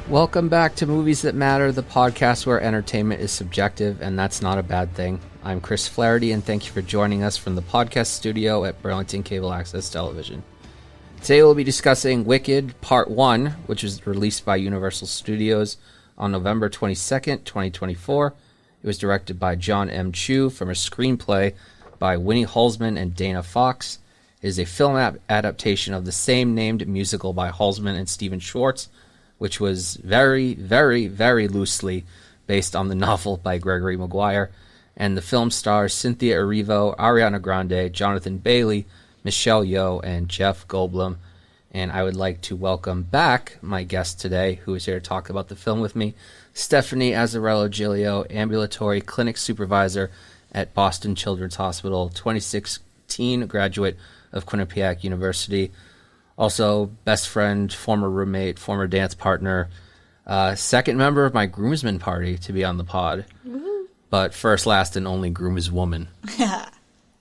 Welcome back to Movies That Matter, the podcast where entertainment is subjective, and that's not a bad thing. I'm Chris Flaherty, and thank you for joining us from the podcast studio at Burlington Cable Access Television. Today we'll be discussing Wicked Part 1, which was released by Universal Studios on November 22nd, 2024. It was directed by John M. Chu from a screenplay by Winnie Halsman and Dana Fox. It is a film adaptation of the same named musical by Halsman and Stephen Schwartz, which was very, very, very loosely based on the novel by Gregory Maguire. And the film stars Cynthia Erivo, Ariana Grande, Jonathan Bailey, Michelle Yeoh, and Jeff Goldblum. And I would like to welcome back my guest today, who is here to talk about the film with me, Stephanie Azzarello-Giglio, ambulatory clinic supervisor at Boston Children's Hospital, 2016 graduate of Quinnipiac University. Also, best friend, former roommate, former dance partner, second member of my groomsmen party to be on the pod. Woo-hoo. But first, last, and only groomswoman.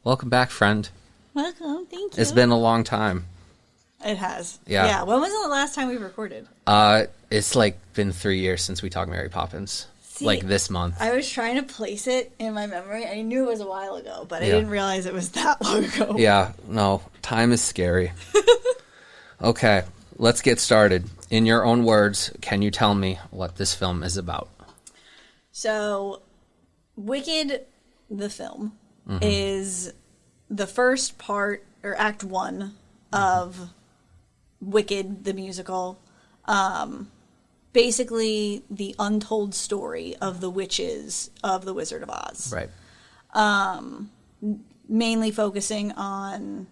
Welcome back, friend. Welcome, thank you. It's been a long time. It has. Yeah. When was the last time we recorded? It's been 3 years since we talked Mary Poppins. See, this month. I was trying to place it in my memory. I knew it was a while ago, but I didn't realize it was that long ago. Yeah, no, time is scary. Okay, let's get started. In your own words, can you tell me what this film is about? So, Wicked, the film, is the first part, or Act 1, of Wicked, the musical. Basically, the untold story of the witches of the Wizard of Oz. Right. Mainly focusing on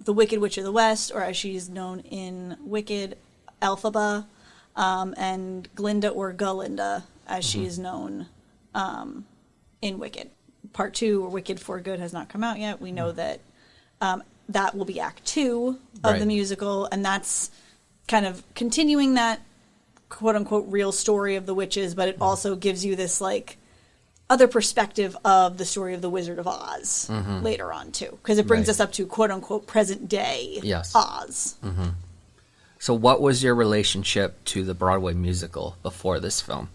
the Wicked Witch of the West, or as she's known in Wicked, Elphaba, and Glinda or Galinda, as she is known in Wicked. Part 2, or Wicked for Good, has not come out yet. We know that that will be Act 2 of the musical, and that's kind of continuing that quote-unquote real story of the witches, but it also gives you this, other perspective of the story of the Wizard of Oz later on, too. Because it brings us up to, quote-unquote, present-day Oz. Mm-hmm. So what was your relationship to the Broadway musical before this film?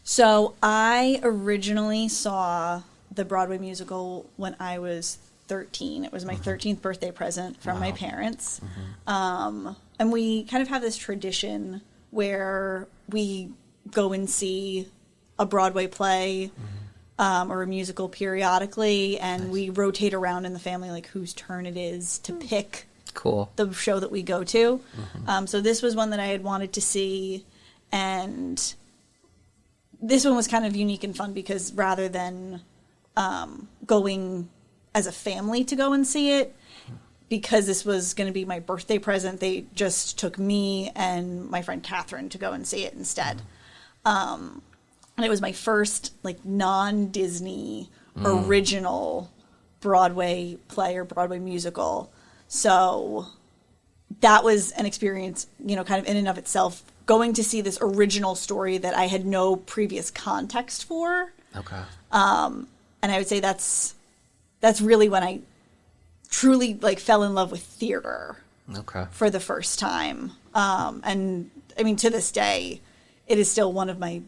So I originally saw the Broadway musical when I was 13. It was my 13th birthday present from my parents. And we kind of have this tradition where we go and see a Broadway play or a musical periodically, and we rotate around in the family, whose turn it is to pick the show that we go to. So this was one that I had wanted to see, and this one was kind of unique and fun because rather than going as a family to go and see it, because this was going to be my birthday present, they just took me and my friend Catherine to go and see it instead. And it was my first, non-Disney original Broadway play or Broadway musical. So that was an experience, kind of in and of itself, going to see this original story that I had no previous context for. Okay. And I would say that's really when I truly, fell in love with theater. Okay. For the first time. And, I mean, to this day, it is still one of my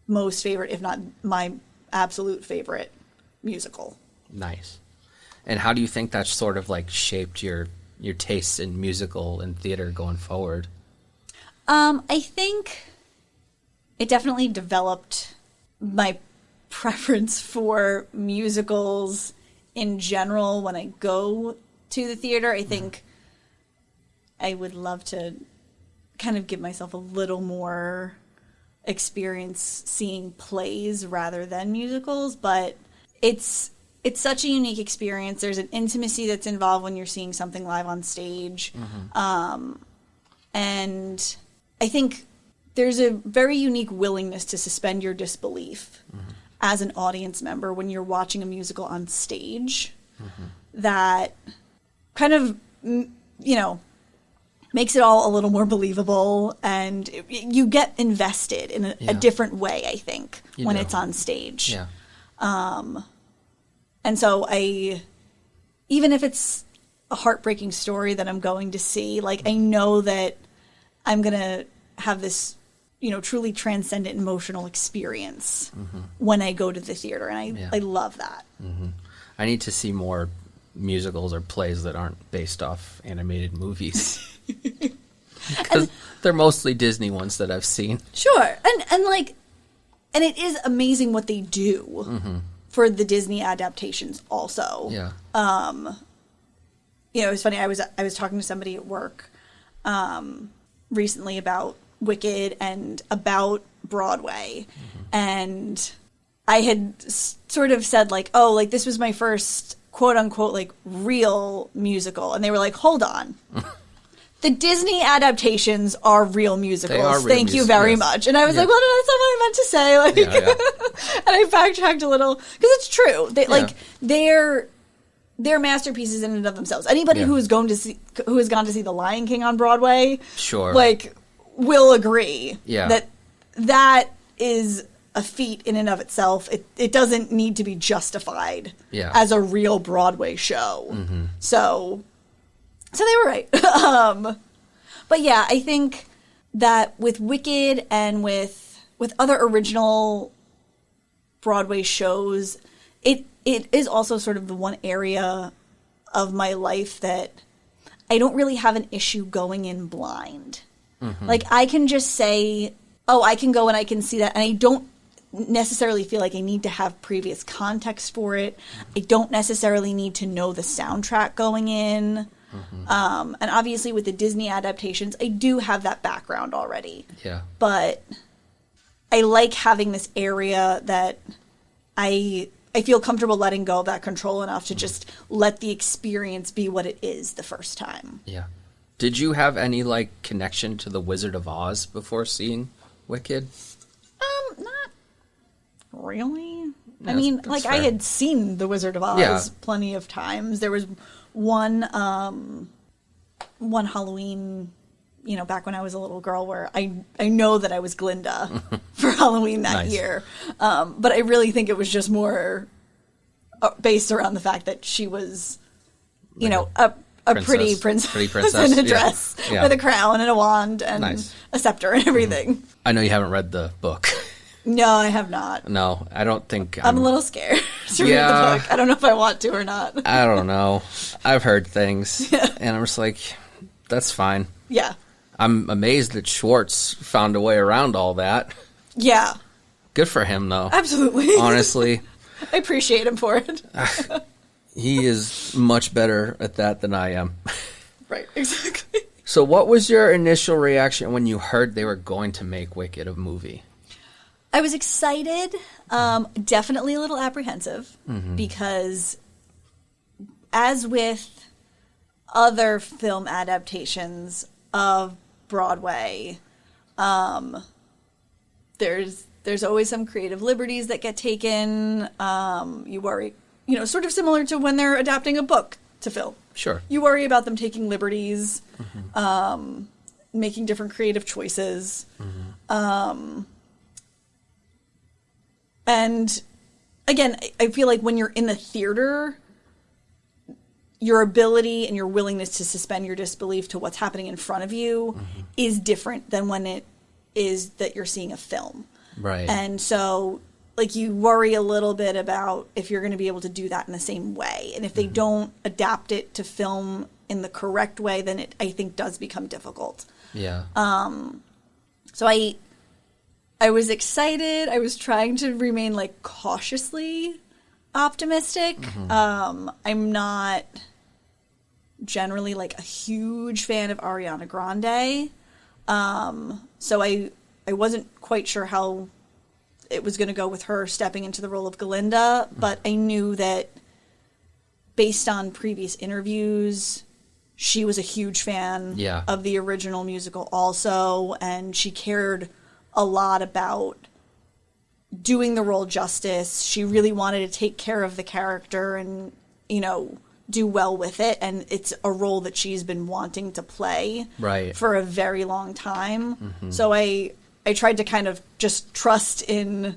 most favorite, if not my absolute favorite musical. Nice. And how do you think that sort of shaped your tastes in musical and theater going forward? I think it definitely developed my preference for musicals in general when I go to the theater. I think I would love to kind of give myself a little more experience seeing plays rather than musicals, but it's such a unique experience. There's an intimacy that's involved when you're seeing something live on stage. And I think there's a very unique willingness to suspend your disbelief as an audience member when you're watching a musical on stage that kind of, makes it all a little more believable, and you get invested in a different way, I think, when it's on stage. Yeah. And so even if it's a heartbreaking story that I'm going to see, I know that I'm going to have this, truly transcendent emotional experience when I go to the theater. And I love that. Mm-hmm. I need to see more musicals or plays that aren't based off animated movies. Because they're mostly Disney ones that I've seen. Sure. And it is amazing what they do for the Disney adaptations also. Yeah. It was funny. I was talking to somebody at work recently about Wicked and about Broadway. And I had sort of said this was my first quote unquote real musical. And they were like, hold on. The Disney adaptations are real musicals. They are real Thank you very much. And I was like, well, no, that's not what I meant to say. And I backtracked a little because it's true. They're masterpieces in and of themselves. Anybody who has gone to see The Lion King on Broadway, sure, will agree that is a feat in and of itself. It doesn't need to be justified as a real Broadway show. Mm-hmm. So they were right. But yeah, I think that with Wicked and with other original Broadway shows, it is also sort of the one area of my life that I don't really have an issue going in blind. Mm-hmm. I can just say, oh, I can go and I can see that. And I don't necessarily feel like I need to have previous context for it. I don't necessarily need to know the soundtrack going in. Mm-hmm. And obviously with the Disney adaptations, I do have that background already. Yeah. But I like having this area that I feel comfortable letting go of that control enough to just let the experience be what it is the first time. Yeah. Did you have any connection to the Wizard of Oz before seeing Wicked? Not really. I mean, I had seen the Wizard of Oz plenty of times. There was one Halloween, back when I was a little girl, where I know that I was Glinda for Halloween that year. But I really think it was just more based around the fact that she was, a pretty princess in a dress with a crown and a wand and a scepter and everything. Mm-hmm. I know you haven't read the book. No, I have not. No, I don't think... I'm a little scared to read the book. I don't know if I want to or not. I don't know. I've heard things, and I'm just like, that's fine. Yeah. I'm amazed that Schwartz found a way around all that. Yeah. Good for him, though. Absolutely. Honestly. I appreciate him for it. He is much better at that than I am. Right, exactly. So what was your initial reaction when you heard they were going to make Wicked a movie? I was excited, definitely a little apprehensive, because as with other film adaptations of Broadway, there's always some creative liberties that get taken. You worry, sort of similar to when they're adapting a book to film. Sure. You worry about them taking liberties, making different creative choices. And again, I feel like when you're in the theater, your ability and your willingness to suspend your disbelief to what's happening in front of you is different than when it is that you're seeing a film. Right. And so, you worry a little bit about if you're going to be able to do that in the same way. And if they don't adapt it to film in the correct way, then it, I think, does become difficult. Yeah. So I was excited. I was trying to remain cautiously optimistic. I'm not generally a huge fan of Ariana Grande. So I wasn't quite sure how it was going to go with her stepping into the role of Glinda, but I knew that based on previous interviews, she was a huge fan of the original musical also, and she cared a lot about doing the role justice. She really wanted to take care of the character and, do well with it. And it's a role that she's been wanting to play for a very long time. So I tried to kind of just trust the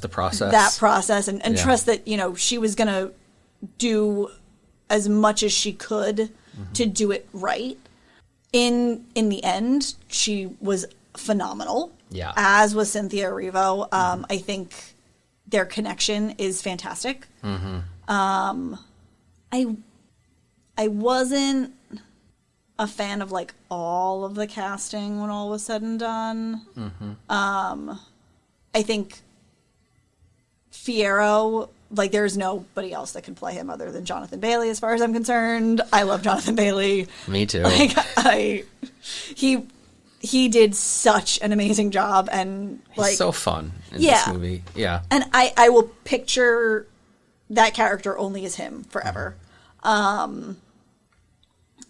process. That process and trust that, she was going to do as much as she could to do it right. in the end, she was phenomenal. Yeah. As was Cynthia Erivo. I think their connection is fantastic. Mm-hmm. I wasn't a fan of like all of the casting when all was said and done. Mm-hmm. I think Fiyero, like there's nobody else that can play him other than Jonathan Bailey as far as I'm concerned. I love Jonathan Bailey. Me too. Like he did such an amazing job, and like he's so fun in this movie. Yeah. And I will picture that character only as him forever.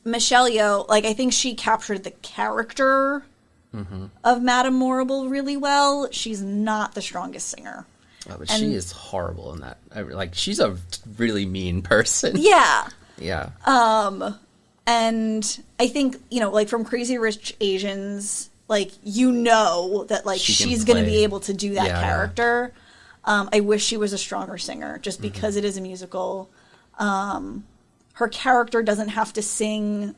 Michelle Yeoh, like I think she captured the character of Madame Morrible really well. She's not the strongest singer. Oh, but she is horrible in that. Like she's a really mean person. Yeah. Yeah. And I think, you know, like from Crazy Rich Asians, like, you know that like she's going to be able to do that character. Yeah. I wish she was a stronger singer just because it is a musical. Her character doesn't have to sing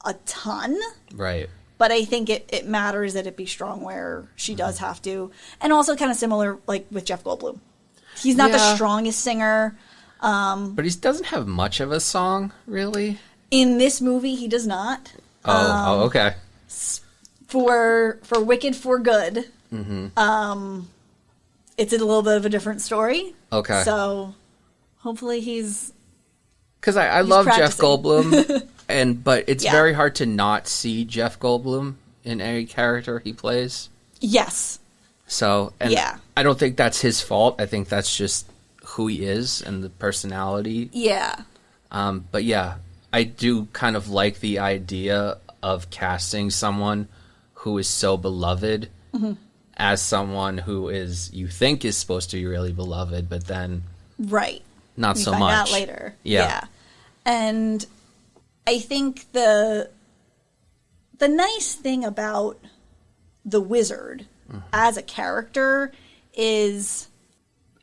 a ton. Right. But I think it matters that it be strong where she does have to. And also kind of similar like with Jeff Goldblum. He's not the strongest singer. But he doesn't have much of a song, really. In this movie, he does not. Oh, okay. For Wicked for Good, it's a little bit of a different story. Okay. So hopefully he's... Because I love Jeff Goldblum, but it's very hard to not see Jeff Goldblum in any character he plays. Yes. So, and I don't think that's his fault. I think that's just who he is and the personality. Yeah. But yeah, I do kind of like the idea of casting someone who is so beloved as someone who is, you think is supposed to be really beloved, but then not so much. We find out later. Yeah. And I think the nice thing about the wizard as a character is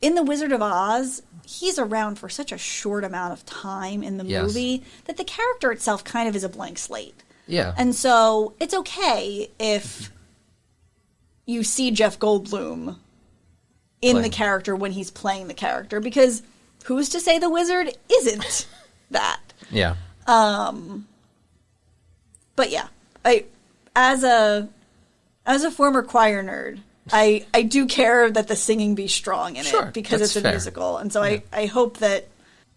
in The Wizard of Oz, he's around for such a short amount of time in the movie that the character itself kind of is a blank slate. Yeah. And so it's okay if you see Jeff Goldblum in the character when he's playing the character, because who's to say the wizard isn't that? Yeah. But yeah, as a former choir nerd, I do care that the singing be strong in it because it's a musical. And so I hope that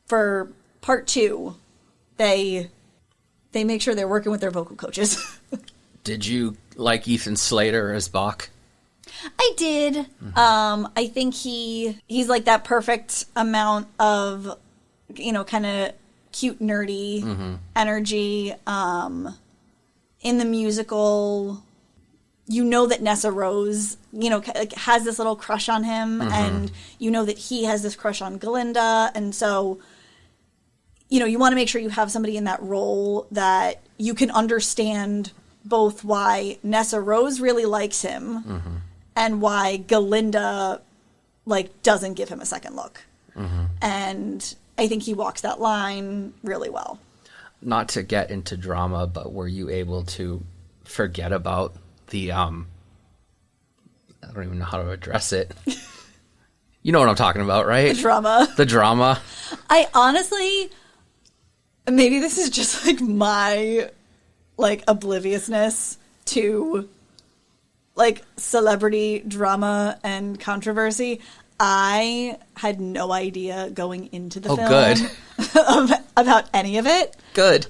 for part 2, they make sure they're working with their vocal coaches. Did you like Ethan Slater as Bach? I did. I think he's like that perfect amount of, kind of cute, nerdy energy. In the musical, that Nessa Rose, has this little crush on him, and that he has this crush on Galinda, and so, you want to make sure you have somebody in that role that you can understand both why Nessa Rose really likes him and why Galinda, doesn't give him a second look. And I think he walks that line really well. Not to get into drama, but were you able to forget about the, I don't even know how to address it. You know what I'm talking about, right? The drama. I honestly, maybe this is just my, obliviousness to, celebrity drama and controversy. I had no idea going into the film about any of it. Good.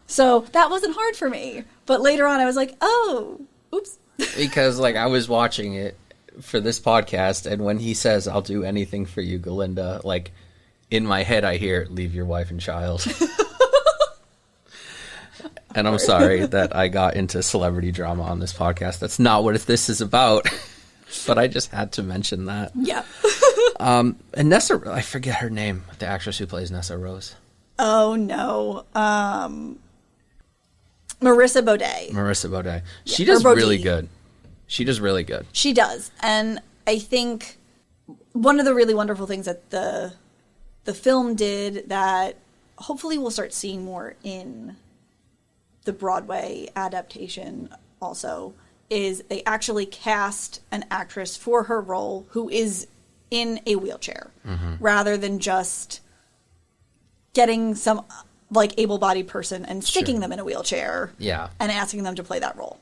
So that wasn't hard for me. But later on I was like, oh, oops. Because I was watching it for this podcast, and when he says, I'll do anything for you, Galinda, in my head I hear, leave your wife and child. And I'm sorry that I got into celebrity drama on this podcast. That's not what this is about. But I just had to mention that. Yeah. And Nessa, I forget her name, the actress who plays Nessa Rose. Oh, no. Marissa Baudet. She does really good. She does really good. She does. And I think one of the really wonderful things that the film did that hopefully we'll start seeing more in the Broadway adaptation also is they actually cast an actress for her role who is in a wheelchair rather than just getting some like able-bodied person and sticking them in a wheelchair and asking them to play that role.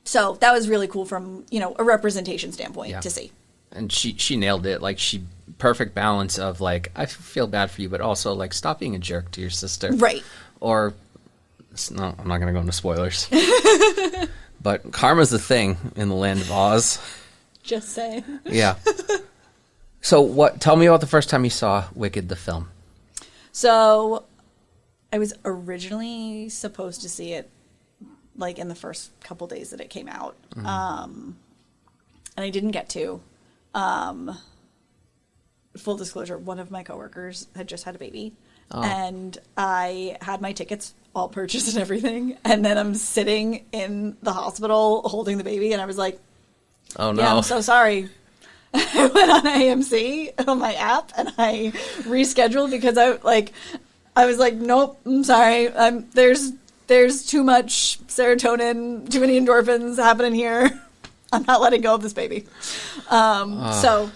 So that was really cool from, a representation standpoint to see. And she nailed it. Like, perfect balance of, like, I feel bad for you, but also, like, stop being a jerk to your sister. Right. Or, no, I'm not going to go into spoilers. But karma's a thing in the land of Oz. Just saying. Yeah. So tell me about the first time you saw Wicked, the film. So I was originally supposed to see it, like, in the first couple days that it came out. And I didn't get to. Full disclosure, one of my coworkers had just had a baby, and I had my tickets all purchased and everything, and then I'm sitting in the hospital holding the baby, and I was like, oh no, yeah, I'm so sorry. I went on AMC on my app, and I rescheduled because I was like, nope, I'm sorry. There's too much serotonin, too many endorphins happening here. I'm not letting go of this baby. So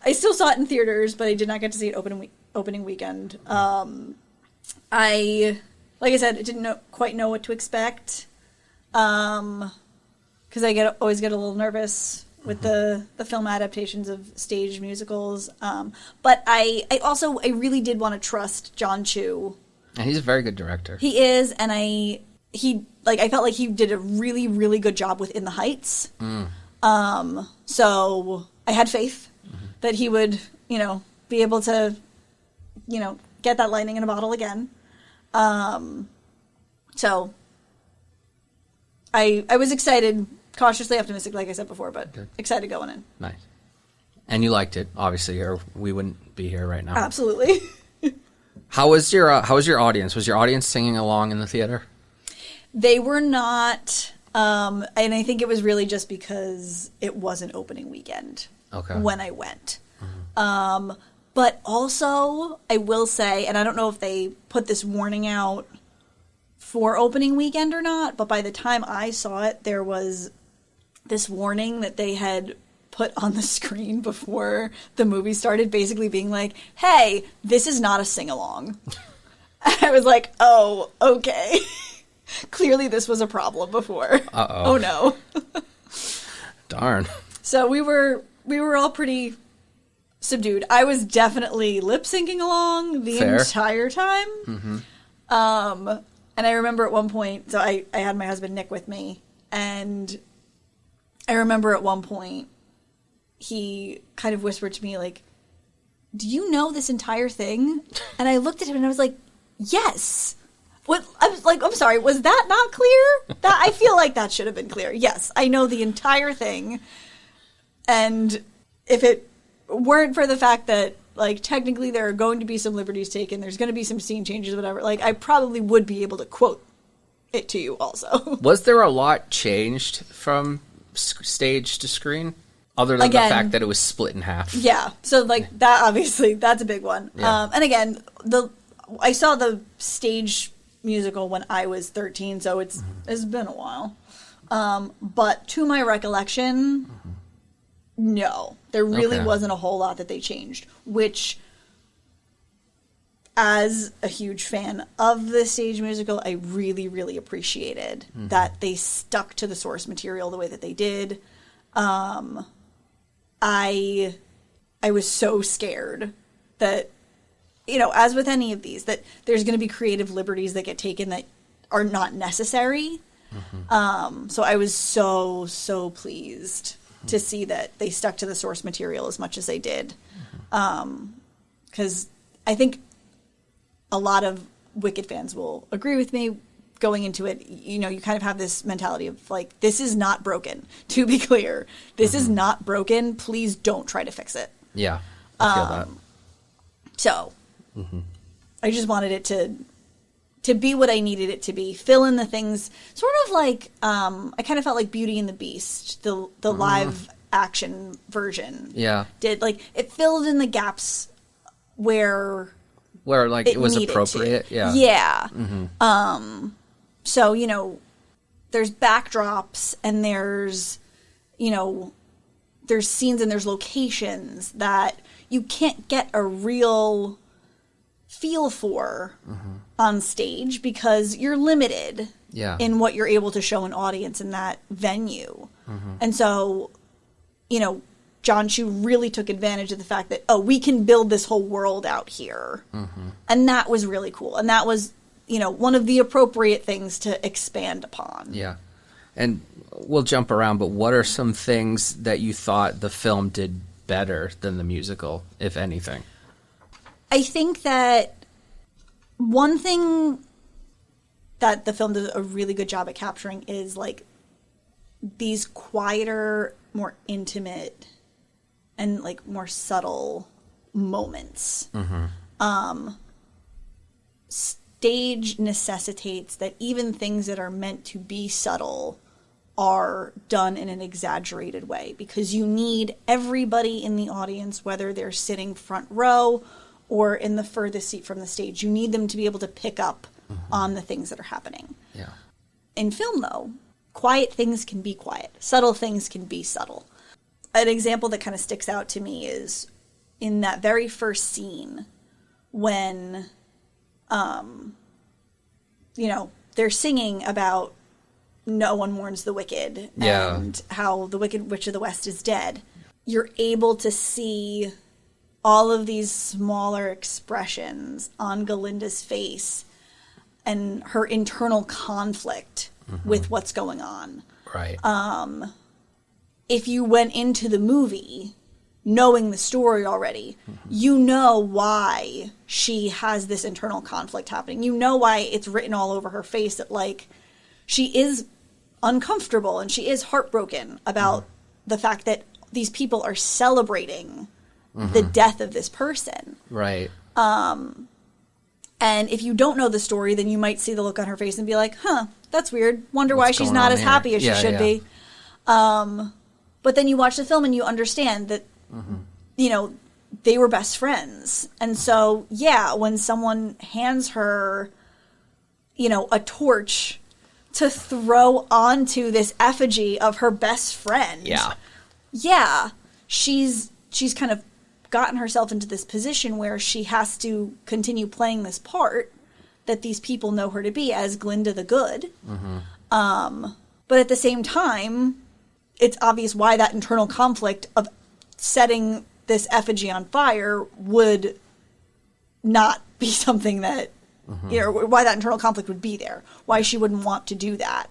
I still saw it in theaters, but I did not get to see it opening weekend. Like I said, I didn't quite know what to expect. Because I always get a little nervous with the film adaptations of stage musicals. But I really did want to trust John Chu. And he's a very good director. He is, and I felt like he did a really, really good job with In the Heights. So I had faith that he would, be able to, get that lightning in a bottle again. So I was excited, cautiously optimistic, like I said before, but excited going in. Nice. And you liked it, obviously, or we wouldn't be here right now. Absolutely. How was your audience? Was your audience singing along in the theater? They were not, and I think it was really just because it wasn't opening weekend when I went. But also, I will say, and I don't know if they put this warning out for opening weekend or not, but by the time I saw it, there was this warning that they had put on the screen before the movie started, basically being like, hey, this is not a sing-along. I was like, oh, okay. Clearly this was a problem before. Uh-oh. Oh, no. Darn. So we were all pretty subdued. I was definitely lip-syncing along the entire time. And I remember at one point, so I had my husband Nick with me, and I remember at one point he kind of whispered to me, like, do you know this entire thing? And I looked at him and I was like, yes. What? I was like, I'm sorry, was that not clear? I feel like that should have been clear. Yes, I know the entire thing. And if it weren't for the fact that, like, technically there are going to be some liberties taken, there's going to be some scene changes, whatever, like, I probably would be able to quote it to you also. Was there a lot changed from stage to screen? Other than the fact that it was split in half. Yeah. So, like, that, obviously, that's a big one. Yeah. And again, I saw the stage musical when I was 13, so it's been a while. But to my recollection, no. There really wasn't a whole lot that they changed, which, as a huge fan of the stage musical, I really, really appreciated that they stuck to the source material the way that they did. I was so scared that, as with any of these, that there's going to be creative liberties that get taken that are not necessary. So I was so pleased to see that they stuck to the source material as much as they did. Because I think a lot of Wicked fans will agree with me. Going into it, you kind of have this mentality of, like, this is not broken. To be clear, this is not broken. Please don't try to fix it. Yeah, I feel that. So, I just wanted it to be what I needed it to be. Fill in the things, sort of like, I kind of felt like Beauty and the Beast, the live action version. Yeah. Did, like, it filled in the gaps where Where, like, it was needed appropriate? to. Yeah. Yeah. So, there's backdrops and there's scenes and there's locations that you can't get a real feel for on stage because you're limited in what you're able to show an audience in that venue. And so, John Chu really took advantage of the fact that, we can build this whole world out here. And that was really cool. And that was, one of the appropriate things to expand upon. Yeah. And we'll jump around, but what are some things that you thought the film did better than the musical, if anything? I think that one thing that the film does a really good job at capturing is, like, these quieter, more intimate, and, like, more subtle moments. Stage necessitates that even things that are meant to be subtle are done in an exaggerated way because you need everybody in the audience, whether they're sitting front row or in the furthest seat from the stage. You need them to be able to pick up on the things that are happening. Yeah. In film, though, quiet things can be quiet. Subtle things can be subtle. An example that kind of sticks out to me is in that very first scene when, they're singing about no one mourns the wicked and how the Wicked Witch of the West is dead. You're able to see all of these smaller expressions on Galinda's face and her internal conflict with what's going on. Right. If you went into the movie knowing the story already, you know why she has this internal conflict happening. You know why it's written all over her face that, like, she is uncomfortable and she is heartbroken about the fact that these people are celebrating the death of this person. Right. And if you don't know the story, then you might see the look on her face and be like, that's weird. Wonder why she's not as happy as she should be. But then you watch the film and you understand that, they were best friends. And so, when someone hands her, a torch to throw onto this effigy of her best friend. She's kind of gotten herself into this position where she has to continue playing this part that these people know her to be as Glinda the Good. But at the same time, it's obvious why that internal conflict of setting this effigy on fire would not be something that, why that internal conflict would be there, why she wouldn't want to do that.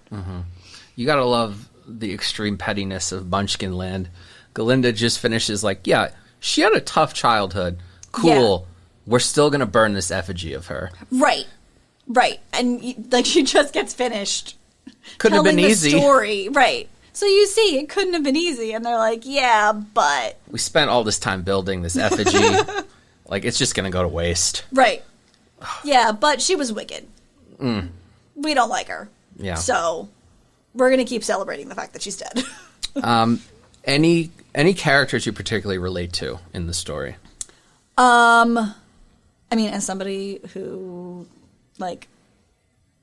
You gotta love the extreme pettiness of Munchkin Land. Galinda just finishes like, she had a tough childhood. Cool. We're still gonna burn this effigy of her. Right. And, like, she just gets finished Couldn't have been easy. Story. Right. So you see, it couldn't have been easy. And they're like, but... We spent all this time building this effigy. Like, it's just going to go to waste. Right. But she was wicked. We don't like her. Yeah. So we're going to keep celebrating the fact that she's dead. Any characters you particularly relate to in the story? I mean, as somebody who, like,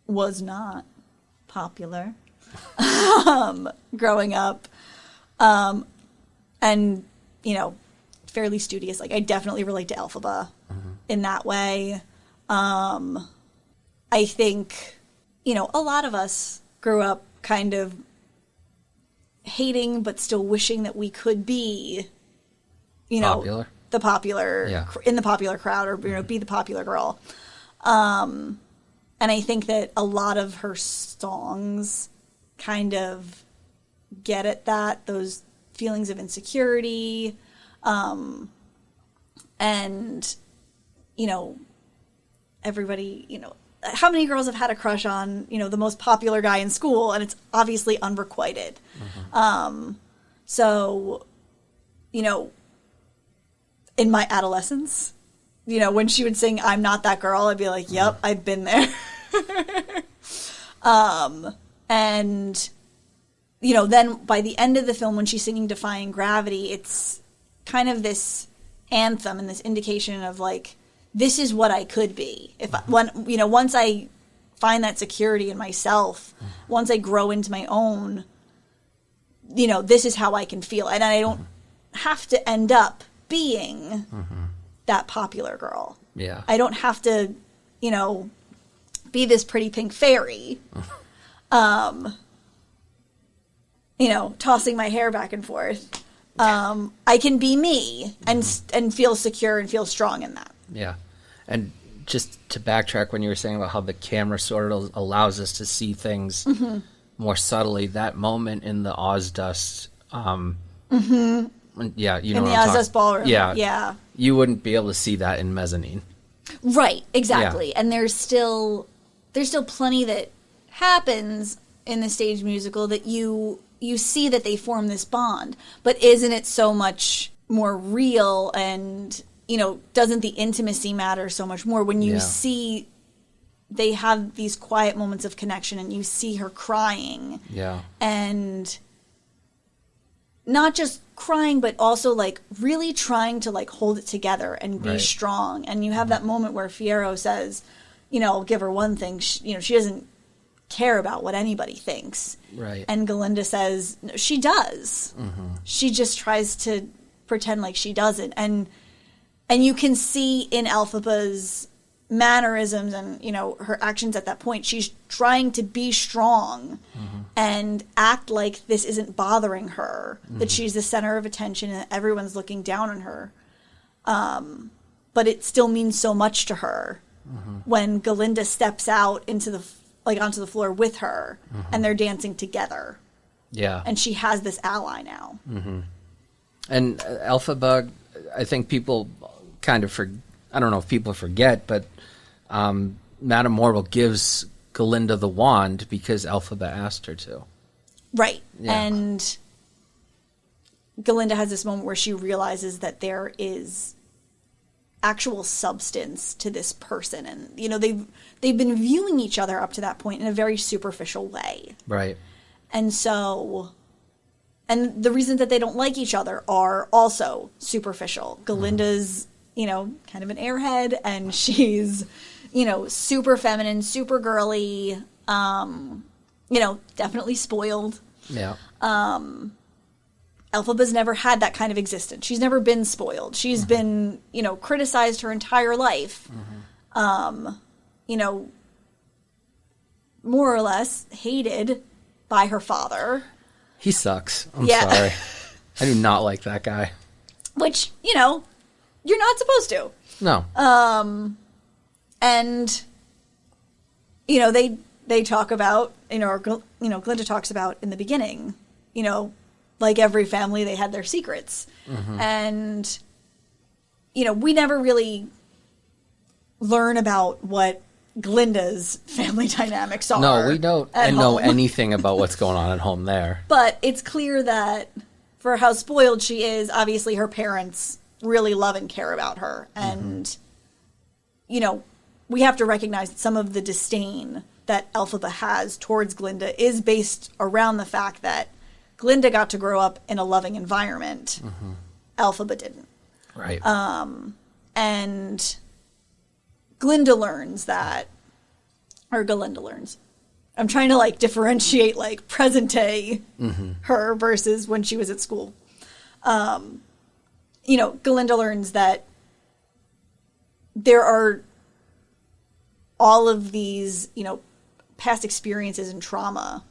was not popular... growing up, and, fairly studious. Like, I definitely relate to Elphaba in that way. I think, a lot of us grew up kind of hating but still wishing that we could be, Popular. The popular, in the popular crowd, or, be the popular girl. And I think that a lot of her songs kind of get at that, those feelings of insecurity, and, everybody, how many girls have had a crush on, the most popular guy in school, and it's obviously unrequited. So, in my adolescence, when she would sing "I'm Not That Girl," I'd be like, yep, I've been there. And, then by the end of the film, when she's singing Defying Gravity, it's kind of this anthem and this indication of, like, this is what I could be. Once I find that security in myself, once I grow into my own, this is how I can feel. And I don't have to end up being that popular girl. Yeah. I don't have to, be this pretty pink fairy, tossing my hair back and forth. I can be me and feel secure and feel strong in that. Yeah. And just to backtrack when you were saying about how the camera sort of allows us to see things more subtly, that moment in the Ozdust, yeah, in the Ozdust ballroom. Yeah. You wouldn't be able to see that in Mezzanine. Right, exactly. Yeah. And there's still plenty that happens in the stage musical that you see that they form this bond. But isn't it so much more real and, doesn't the intimacy matter so much more when you see they have these quiet moments of connection and you see her crying. Yeah. And not just crying, but also like really trying to like hold it together and be strong. And you have that moment where Fiyero says, I'll give her one thing. She doesn't care about what anybody thinks. Right. And Galinda says, no, she does. She just tries to pretend like she doesn't. And you can see in Elphaba's mannerisms and, her actions at that point, she's trying to be strong and act like this isn't bothering her, that she's the center of attention and everyone's looking down on her. But it still means so much to her when Galinda steps out onto the floor with her and they're dancing together. Yeah. And she has this ally now. And Elphaba, I think people kind of I don't know if people forget, but Madame Morrible gives Galinda the wand because Elphaba asked her to. Right. Yeah. And Galinda has this moment where she realizes that there is actual substance to this person. And, they've been viewing each other up to that point in a very superficial way. Right. And so, and the reasons that they don't like each other are also superficial. Galinda's, kind of an airhead, and she's, super feminine, super girly, definitely spoiled. Yeah. Elphaba's never had that kind of existence. She's never been spoiled. She's been, criticized her entire life. More or less hated by her father. He sucks. I'm sorry. I do not like that guy. Which, you're not supposed to. No. And, they talk about, Glinda talks about in the beginning, like every family, they had their secrets. And, we never really learn about what Glinda's family dynamics are. No, we don't know anything about what's going on at home there. But it's clear that for how spoiled she is, obviously her parents really love and care about her. And, we have to recognize that some of the disdain that Elphaba has towards Glinda is based around the fact that Glinda got to grow up in a loving environment. Elphaba didn't. Right. And Galinda learns. I'm trying to differentiate present day her versus when she was at school. Galinda learns that there are all of these, past experiences and trauma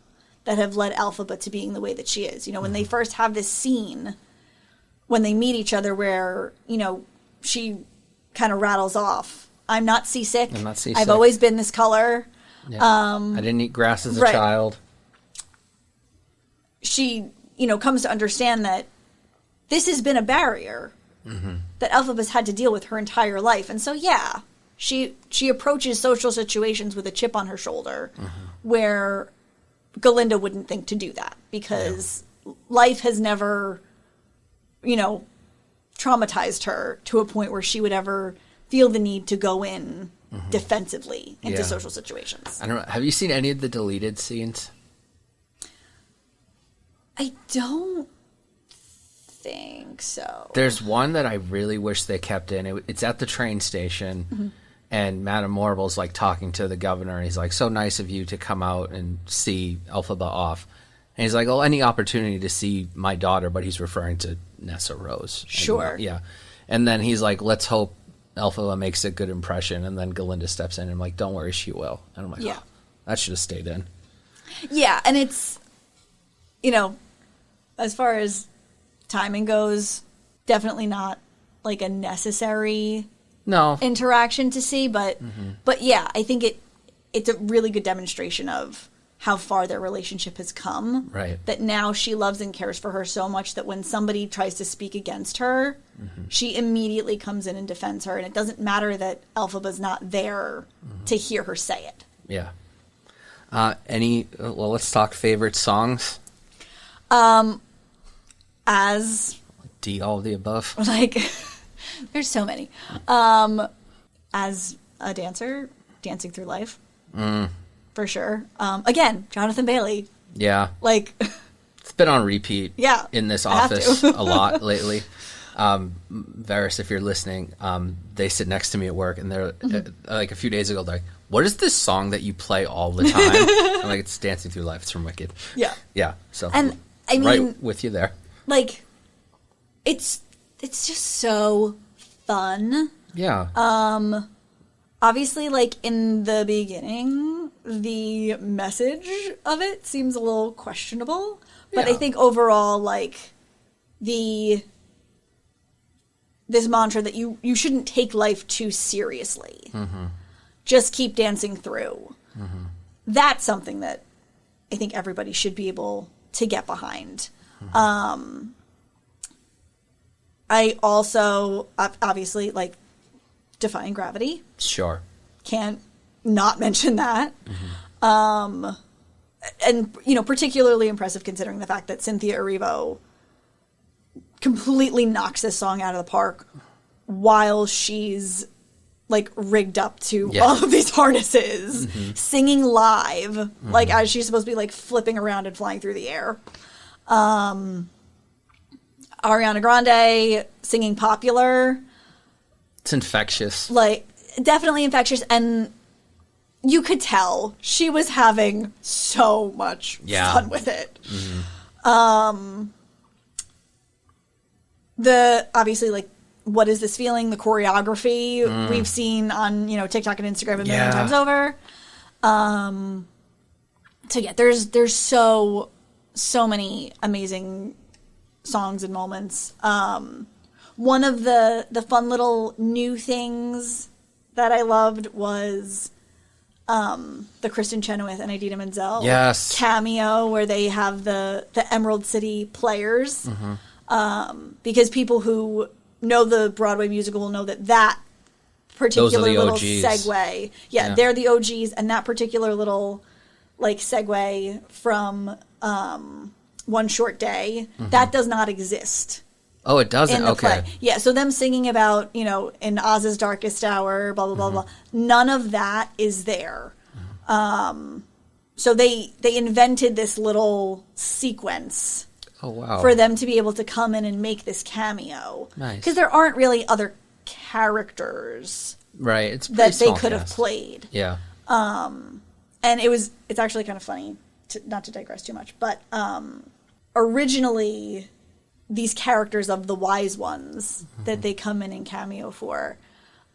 that have led Elphaba to being the way that she is. When they first have this scene, when they meet each other where, she kind of rattles off, I'm not seasick. I've always been this color. Yeah. I didn't eat grass as a child. She, comes to understand that this has been a barrier that Elphaba's had to deal with her entire life. And so, she approaches social situations with a chip on her shoulder where Galinda wouldn't think to do that because life has never, traumatized her to a point where she would ever feel the need to go in defensively into social situations. I don't know. Have you seen any of the deleted scenes? I don't think think so. There's one that I really wish they kept in. It's at the train station, and Madame Morble's like talking to the governor, and he's like, "So nice of you to come out and see Elphaba off." And he's like, "Oh, any opportunity to see my daughter," but he's referring to Nessa Rose. Sure. And, yeah. And then he's like, "Let's hope Elphaba makes a good impression." And then Galinda steps in and I'm like, "Don't worry, she will." And I'm like, yeah. Oh, that should have stayed in. Yeah, and it's, as far as timing goes, definitely not like a necessary interaction to see, but yeah, I think it's a really good demonstration of how far their relationship has come. Right. That now she loves and cares for her so much that when somebody tries to speak against her, she immediately comes in and defends her, and it doesn't matter that Elphaba's not there to hear her say it. Yeah. Let's talk favorite songs. As D, all of the above. Like, there's so many. As a dancer, Dancing Through Life. For sure. Again, Jonathan Bailey. Yeah. Like, it's been on repeat in this office a lot lately. Varys, if you're listening, they sit next to me at work, and they're like a few days ago, they're like, "What is this song that you play all the time?" I'm like, "It's Dancing Through Life. It's from Wicked." Yeah. Yeah. So, and I mean, right with you there. Like, it's just so fun. Yeah. Obviously, like, in the beginning, the message of it seems a little questionable. But I think overall, like, this mantra that you shouldn't take life too seriously. Just keep dancing through. That's something that I think everybody should be able to get behind. I also, obviously, like, Defying Gravity. Sure. Can't not mention that. And, particularly impressive considering the fact that Cynthia Erivo completely knocks this song out of the park while she's, like, rigged up to all of these harnesses, singing live, like, as she's supposed to be, like, flipping around and flying through the air. Ariana Grande singing Popular. It's infectious. Like, definitely infectious, and you could tell she was having so much fun with it. Obviously, like, What Is This Feeling? The choreography we've seen on, TikTok and Instagram a million times over. So yeah, there's so many amazing songs and moments. One of the fun little new things that I loved was the Kristen Chenoweth and Idina Menzel cameo where they have the Emerald City Players. Because people who know the Broadway musical will know that particular little OGs. segue. Yeah, they're the OGs, and that particular little, like, segue from One Short Day, that does not exist. Oh, it doesn't? In the Okay. play. Yeah, so them singing about, in Oz's darkest hour, blah, blah, blah, blah. None of that is there. So they invented this little sequence for them to be able to come in and make this cameo. Nice. Because there aren't really other characters Right. It's that they could have played. Yeah. And it's actually kind of funny, not to digress too much, but originally these characters of the wise ones that they come in and cameo for,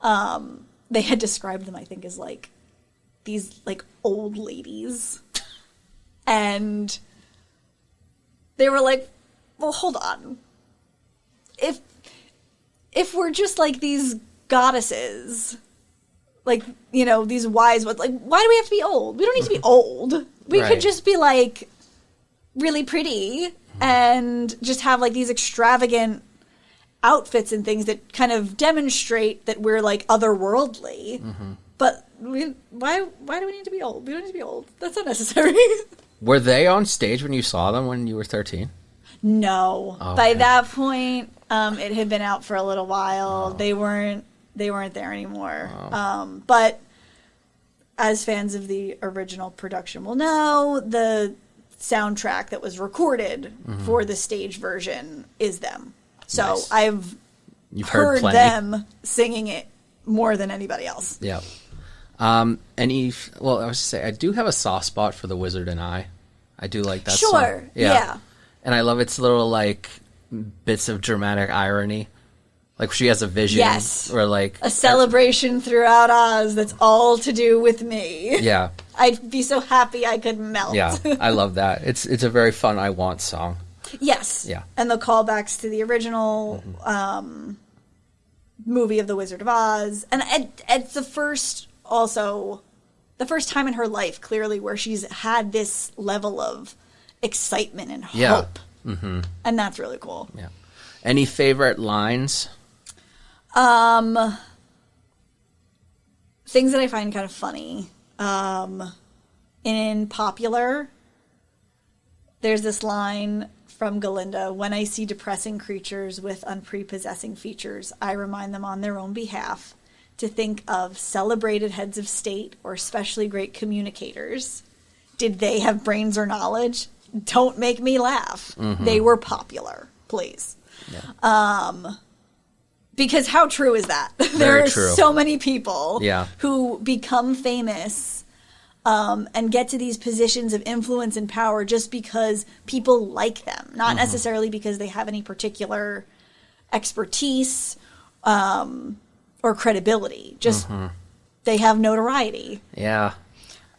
they had described them, I think, as like these like old ladies. And they were like, well, hold on. If we're just like these goddesses, like, these wise ones, like, why do we have to be old? We don't need to be old. We could just be like really pretty and just have like these extravagant outfits and things that kind of demonstrate that we're like otherworldly. But why do we need to be old? We don't need to be old. That's unnecessary. Were they on stage when you saw them when you were 13? No. Oh, by that point, it had been out for a little while. Oh. They weren't there anymore. Oh. But as fans of the original production will know, the soundtrack that was recorded for the stage version is them. So Nice. You've heard plenty. them singing it more than anybody else. Yeah. I was to say, I do have a soft spot for The Wizard and I do like that song. Sure, yeah. And I love its little, like, bits of dramatic irony. Like, she has a vision. Yes. Or, like... A celebration throughout Oz that's all to do with me. Yeah. I'd be so happy I could melt. Yeah, I love that. It's a very fun I Want song. Yes. Yeah. And the callbacks to the original movie of The Wizard of Oz. And it's the first time in her life, clearly, where she's had this level of excitement and hope. Yeah. Mm-hmm. And that's really cool. Yeah. Any favorite lines? Things that I find kind of funny. In Popular, there's this line from Galinda: "When I see depressing creatures with unprepossessing features, I remind them on their own behalf to think of celebrated heads of state or especially great communicators. Did they have brains or knowledge? Don't make me laugh. Mm-hmm. They were popular, please." Yeah. Because how true is that? There Very are true. so many people Yeah. who become famous and get to these positions of influence and power just because people like them, not necessarily because they have any particular expertise or credibility. Just they have notoriety. Yeah.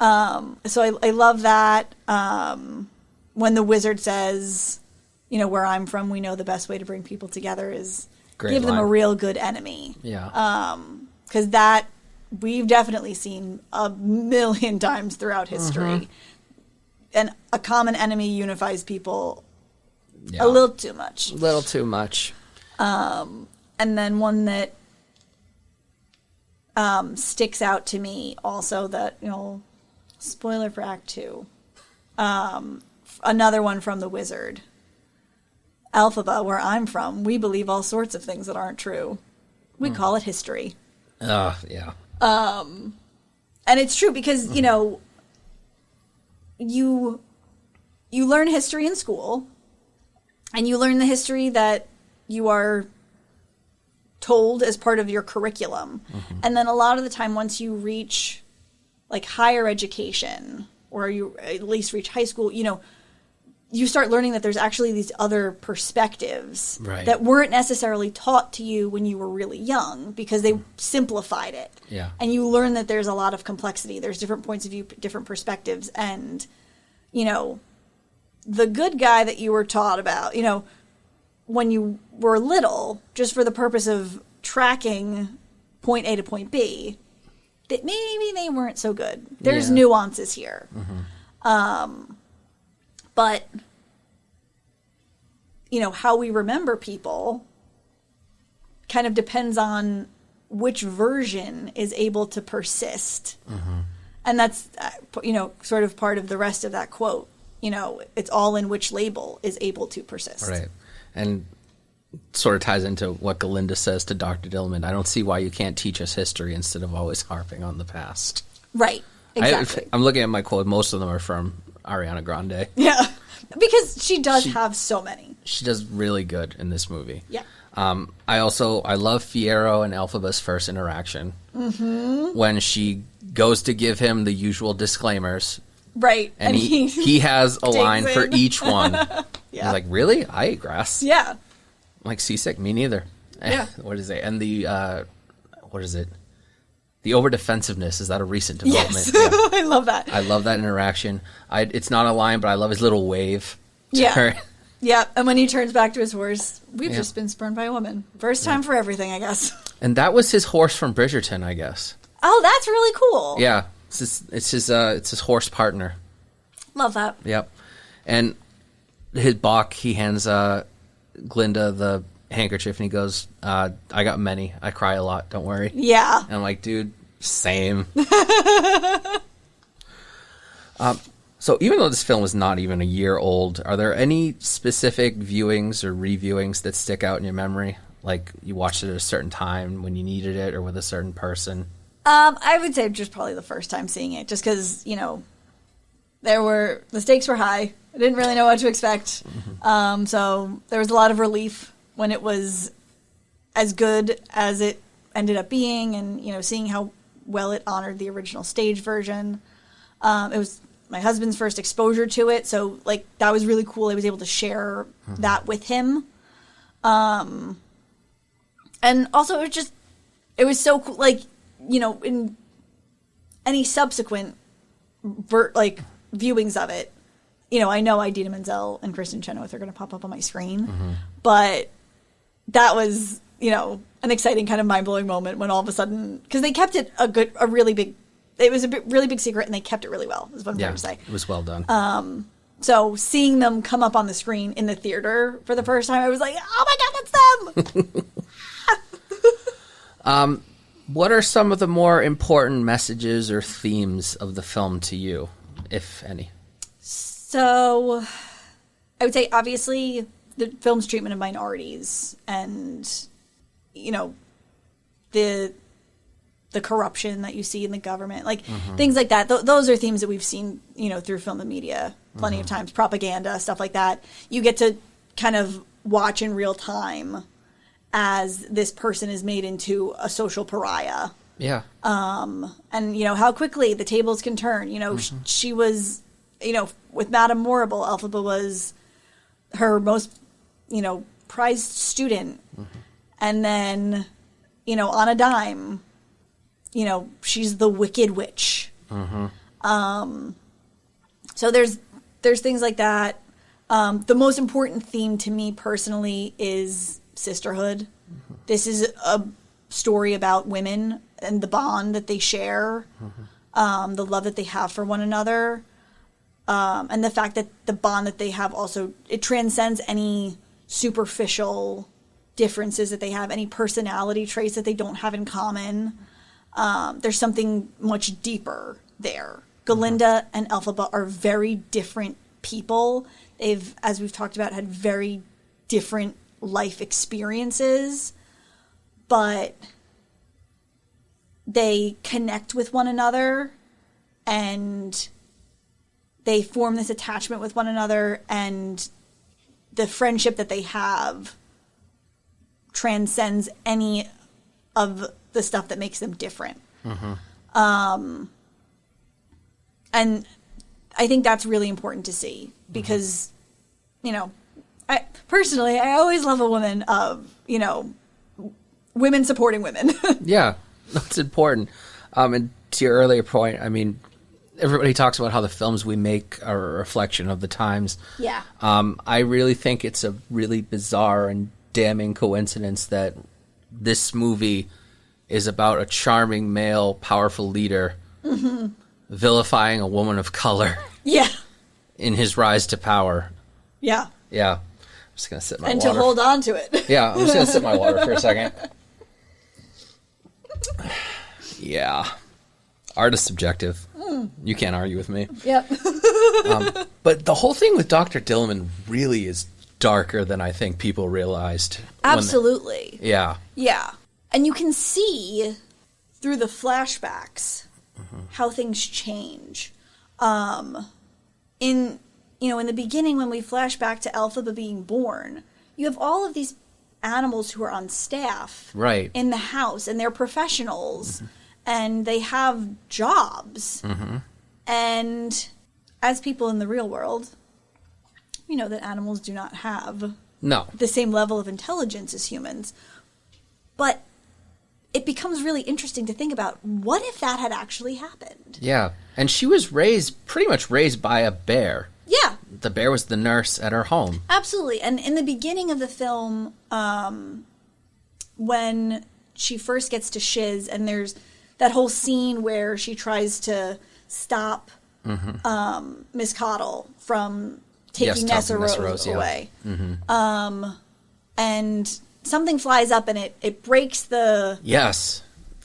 So I love that. When the wizard says, "Where I'm from, we know the best way to bring people together is Great give them a line. real good enemy." Yeah. Because that we've definitely seen a million times throughout history. And a common enemy unifies people Yeah. a little too much. A little too much. And then one that sticks out to me also that, spoiler for Act 2. Another one from The Wizard. "Elphaba, where I'm from, we believe all sorts of things that aren't true. We call it history." Yeah. And it's true because, you learn history in school, and you learn the history that you are told as part of your curriculum. And then a lot of the time, once you reach like higher education, or you at least reach high school, you start learning that there's actually these other perspectives Right. that weren't necessarily taught to you when you were really young because they simplified it. Yeah. And you learn that there's a lot of complexity. There's different points of view, different perspectives. And, the good guy that you were taught about, when you were little, just for the purpose of tracking point A to point B, that maybe they weren't so good. There's Yeah. nuances here. But, how we remember people kind of depends on which version is able to persist. And that's, sort of part of the rest of that quote. It's all in which label is able to persist. Right. And sort of ties into what Galinda says to Dr. Dillman. I don't see why you can't teach us history instead of always harping on the past. Right. Exactly. I'm looking at my quote. Most of them are from Ariana Grande. Yeah. Because she does have so many. She does really good in this movie. Yeah. I love Fiyero and Elphaba's first interaction. When she goes to give him the usual disclaimers. Right. And he has a line for in. each one. Yeah. He's like, really? I ate grass. Yeah. I'm like, seasick? Me neither. Yeah. What is it? And what is it? The over-defensiveness, is that a recent development? Yes. Yeah. I love that. I love that interaction. It's not a line, but I love his little wave. Yeah. Yeah. And when he turns back to his horse, we've Yeah. just been spurned by a woman. First time for everything, I guess. And that was his horse from Bridgerton, I guess. Oh, that's really cool. Yeah. It's his horse partner. Love that. Yep. And his Bach, he hands Glinda the handkerchief, and he goes, I got many. I cry a lot. Don't worry. Yeah. And I'm like, dude, same. So even though this film is not even a year old, are there any specific viewings or reviewings that stick out in your memory? Like you watched it at a certain time when you needed it or with a certain person? I would say just probably the first time seeing it, just because, the stakes were high. I didn't really know what to expect. So there was a lot of relief when it was as good as it ended up being, and, you know, seeing how well it honored the original stage version. It was my husband's first exposure to it, so, like, that was really cool. I was able to share that with him. And also, it was so cool, like, you know, in any subsequent, viewings of it, you know Idina Menzel and Kristen Chenoweth are going to pop up on my screen, but that was, you know, an exciting kind of mind-blowing moment when all of a sudden, because they kept it it was a really big secret, and they kept it really well, is what I'm trying to say. It was well done. So seeing them come up on the screen in the theater for the first time, I was like, oh my God, that's them! What are some of the more important messages or themes of the film to you, if any? So I would say, obviously, the film's treatment of minorities and, you know, the corruption that you see in the government, like things like that. Those are themes that we've seen, you know, through film and media plenty of times, propaganda, stuff like that. You get to kind of watch in real time as this person is made into a social pariah. Yeah. And, you know, how quickly the tables can turn. You know, she was, you know, with Madame Morrible, Elphaba was her most, you know, prized student. And then, you know, on a dime, you know, she's the Wicked Witch. So there's things like that. The most important theme to me personally is sisterhood. This is a story about women and the bond that they share, the love that they have for one another, and the fact that the bond that they have also, it transcends any superficial differences that they have, any personality traits that they don't have in common. There's something much deeper there. Galinda and Elphaba are very different people. They've, as we've talked about, had very different life experiences, but they connect with one another and they form this attachment with one another, and the friendship that they have transcends any of the stuff that makes them different. And I think that's really important to see because, you know, I always love a woman of, you know, women supporting women. Yeah, that's important. And to your earlier point, I mean, everybody talks about how the films we make are a reflection of the times. Yeah. I really think it's a really bizarre and damning coincidence that this movie is about a charming male, powerful leader vilifying a woman of color. Yeah. In his rise to power. Yeah. Yeah. I'm just going to sip my water. And to hold on to it. Yeah, I'm just going to sip my water for a second. Yeah. Art is subjective. You can't argue with me. Yep. But the whole thing with Dr. Dillman really is darker than I think people realized. Absolutely. Yeah. Yeah. And you can see through the flashbacks how things change. In the beginning, when we flash back to Elphaba being born, you have all of these animals who are on staff in the house, and they're professionals, and they have jobs. And as people in the real world, we know that animals do not have the same level of intelligence as humans. But it becomes really interesting to think about, what if that had actually happened? Yeah. And she was pretty much raised by a bear. Yeah. The bear was the nurse at her home. Absolutely. And in the beginning of the film, when she first gets to Shiz, and there's that whole scene where she tries to stop Miss Coddle from taking Nessa Rose away. And something flies up and it breaks the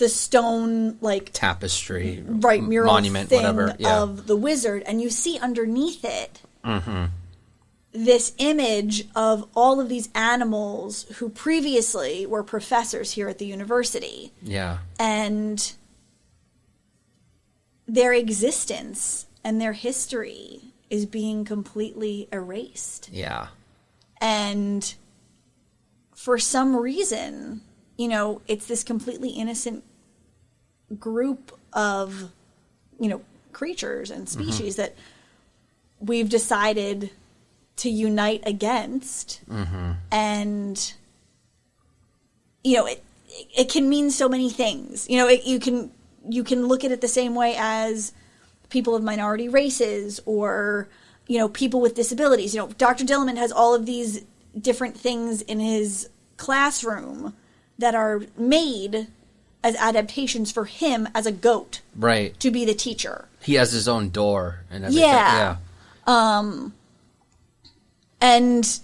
stone, like, tapestry, mural monument, thing whatever, of the wizard, and you see underneath it this image of all of these animals who previously were professors here at the university. Yeah. And their existence and their history is being completely erased. Yeah. And for some reason, it's this completely innocent group of, creatures and species that we've decided to unite against. And, it can mean so many things. You can look at it the same way as people of minority races or, people with disabilities. Dr. Dillerman has all of these different things in his classroom that are made as adaptations for him as a goat. Right. To be the teacher. He has his own door and everything. Yeah. And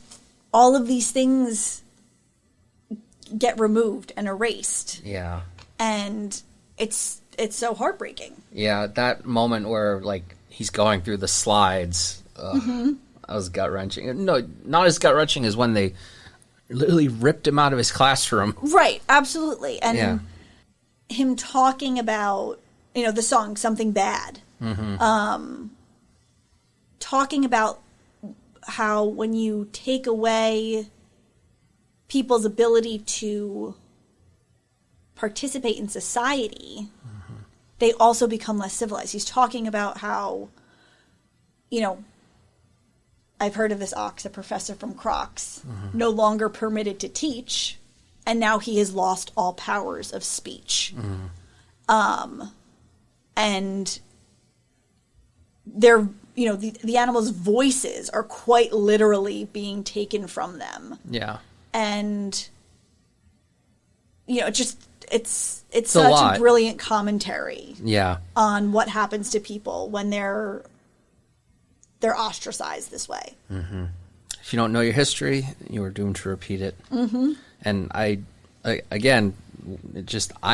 all of these things get removed and erased. Yeah. And it's so heartbreaking. Yeah, that moment where, like, he's going through the slides, that was gut-wrenching. No, not as gut-wrenching as when they literally ripped him out of his classroom. Right, absolutely. And him talking about, the song Something Bad. Talking about how when you take away people's ability to participate in society, they also become less civilized. He's talking about how, I've heard of this ox, a professor from Crocs, no longer permitted to teach, and now he has lost all powers of speech. And they're, the animals' voices are quite literally being taken from them. Yeah. And, it's such a brilliant commentary. Yeah. On what happens to people when they're ostracized this way. If you don't know your history, you are doomed to repeat it. And I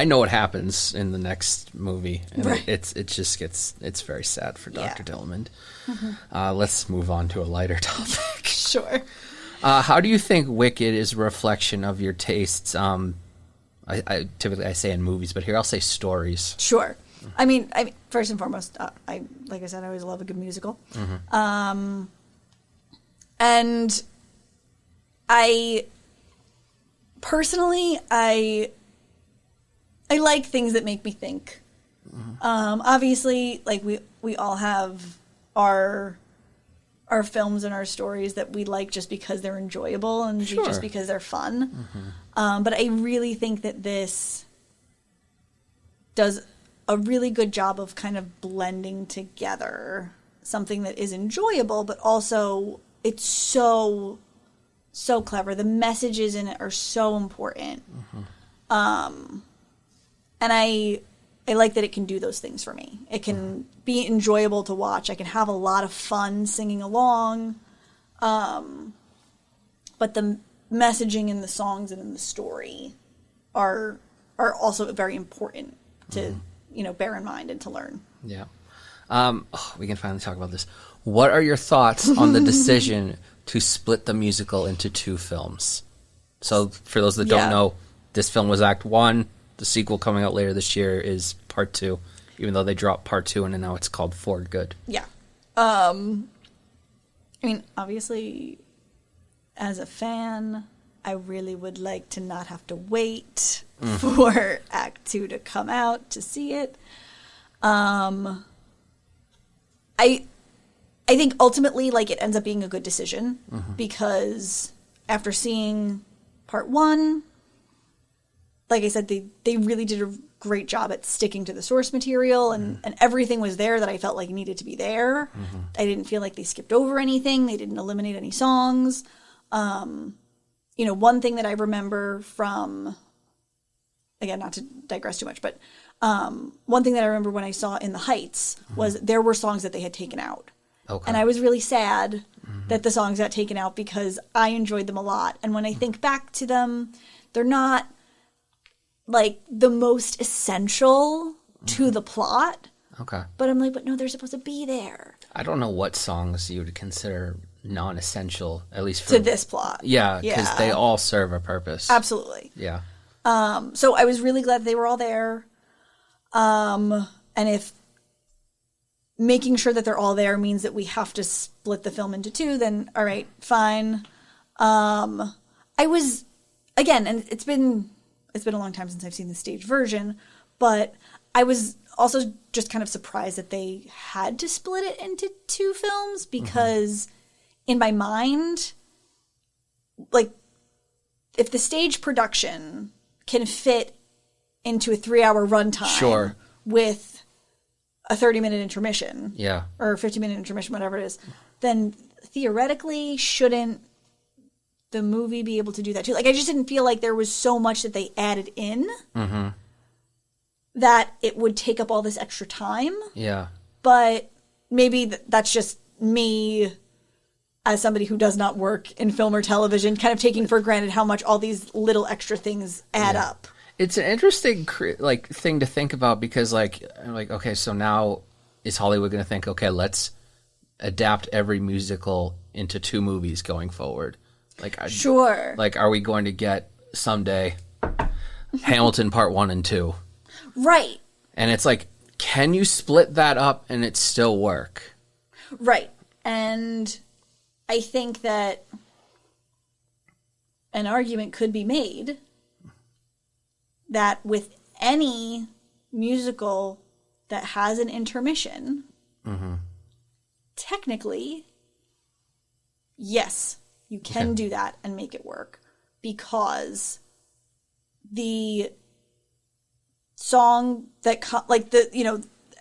know what happens in the next movie, and right. it's very sad for Dr. Dillerman. Let's move on to a lighter topic. Sure. How do you think Wicked is a reflection of your tastes? I typically say in movies, but here I'll say stories. Sure. I mean, first and foremost, like I said, I always love a good musical. And I personally, I like things that make me think. Obviously, like we all have our films and our stories that we like just because they're enjoyable and just because they're fun. But I really think that this does a really good job of kind of blending together something that is enjoyable, but also it's so clever. The messages in it are so important. And I like that it can do those things for me. It can be enjoyable to watch. I can have a lot of fun singing along. But the messaging in the songs and in the story are also very important to bear in mind and to learn. Yeah. We can finally talk about this. What are your thoughts on the decision to split the musical into 2 films? So for those that don't know, this film was Act 1. The sequel coming out later this year is Part 2, even though they dropped Part 2 and now it's called For Good. Yeah. Obviously, as a fan, I really would like to not have to wait for Act 2 to come out to see it. I think ultimately, it ends up being a good decision because after seeing Part 1, like I said, they really did a great job at sticking to the source material and everything was there that I felt like needed to be there. I didn't feel like they skipped over anything. They didn't eliminate any songs. One thing that I remember from, again, not to digress too much, but one thing that I remember when I saw In the Heights was there were songs that they had taken out. Okay. And I was really sad that the songs got taken out because I enjoyed them a lot. And when I think back to them, they're not the most essential to the plot. Okay. But I'm like, but no, they're supposed to be there. I don't know what songs you would consider non-essential, at least for to this plot. Yeah, because they all serve a purpose. Absolutely. Yeah. So I was really glad they were all there. And if making sure that they're all there means that we have to split the film into 2, then all right, fine. I was again, and it's been a long time since I've seen the stage version, but I was also just kind of surprised that they had to split it into 2 films because in my mind, like, if the stage production can fit into a 3-hour runtime with a 30-minute intermission, or a 50-minute intermission, whatever it is, then theoretically shouldn't the movie be able to do that too? Like, I just didn't feel like there was so much that they added in that it would take up all this extra time. Yeah. But maybe that's just me as somebody who does not work in film or television, kind of taking for granted how much all these little extra things add up. It's an interesting thing to think about because I'm like, okay, so now is Hollywood going to think, okay, let's adapt every musical into 2 movies going forward? Sure. Like, are we going to get someday Hamilton Part 1 and 2? Right. And it's like, can you split that up and it still work? Right. And I think that an argument could be made that with any musical that has an intermission, technically, yes, you can do that and make it work because the song that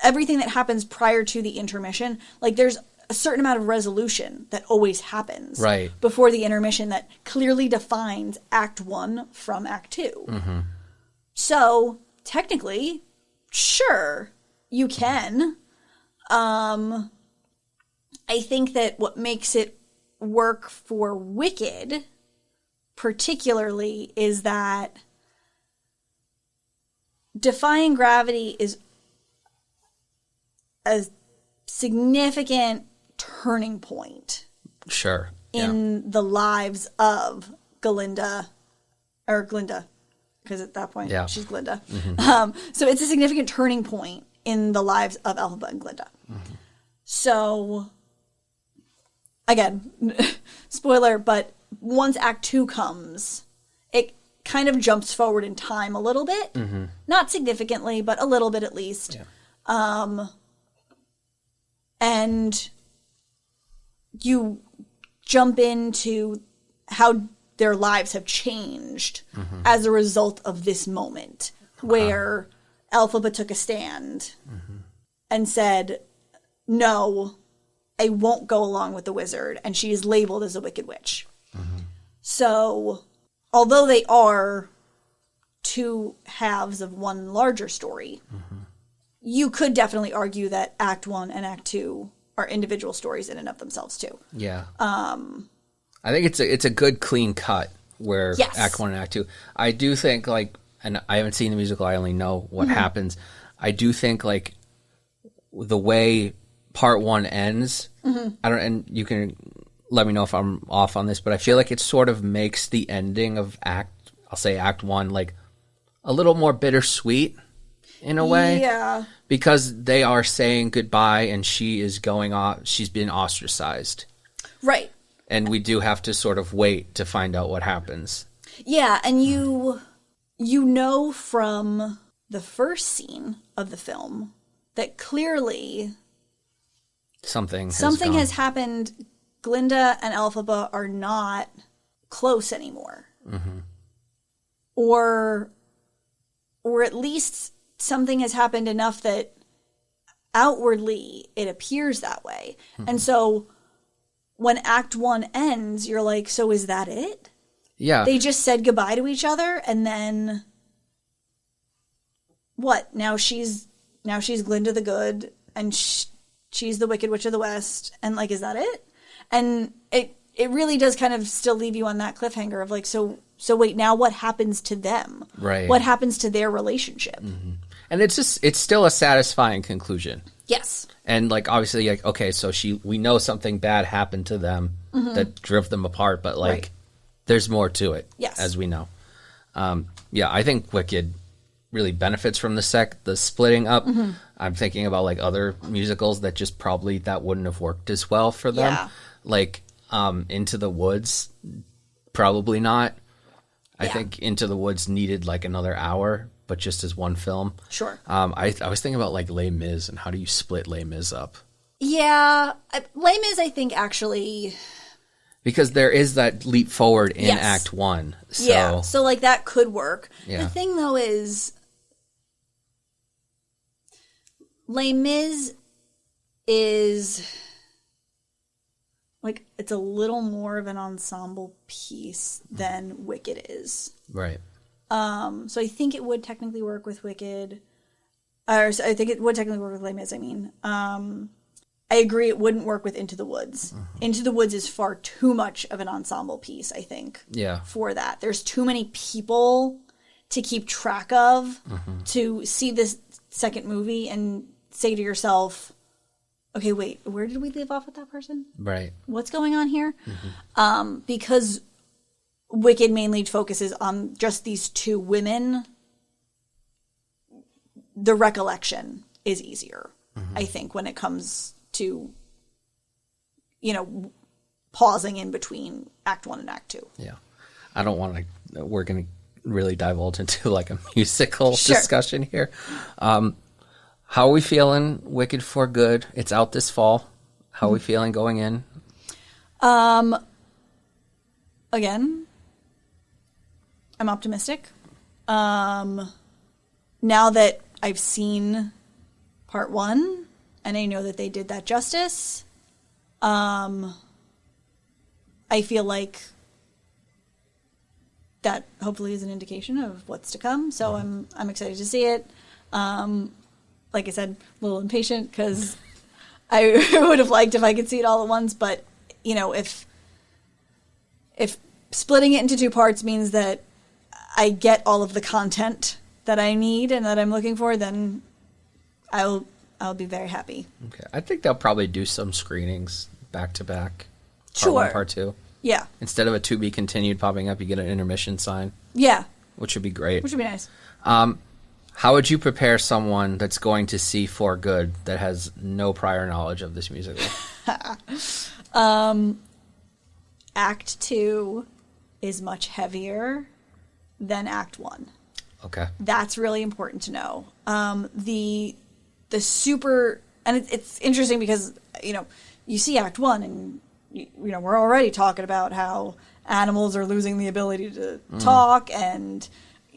everything that happens prior to the intermission, like there's a certain amount of resolution that always happens before the intermission that clearly defines Act 1 from Act 2. So technically, sure, you can. I think that what makes it work for Wicked particularly is that Defying Gravity is a significant turning point. Sure. In the lives of Glinda, because at that point she's Glinda. So it's a significant turning point in the lives of Elphaba and Glinda. So, again, spoiler, but once Act 2 comes, it kind of jumps forward in time a little bit. Not significantly, but a little bit at least. And you jump into how their lives have changed as a result of this moment where Elphaba took a stand and said, no, I won't go along with the wizard, and she is labeled as a wicked witch. So, although they are 2 halves of one larger story, you could definitely argue that Act 1 and Act 2 are individual stories in and of themselves too. Yeah. I think it's a good clean cut where Act 1 and Act 2. I do think and I haven't seen the musical, I only know what happens. I do think the way Part 1 ends, and you can let me know if I'm off on this, but I feel like it sort of makes the ending of Act 1 a little more bittersweet in a way. Yeah. Because they are saying goodbye and she is going off, she's been ostracized. Right. And we do have to sort of wait to find out what happens. Yeah, and you know from the first scene of the film that clearly something has happened. Glinda and Elphaba are not close anymore. Or at least something has happened enough that outwardly it appears that way. And so when Act 1 ends, you're like, so is that it? Yeah. They just said goodbye to each other, and then what? Now she's Glinda the Good, and she's the Wicked Witch of the West, and is that it? And it really does kind of still leave you on that cliffhanger of so wait, now what happens to them? Right. What happens to their relationship? And it's still a satisfying conclusion. Yes. And obviously okay, so we know something bad happened to them that drove them apart, but there's more to it. Yes. As we know. I think Wicked really benefits from the splitting up. I'm thinking about other musicals that just probably that wouldn't have worked as well for them. Yeah. Into the Woods, probably not. I think Into the Woods needed like another hour, but just as one film. Sure. I was thinking about like Les Mis and how do you split Les Mis up? Yeah. Les Mis, I think, actually... Because there is that leap forward in Yes. Act 1. So. Yeah, so like that could work. Yeah. The thing though is Les Mis is like it's a little more of an ensemble piece than Wicked is. Right. So I think it would technically work with Wicked. Or I think it would technically work with Les Mis, I mean. I agree it wouldn't work with Into the Woods. Into the Woods is far too much of an ensemble piece, I think. Yeah. For that. There's too many people to keep track of to see this second movie and say to yourself, okay, wait, where did we leave off with that person? Right. What's going on here? Because Wicked mainly focuses on just these two women, the recollection is easier, I think, when it comes to, you know, pausing in between Act 1 and Act 2. Yeah. I don't want to, we're going to really divulge into like a musical discussion here. How are we feeling Wicked for Good? It's out this fall. How are we feeling going in? Again, I'm optimistic. Now that I've seen part 1 and I know that they did that justice, I feel like that hopefully is an indication of what's to come. So I'm excited to see it. Like I said, a little impatient because I would have liked if I could see it all at once. But, you know, if splitting it into 2 parts means that I get all of the content that I need and that I'm looking for, then I'll be very happy. Okay. I think they'll probably do some screenings back to back. Sure. Part 1, part 2. Yeah. Instead of a to be continued popping up, you get an intermission sign. Yeah. Which would be great. Which would be nice. How would you prepare someone that's going to see For Good that has no prior knowledge of this musical? Act 2 is much heavier than Act 1. Okay. That's really important to know. The super, and it's interesting because, you know, you see Act 1 and, you know, we're already talking about how animals are losing the ability to talk, and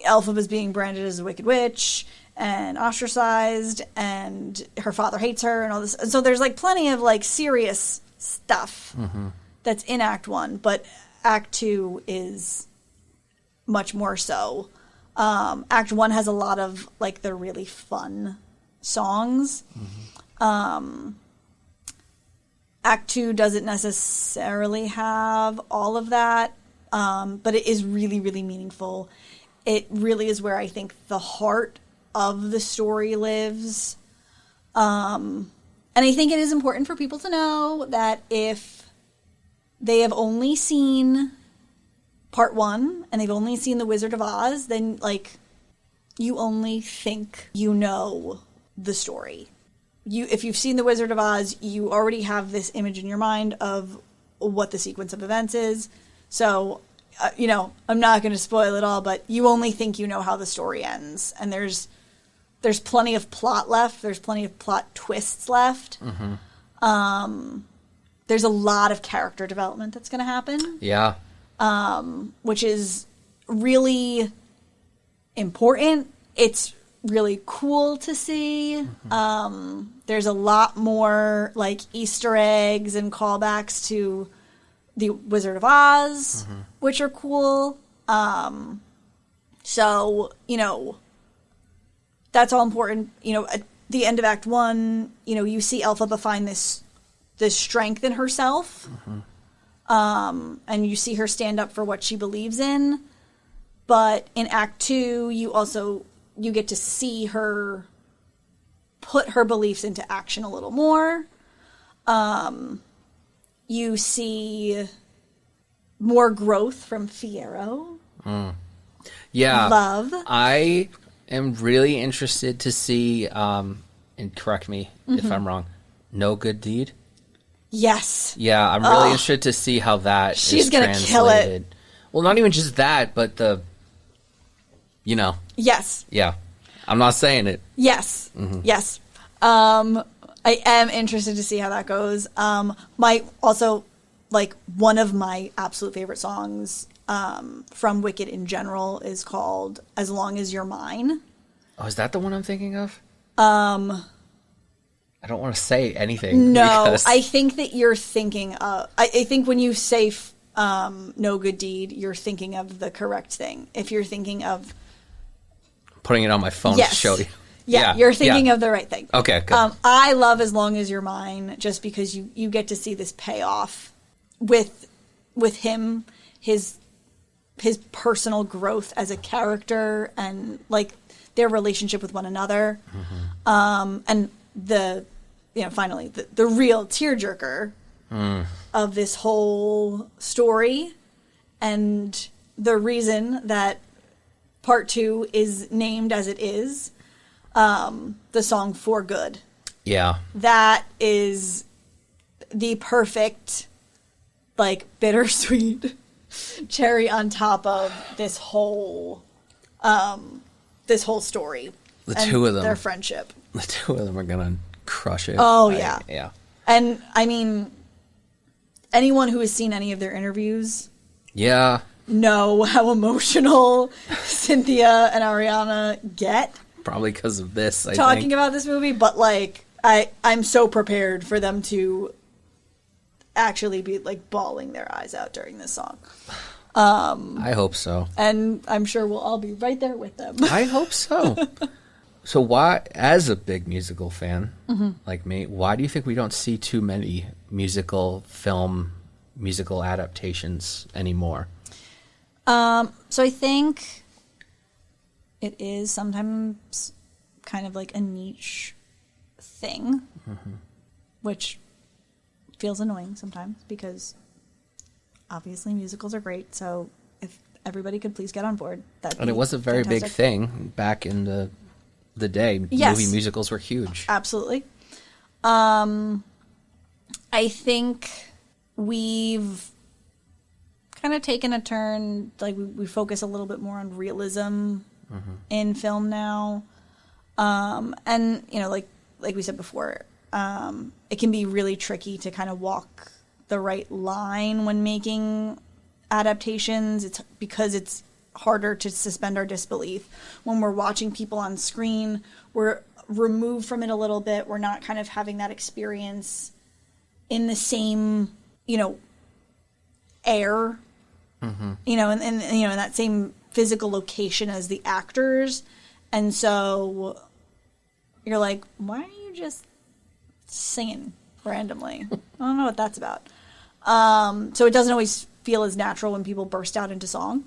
Elphaba is being branded as a wicked witch and ostracized, and her father hates her and all this. And so there's like plenty of like serious stuff that's in Act 1, but Act 2 is much more so. Act 1 has a lot of like the really fun songs. Act 2 doesn't necessarily have all of that, but it is really, really meaningful. It really is where I think the heart of the story lives. And I think it is important for people to know that if they have only seen part 1 and they've only seen The Wizard of Oz, then like you only think you know the story. If you've seen The Wizard of Oz, you already have this image in your mind of what the sequence of events is. So, you know, I'm not going to spoil it all, but you only think you know how the story ends. And there's plenty of plot left. There's plenty of plot twists left. There's a lot of character development that's going to happen. Yeah. Which is really important. It's really cool to see. There's a lot more like Easter eggs and callbacks to The Wizard of Oz, which are cool. So, you know, that's all important. You know, at the end of Act 1, you know, you see Elphaba find this strength in herself. And you see her stand up for what she believes in. But in Act 2, you get to see her put her beliefs into action a little more. You see more growth from Fiyero. Yeah. Love. I am really interested to see, and correct me if I'm wrong, No Good Deed? Yes. Yeah, I'm really interested to see how that She's is gonna translated. kill it. Well, not even just that, but the You know. Yes. Yeah. I'm not saying it. Yes. Mm-hmm. Yes. I am interested to see how that goes. My also, like, one of my absolute favorite songs from Wicked in general is called "As Long as You're Mine." Oh, is that the one I'm thinking of? I don't want to say anything. No, because... I think that you're thinking of. I think when you say "No Good Deed," you're thinking of the correct thing. If you're thinking of putting it on my phone yes. to show you. Yeah, you're thinking of the right thing. Okay, good. I love "As Long as You're Mine" just because you get to see this payoff with him, his personal growth as a character, and like their relationship with one another, and finally the real tearjerker of this whole story, and the reason that part 2 is named as it is. The song "For Good." Yeah. That is the perfect, like, bittersweet cherry on top of this whole story. The two of them. Their friendship. The two of them are going to crush it. Oh, yeah. Yeah. And, I mean, anyone who has seen any of their interviews... Yeah. Know how emotional Cynthia and Ariana get. Probably because of this, I talking think. about this movie, but like I'm so prepared for them to actually be like bawling their eyes out during this song. I hope so. And I'm sure we'll all be right there with them. I hope so. So why, as a big musical fan like me, why do you think we don't see too many musical adaptations anymore? So I think it is sometimes kind of like a niche thing, which feels annoying sometimes because obviously musicals are great. So if everybody could please get on board, and it was a very fantastic. big thing back in the day. Yes. Movie musicals were huge. Absolutely. I think we've kind of taken a turn, like we focus a little bit more on realism in film now. And, you know, like we said before, it can be really tricky to kind of walk the right line when making adaptations. It's because it's harder to suspend our disbelief. When we're watching people on screen, we're removed from it a little bit. We're not kind of having that experience in the same, you know, air, you know, and you know, in that same physical location as the actors. And so you're like, why are you just singing randomly? I don't know what that's about. So it doesn't always feel as natural when people burst out into song.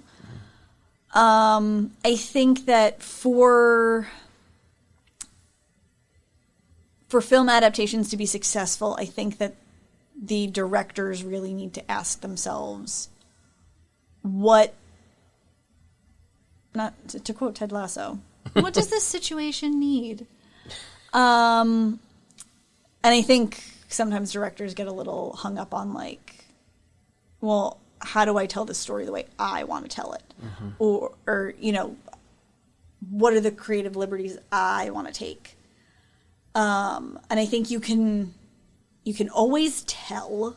I think that for film adaptations to be successful, I think that the directors really need to ask themselves what, not to quote Ted Lasso, what does this situation need? And I think sometimes directors get a little hung up on like, well, how do I tell this story the way I want to tell it? Or, you know, what are the creative liberties I want to take? And I think you can always tell,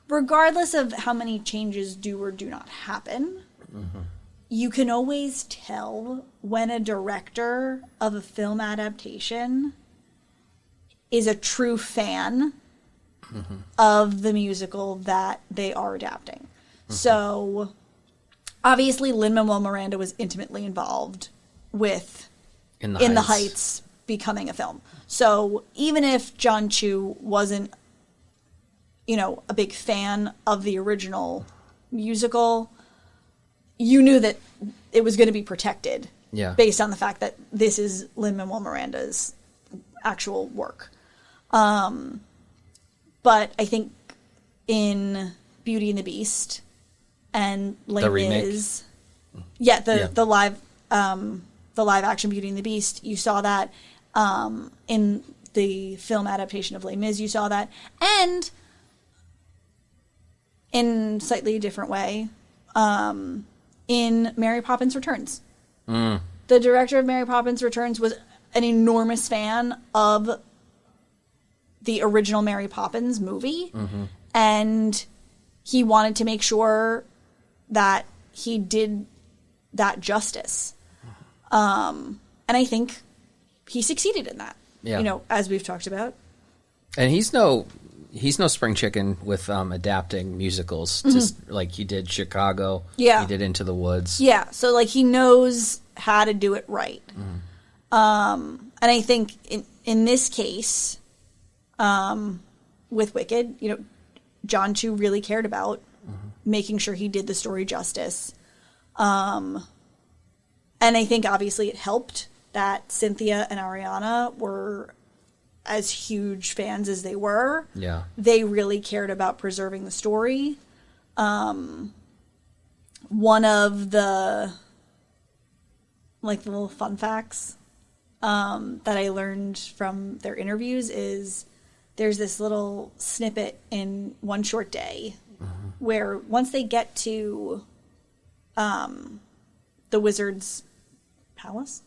regardless of how many changes do or do not happen, you can always tell when a director of a film adaptation is a true fan of the musical that they are adapting. So, obviously, Lin-Manuel Miranda was intimately involved with In the Heights becoming a film. So, even if John Chu wasn't, you know, a big fan of the original musical, you knew that it was going to be protected based on the fact that this is Lin-Manuel Miranda's actual work. But I think in Beauty and the Beast and Les Mis, the live action Beauty and the Beast, you saw that. In the film adaptation of Les Mis, you saw that, and in slightly a different way, in Mary Poppins Returns. the director of Mary Poppins Returns, was an enormous fan of the original Mary Poppins movie. And he wanted to make sure that he did that justice. And I think he succeeded in that, as we've talked about. And he's no spring chicken with adapting musicals, just like he did Chicago. Yeah. He did Into the Woods. Yeah, so like he knows how to do it right. And I think in this case, with Wicked, John Chu really cared about making sure he did the story justice. And I think obviously it helped that Cynthia and Ariana were as huge fans as they were. Yeah. They really cared about preserving the story. One of the little fun facts that I learned from their interviews is there's this little snippet in One Short Day where once they get to the wizard's palace,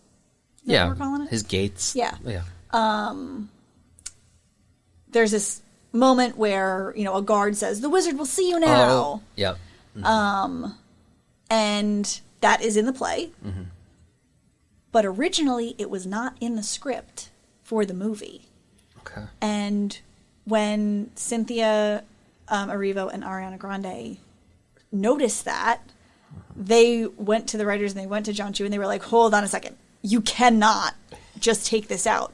is that what we're calling it? His gates. Yeah. Yeah. There's this moment where, a guard says, "The wizard will see you now." Oh, yeah. And that is in the play. But originally, it was not in the script for the movie. Okay. And when Cynthia Erivo and Ariana Grande noticed that, they went to the writers and they went to John Chu and they were like, "Hold on a second. You cannot just take this out."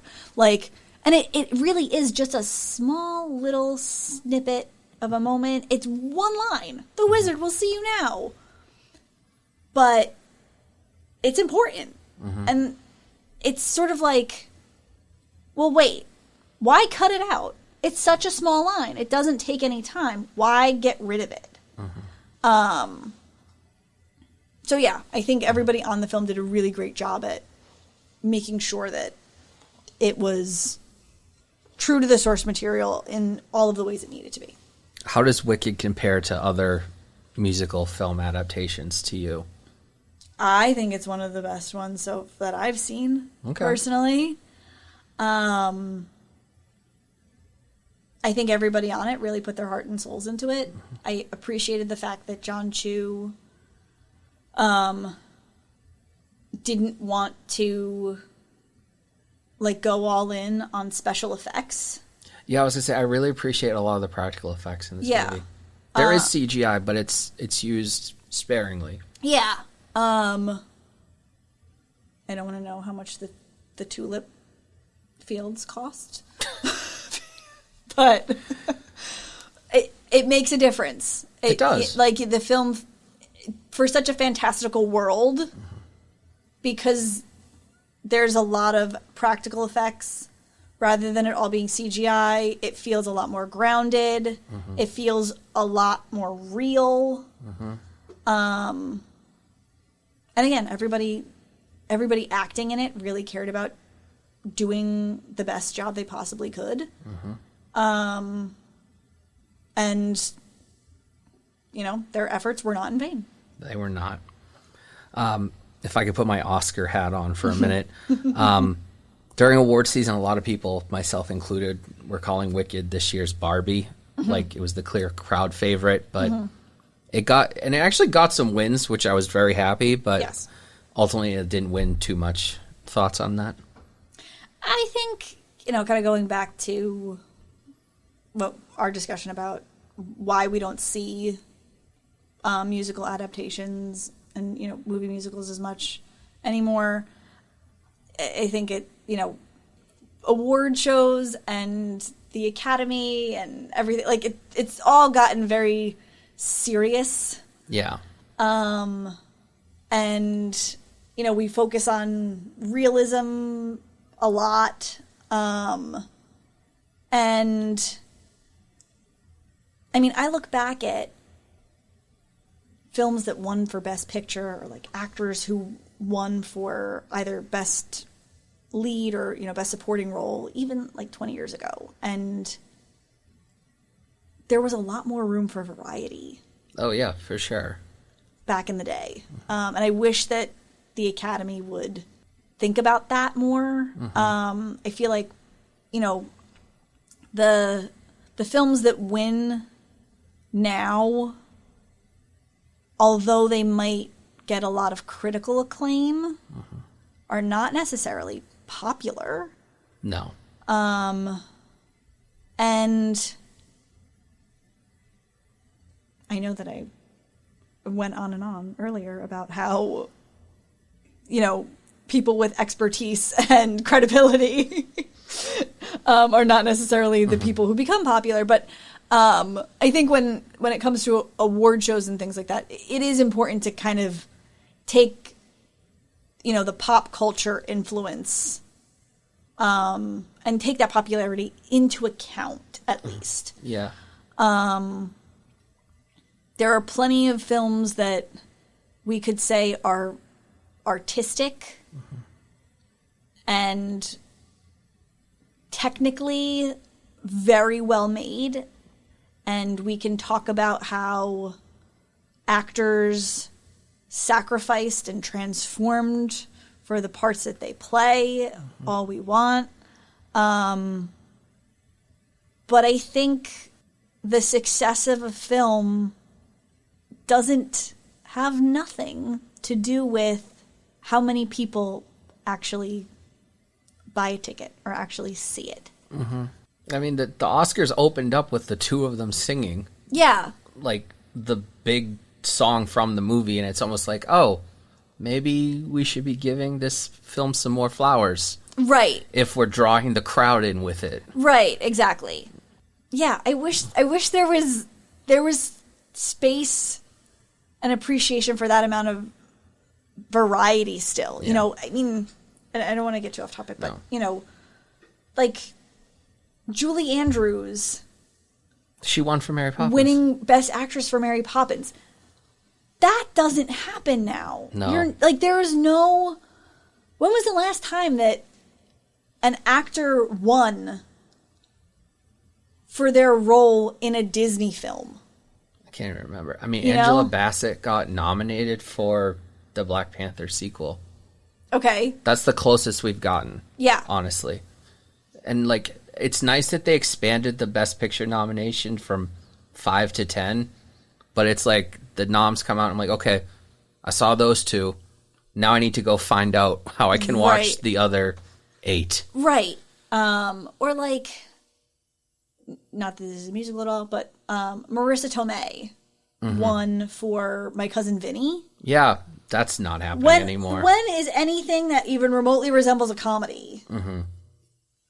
And it really is just a small little snippet of a moment. It's one line. "The wizard will see you now." But it's important. And it's sort of like, well, wait, why cut it out? It's such a small line. It doesn't take any time. Why get rid of it? So yeah, I think everybody on the film did a really great job at making sure that it was true to the source material in all of the ways it needed to be. How does Wicked compare to other musical film adaptations to you? I think it's one of the best ones that I've seen, personally. I think everybody on it really put their heart and souls into it. I appreciated the fact that John Chu didn't want to go all in on special effects. Yeah, I was gonna say I really appreciate a lot of the practical effects in this movie. There is CGI, but it's used sparingly. Yeah. I don't want to know how much the tulip fields cost, but it makes a difference. It does. The film, for such a fantastical world, because there's a lot of practical effects rather than it all being CGI. It feels a lot more grounded. It feels a lot more real. And again, everybody acting in it really cared about doing the best job they possibly could. And, their efforts were not in vain. They were not. If I could put my Oscar hat on for a minute. During award season, a lot of people, myself included, were calling Wicked this year's Barbie. It was the clear crowd favorite, but... It actually got some wins, which I was very happy, but ultimately it didn't win too much. Thoughts on that? I think, kind of going back to our discussion about why we don't see musical adaptations and, movie musicals as much anymore. I think award shows and the Academy and everything, it's all gotten very serious. Yeah. And, we focus on realism a lot. And, I look back at films that won for Best Picture or, actors who won for either Best Lead or, Best Supporting Role, even, 20 years ago. And there was a lot more room for variety. Oh, yeah, for sure. Back in the day. And I wish that the Academy would think about that more. I feel like, you know, the films that win now, although they might get a lot of critical acclaim, are not necessarily popular. No. And I know that I went on and on earlier about how, you know, people with expertise and credibility are not necessarily the people who become popular. But I think when it comes to award shows and things like that, it is important to kind of take, you know, the pop culture influence and take that popularity into account, at least. Yeah. There are plenty of films that we could say are artistic and technically very well made, and we can talk about how actors sacrificed and transformed for the parts that they play all we want. But I think the success of a film doesn't have nothing to do with how many people actually buy a ticket or actually see it. I mean, the Oscars opened up with the two of them singing. Yeah. Like, the big song from the movie, and it's almost like, oh, maybe we should be giving this film some more flowers. Right. If we're drawing the crowd in with it. Right, exactly. Yeah, I wish there was space and appreciation for that amount of variety still. You know, I mean, and I don't want to get too off topic, but, you know, like Julie Andrews. She won for Mary Poppins. Winning Best Actress for Mary Poppins. That doesn't happen now. No. There is no... When was the last time that an actor won for their role in a Disney film? I can't even remember. I mean, Angela Bassett got nominated for the Black Panther sequel. Okay. That's the closest we've gotten. Yeah. Honestly. And, like, it's nice that they expanded the Best Picture nomination from 5 to 10. But it's like, the noms come out, and I'm like, okay, I saw those two. Now I need to go find out how I can watch the other 8. Right. Or, like, not that this is a musical at all, but Marissa Tomei won for My Cousin Vinny. Yeah, that's not happening anymore. When is anything that even remotely resembles a comedy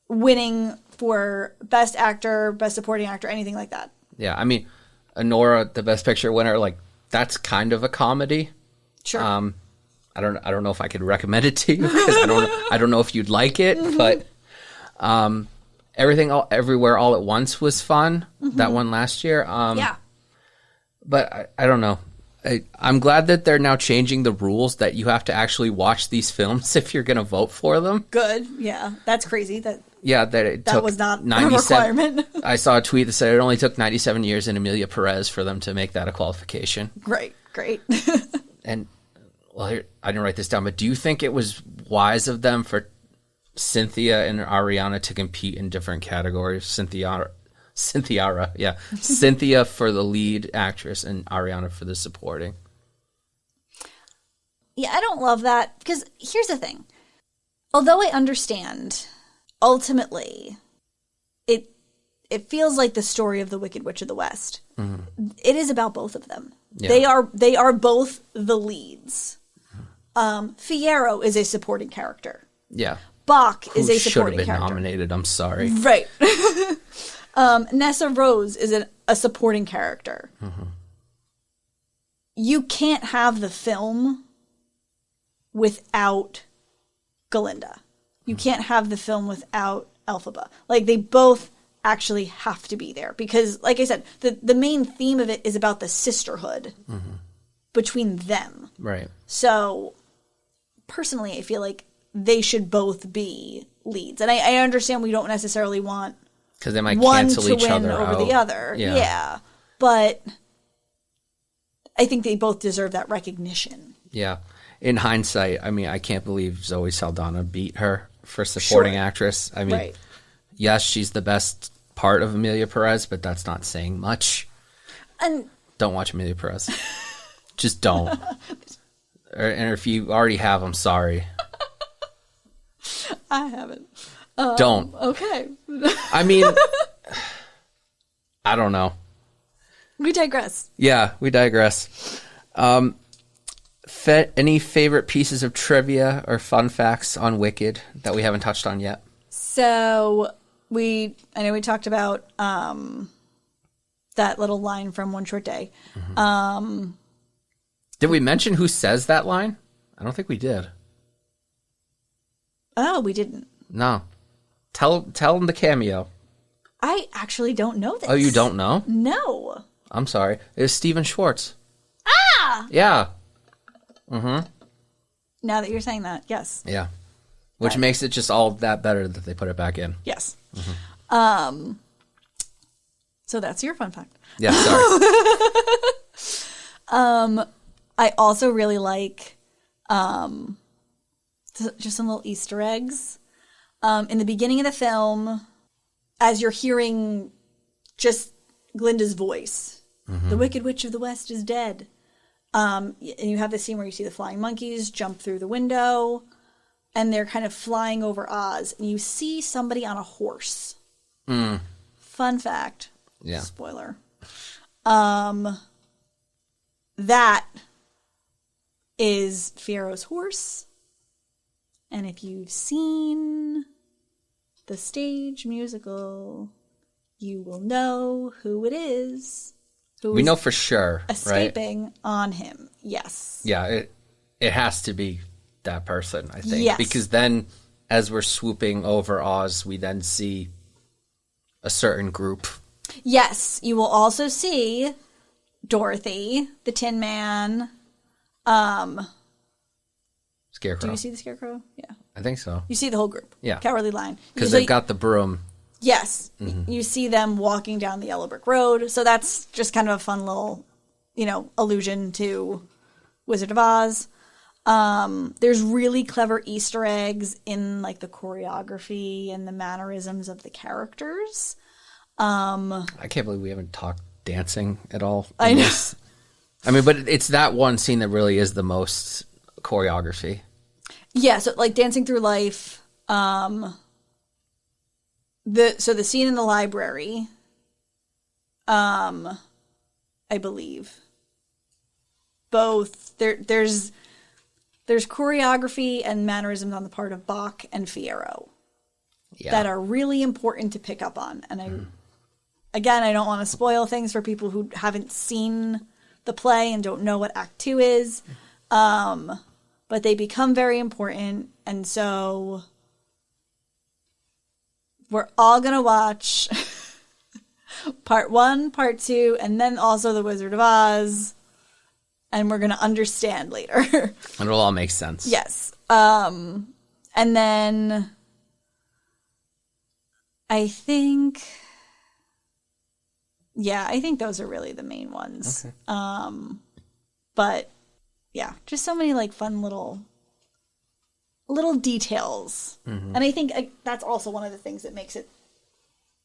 winning for Best Actor, Best Supporting Actor, anything like that? Yeah, I mean, Anora, the Best Picture winner, like, that's kind of a comedy. Sure. I don't know if I could recommend it to you, because I don't know if you'd like it, but Everything Everywhere All at Once was fun. That one last year. Yeah. But I don't know. I'm glad that they're now changing the rules that you have to actually watch these films if you're going to vote for them. Good. Yeah. That's crazy. That was not a requirement. I saw a tweet that said it only took 97 years and Emilia Perez for them to make that a qualification. Great. And, well, here, I didn't write this down, but do you think it was wise of them for Cynthia and Ariana to compete in different categories? Cynthia for the lead actress and Ariana for the supporting. Yeah, I don't love that, because here's the thing. Although I understand, ultimately, it feels like the story of the Wicked Witch of the West. It is about both of them. Yeah. They are both the leads. Fiyero is a supporting character. Yeah. Bach is a supporting character. Should have been nominated. I'm sorry. Right. Nessa Rose is a supporting character. You can't have the film without Galinda. You can't have the film without Elphaba. Like, they both actually have to be there, because, like I said, the main theme of it is about the sisterhood between them. Right. So, personally, I feel like they should both be leads. And I understand we don't necessarily want because they might cancel each other over out. the other. Yeah. But I think they both deserve that recognition. Yeah. in hindsight, I mean, I can't believe Zoe Saldana beat her for supporting actress. I mean, yes, she's the best part of Amelia Perez, but that's not saying much. And don't watch Amelia Perez. Just don't. And if you already have, I'm sorry. I haven't. Don't. Okay. I mean, I don't know. We digress. Yeah, we digress. Any favorite pieces of trivia or fun facts on Wicked that we haven't touched on yet? So I know we talked about that little line from One Short Day. Mm-hmm. Did we mention who says that line? I don't think we did. Oh, we didn't. No. Tell them the cameo. I actually don't know this. Oh, you don't know? No. I'm sorry. It was Steven Schwartz. Ah! Yeah. Mm-hmm. Now that you're saying that, yes. Yeah. Which makes it just all that better that they put it back in. Yes. Mm-hmm. So that's your fun fact. Yeah, sorry. I also really like just some little Easter eggs. In the beginning of the film, as you're hearing just Glinda's voice, the Wicked Witch of the West is dead. And you have this scene where you see the flying monkeys jump through the window, and they're kind of flying over Oz, and you see somebody on a horse. Fun fact. Yeah. Spoiler. That is Fiero's horse. And if you've seen the stage musical, you will know who it is. We know for sure, escaping right? on him. Yes. Yeah, it has to be that person, I think. Yes. Because then, as we're swooping over Oz, we then see a certain group. Yes, you will also see Dorothy, the Tin Man. Scarecrow. Do you see the Scarecrow? Yeah. I think so. You see the whole group. Yeah. Cowardly Lion. Because they've got the broom. Yes. You see them walking down the yellow brick road. So that's just kind of a fun little, allusion to Wizard of Oz. There's really clever Easter eggs in like the choreography and the mannerisms of the characters. I can't believe we haven't talked dancing at all. I know. I mean, but it's that one scene that really is the most choreography. Yeah, so like Dancing Through Life, the scene in the library, I believe, both there's choreography and mannerisms on the part of Bach and Fiyero that are really important to pick up on. And I don't want to spoil things for people who haven't seen the play and don't know what Act 2 is. But they become very important. And so we're all going to watch part 1, part 2, and then also The Wizard of Oz. And we're going to understand later. And it'll all make sense. Yes. And then I think those are really the main ones. Okay. But yeah, just so many like fun little details. And I think that's also one of the things that makes it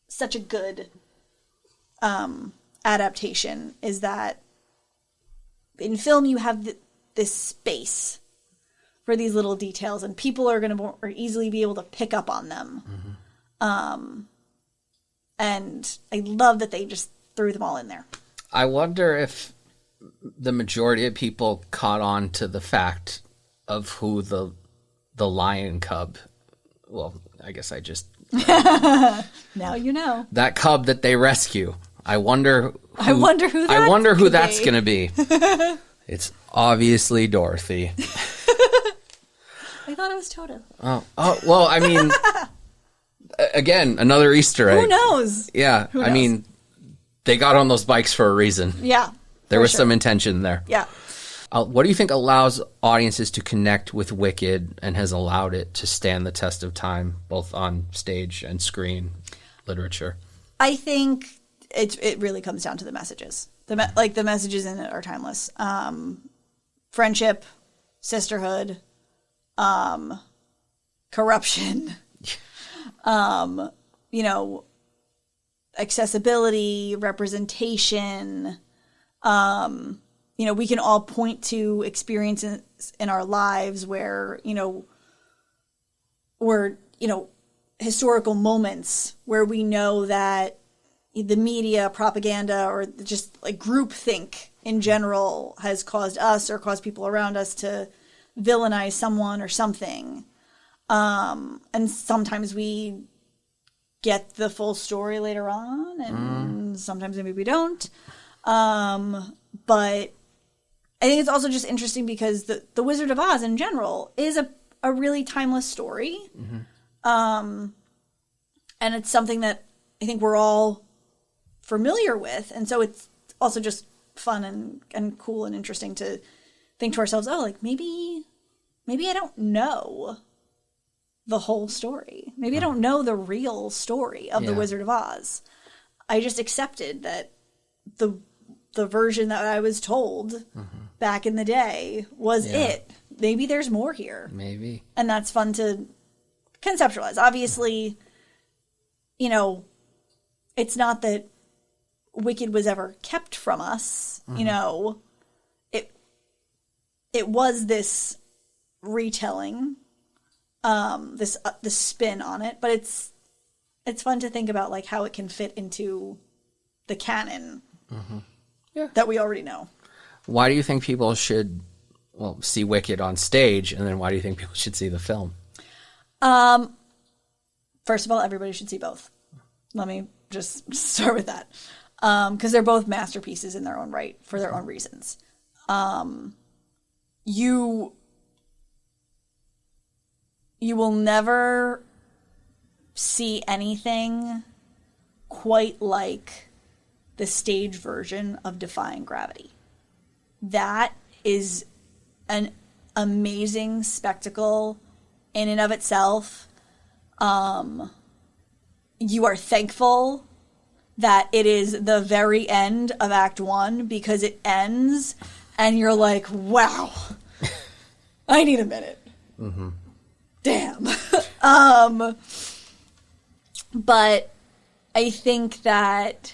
such a good adaptation is that in film you have this space for these little details and people are going to more easily be able to pick up on them. And I love that they just threw them all in there. I wonder if the majority of people caught on to the fact of who the lion cub. Well, I guess I just now you know that cub that they rescue. I wonder who that's going to be. It's obviously Dorothy. I thought it was Toto. Oh, well, I mean, again, another Easter egg. Who knows? Yeah, Who knows? I mean, they got on those bikes for a reason. Yeah. There was some intention there. Yeah. What do you think allows audiences to connect with Wicked and has allowed it to stand the test of time, both on stage and screen literature? I think it really comes down to the messages. The messages in it are timeless. Friendship, sisterhood, corruption, accessibility, representation. We can all point to experiences in our lives where, historical moments where we know that the media, propaganda, or just like groupthink in general has caused us or caused people around us to villainize someone or something. And sometimes we get the full story later on, and sometimes maybe we don't. But I think it's also just interesting because the Wizard of Oz in general is a really timeless story. And it's something that I think we're all familiar with. And so it's also just fun and cool and interesting to think to ourselves, maybe I don't know the whole story. Maybe I don't know the real story of the Wizard of Oz. I just accepted that the version that I was told back in the day was it. Maybe there's more here. Maybe. And that's fun to conceptualize. Obviously, it's not that Wicked was ever kept from us. It was this retelling, this spin on it, but it's fun to think about like how it can fit into the canon that we already know. Why do you think people should see Wicked on stage, and then why do you think people should see the film? First of all, everybody should see both. Let me just start with that. Because they're both masterpieces in their own right for their own reasons. You will never see anything quite like the stage version of Defying Gravity. That is an amazing spectacle in and of itself. You are thankful that it is the very end of Act 1 because it ends and you're like, wow, I need a minute. Damn. But I think that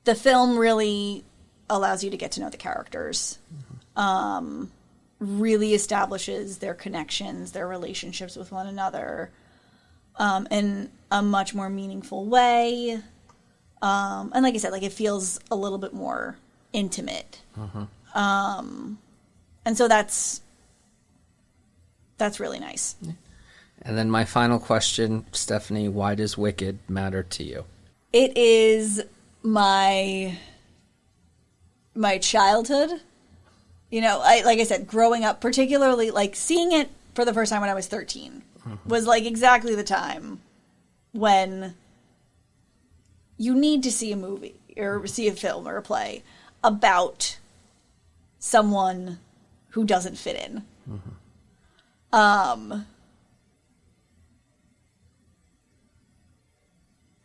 the film really allows you to get to know the characters, really establishes their connections, their relationships with one another in a much more meaningful way. And like I said, it feels a little bit more intimate. And so that's really nice. And then my final question, Stephanie, why does Wicked matter to you? It is my childhood. Like I said, growing up, particularly seeing it for the first time when I was 13 was exactly the time when you need to see a movie or see a film or a play about someone who doesn't fit in.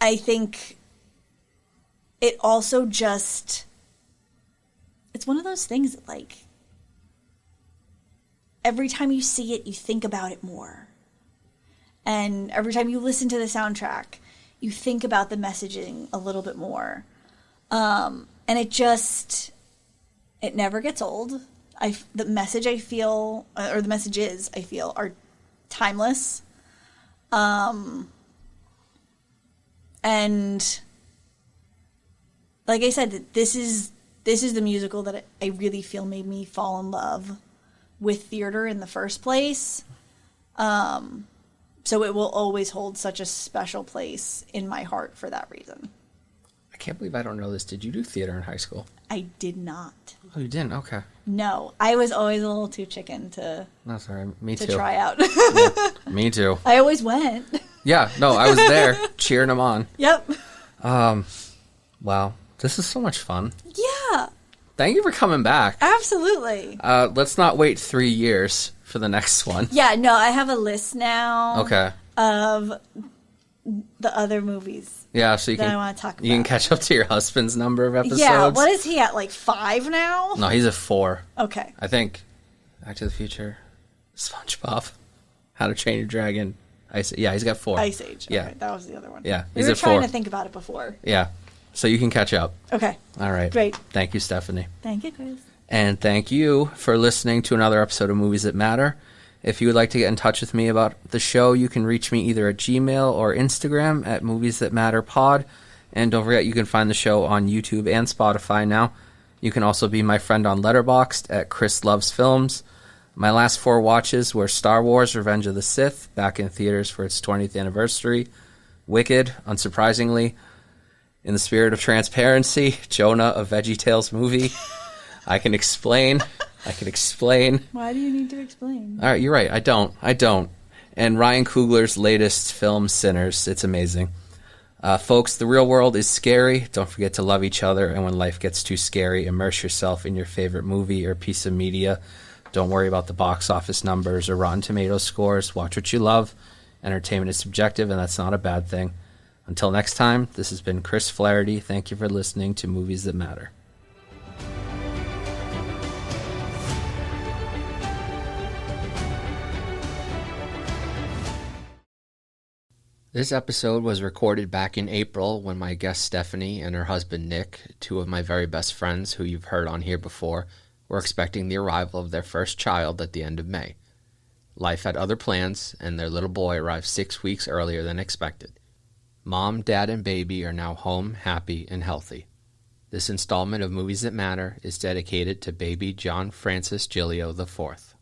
I think it also just, it's one of those things that every time you see it, you think about it more. And every time you listen to the soundtrack, you think about the messaging a little bit more. And it never gets old. The messages I feel are timeless. And like I said, this is the musical that I really feel made me fall in love with theater in the first place. So it will always hold such a special place in my heart for that reason. I can't believe I don't know this. Did you do theater in high school? I did not. Oh, you didn't? Okay. No, I was always a little too chicken to. That's all right. Me too. To try out. Yeah, me too. I always went. Yeah, no, I was there cheering them on. Yep. Wow, this is so much fun. Yeah. Thank you for coming back. Absolutely. Let's not wait 3 years for the next one. Yeah, no, I have a list now. Okay. Of the other movies. Yeah, so I want to talk about. You can catch up to your husband's number of episodes. Yeah, what is he at? 5 now? No, he's at 4. Okay. I think Back to the Future. SpongeBob, How to Train Your Dragon. Yeah, he's got 4. Ice Age. Yeah. Okay, that was the other one. Yeah, we he's were at trying 4. to think about it before. Yeah, so you can catch up. Okay. All right. Great. Thank you, Stephanie. Thank you, Chris. And thank you for listening to another episode of Movies That Matter. If you would like to get in touch with me about the show, you can reach me either at Gmail or Instagram at Movies That Matter Pod. And don't forget, you can find the show on YouTube and Spotify now. You can also be my friend on Letterboxd at Chris Loves Films. My last 4 watches were Star Wars Revenge of the Sith, back in theaters for its 20th anniversary. Wicked, unsurprisingly. In the spirit of transparency, Jonah, a VeggieTales movie. I can explain. Why do you need to explain? All right, you're right. I don't. And Ryan Coogler's latest film, Sinners. It's amazing. Folks, the real world is scary. Don't forget to love each other. And when life gets too scary, immerse yourself in your favorite movie or piece of media. Don't worry about the box office numbers or Rotten Tomatoes scores. Watch what you love. Entertainment is subjective, and that's not a bad thing. Until next time, this has been Chris Flaherty. Thank you for listening to Movies That Matter. This episode was recorded back in April when my guest Stephanie and her husband Nick, 2 of my very best friends who you've heard on here before, were expecting the arrival of their first child at the end of May. Life had other plans, and their little boy arrived 6 weeks earlier than expected. Mom, Dad, and baby are now home, happy, and healthy. This installment of Movies That Matter is dedicated to baby John Francis Giglio IV.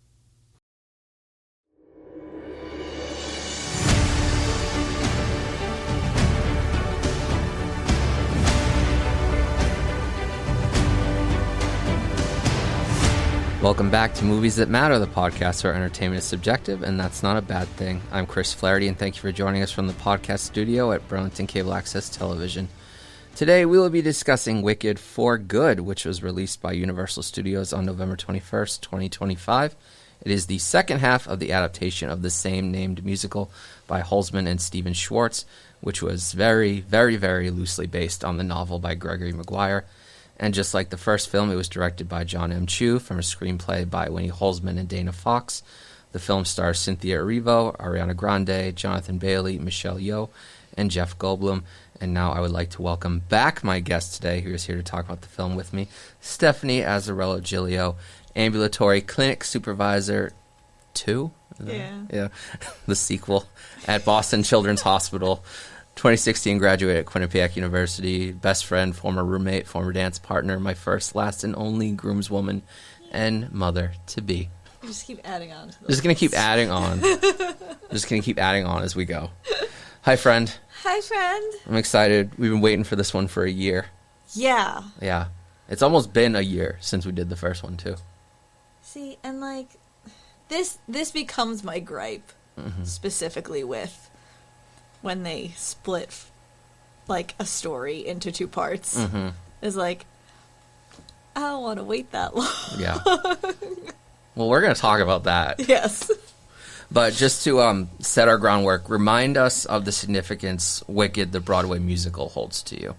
Welcome back to Movies That Matter, the podcast where entertainment is subjective, and that's not a bad thing. I'm Chris Flaherty, and thank you for joining us from the podcast studio at Burlington Cable Access Television. Today, we will be discussing Wicked for Good, which was released by Universal Studios on November 21st, 2025. It is the second half of the adaptation of the same named musical by Holzman and Stephen Schwartz, which was very, very, very loosely based on the novel by Gregory Maguire. And just like the first film, it was directed by John M. Chu from a screenplay by Winnie Holzman and Dana Fox. The film stars Cynthia Erivo, Ariana Grande, Jonathan Bailey, Michelle Yeoh, and Jeff Goldblum. And now I would like to welcome back my guest today, who is here to talk about the film with me, Stephanie Azzarello-Giglio, Ambulatory Clinic Supervisor 2? Yeah. The sequel at Boston Children's Hospital. 2016 graduate at Quinnipiac University, best friend, former roommate, former dance partner, my first, last, and only groomswoman, and mother-to-be. You just keep adding on. Just going to keep adding on. Just going to keep adding on as we go. Hi, friend. Hi, friend. I'm excited. We've been waiting for this one for a year. Yeah. Yeah. It's almost been a year since we did the first one, too. See, and like, this becomes my gripe, specifically with when they split like a story into 2 parts. Is like, I don't want to wait that long. Yeah. Well, we're going to talk about that. Yes. But just to set our groundwork, remind us of the significance Wicked, the Broadway musical, holds to you.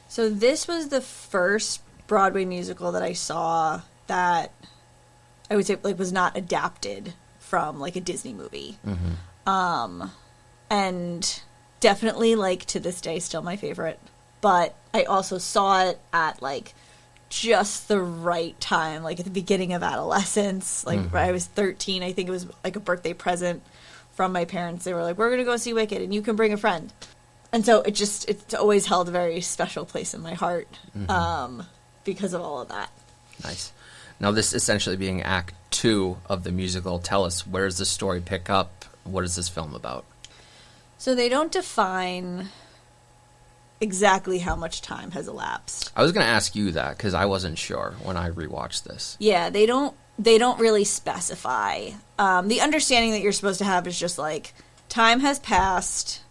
So this was the first Broadway musical that I saw that I would say like was not adapted from like a Disney movie. And definitely, like, to this day, still my favorite. But I also saw it at, like, just the right time, like, at the beginning of adolescence. Like, I was 13. I think it was, like, a birthday present from my parents. They were like, we're going to go see Wicked, and you can bring a friend. And so it's always held a very special place in my heart because of all of that. Nice. Now, this essentially being Act 2 of the musical, tell us, where does the story pick up? What is this film about? So they don't define exactly how much time has elapsed. I was going to ask you that because I wasn't sure when I rewatched this. Yeah, they don't really specify. The understanding that you're supposed to have is just like, time has passed.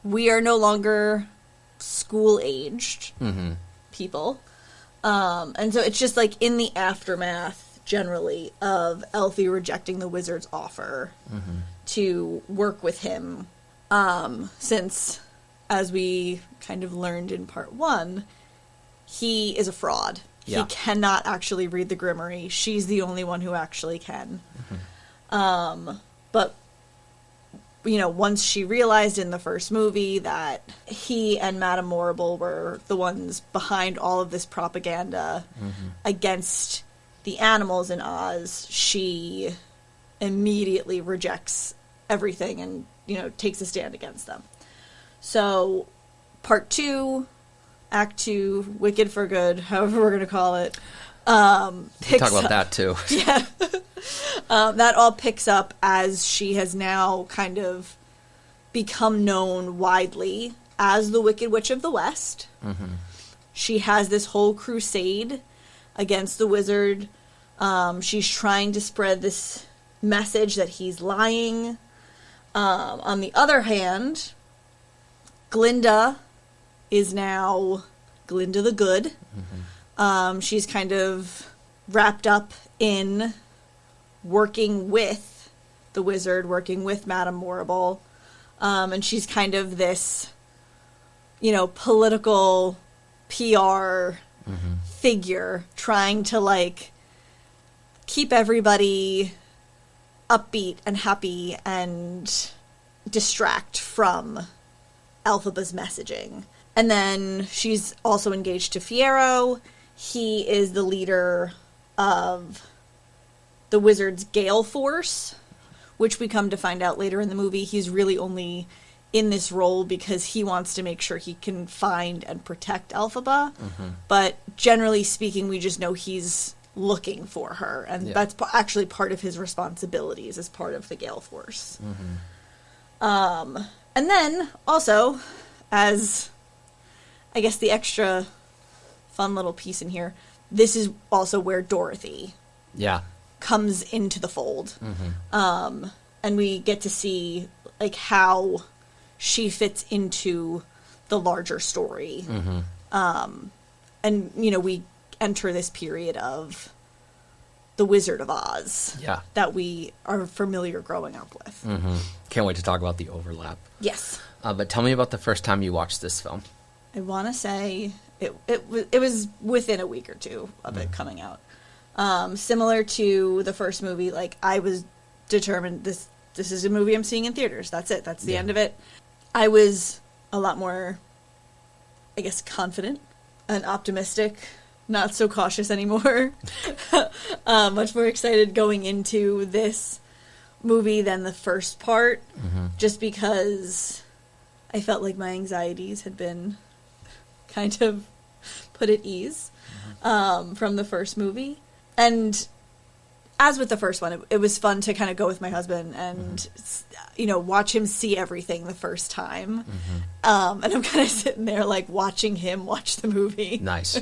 We are no longer school-aged people. And so it's just like in the aftermath, generally, of Elfie rejecting the wizard's offer to work with him. Since, as we kind of learned in part 1, he is a fraud. Yeah. He cannot actually read the Grimoire. She's the only one who actually can. But, once she realized in the first movie that he and Madame Morrible were the ones behind all of this propaganda against the animals in Oz, she immediately rejects everything and, takes a stand against them. So, part 2, Act 2, Wicked for Good, however we're going to call it, We'll talk about that too. Yeah. That all picks up as she has now kind of become known widely as the Wicked Witch of the West. She has this whole crusade against the wizard. She's trying to spread this message that he's lying. On the other hand, Glinda is now Glinda the Good. She's kind of wrapped up in working with the wizard, working with Madame Morrible. And she's kind of this, political PR figure trying to, keep everybody upbeat and happy and distract from Elphaba's messaging. And then she's also engaged to Fiyero. He is the leader of the wizard's Gale Force, which we come to find out later in the movie. He's really only in this role because he wants to make sure he can find and protect Elphaba. But generally speaking, we just know he's looking for her, and that's actually part of his responsibilities as part of the Gale Force. And then also, as I guess the extra fun little piece in here, this is also where Dorothy comes into the fold. And we get to see how she fits into the larger story. And we enter this period of the Wizard of Oz that we are familiar growing up with. Can't wait to talk about the overlap. Yes. But tell me about the first time you watched this film. I want to say it was within a week or two of it coming out. Similar to the first movie, I was determined this is a movie I'm seeing in theaters. That's it. That's the end of it. I was a lot more, I guess, confident and optimistic, not so cautious anymore. Much more excited going into this movie than the first part, just because I felt like my anxieties had been kind of put at ease from the first movie. And as with the first one, it was fun to kind of go with my husband and, watch him see everything the first time. And I'm kind of sitting there, watching him watch the movie. Nice.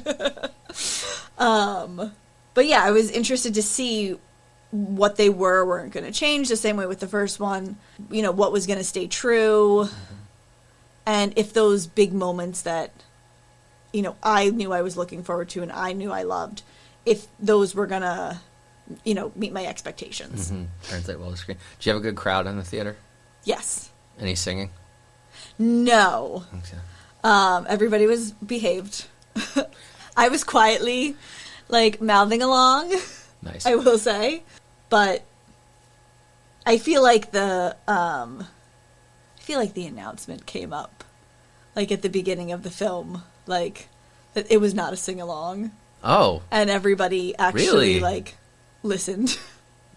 But yeah, I was interested to see what they weren't going to change, the same way with the first one, what was going to stay true. And if those big moments that, I knew I was looking forward to and I knew I loved, if those were going to, meet my expectations. Translate well to screen. Did you have a good crowd in the theater? Yes. Any singing? No. Okay. Everybody was behaved. I was quietly, mouthing along. Nice. I will say. But I feel like the announcement came up, at the beginning of the film, that it was not a sing-along. Oh. And everybody actually, really? Listened.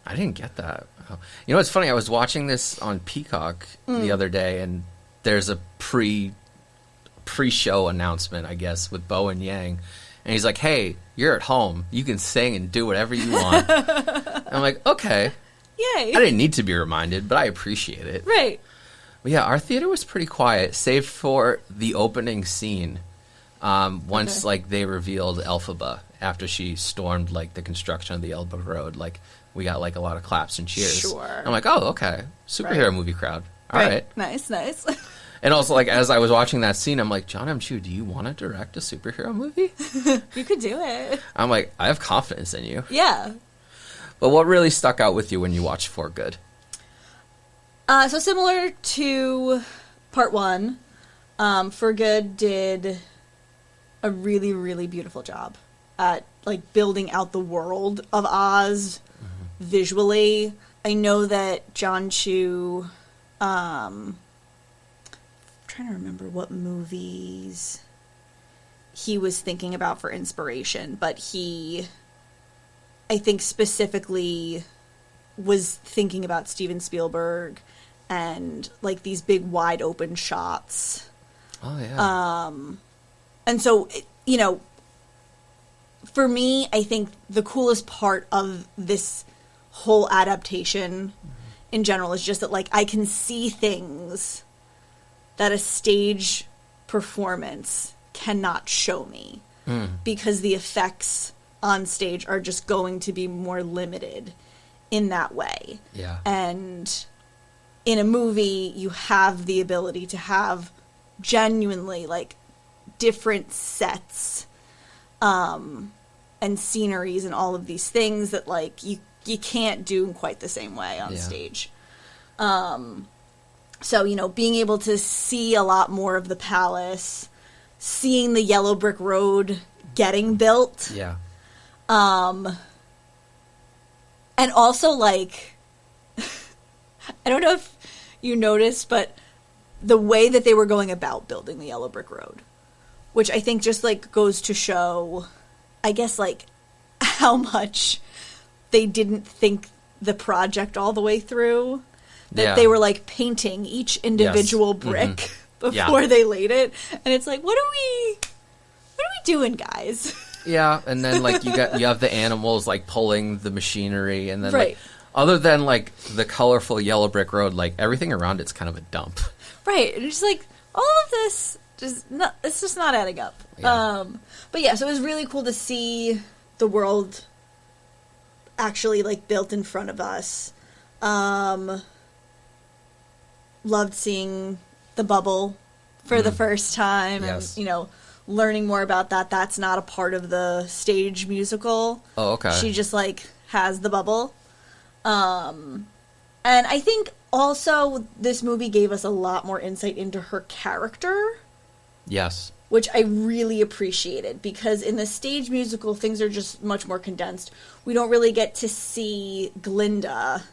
I didn't get that. Oh. It's funny. I was watching this on Peacock the other day, and there's a pre-show announcement, I guess, with Bo and Yang. And he's like, hey, you're at home. You can sing and do whatever you want. I'm like, okay. Yay. I didn't need to be reminded, but I appreciate it. Right. But yeah, our theater was pretty quiet, save for the opening scene. Once, they revealed Elphaba after she stormed, the construction of the Elba Road. We got, a lot of claps and cheers. Sure. I'm like, oh, okay. Superhero movie crowd. All right. Nice. And also, as I was watching that scene, I'm like, John M. Chu, do you want to direct a superhero movie? You could do it. I'm like, I have confidence in you. Yeah. But what really stuck out with you when you watched For Good? So similar to part one, For Good did a really, really beautiful job at building out the world of Oz visually. I know that John Chu, I'm trying to remember what movies he was thinking about for inspiration, but he, I think specifically was thinking about Steven Spielberg and like these big wide open shots. Oh yeah. And so, you know, for me, I think the coolest part of this whole adaptation in general is just that, like, I can see things that a stage performance cannot show me because the effects on stage are just going to be more limited in that way. Yeah. And in a movie, you have the ability to have genuinely, like, different sets and sceneries and all of these things that, like, you can't do in quite the same way on stage. So, you know, being able to see a lot more of the palace, seeing the yellow brick road getting built. Yeah. And also, like, I don't know if you noticed, but the way that they were going about building the yellow brick road, which I think just, like, goes to show, I guess, like, how much they didn't think the project all the way through. That they were, like, painting each individual brick before they laid it. And it's like, what are we doing, guys? Yeah, and then, like, you have the animals, like, pulling the machinery, and then, like, other than, like, the colorful yellow brick road, like, everything around it's kind of a dump. Right. And it's like, all of this it's just not adding up. Yeah. But yeah, so it was really cool to see the world actually, like, built in front of us. Loved seeing the bubble for the first time, and, you know, learning more about that. That's not a part of the stage musical. Oh, okay. She just, like, has the bubble. And I think also this movie gave us a lot more insight into her character. Yes. Which I really appreciated, because in the stage musical, things are just much more condensed. We don't really get to see Glinda,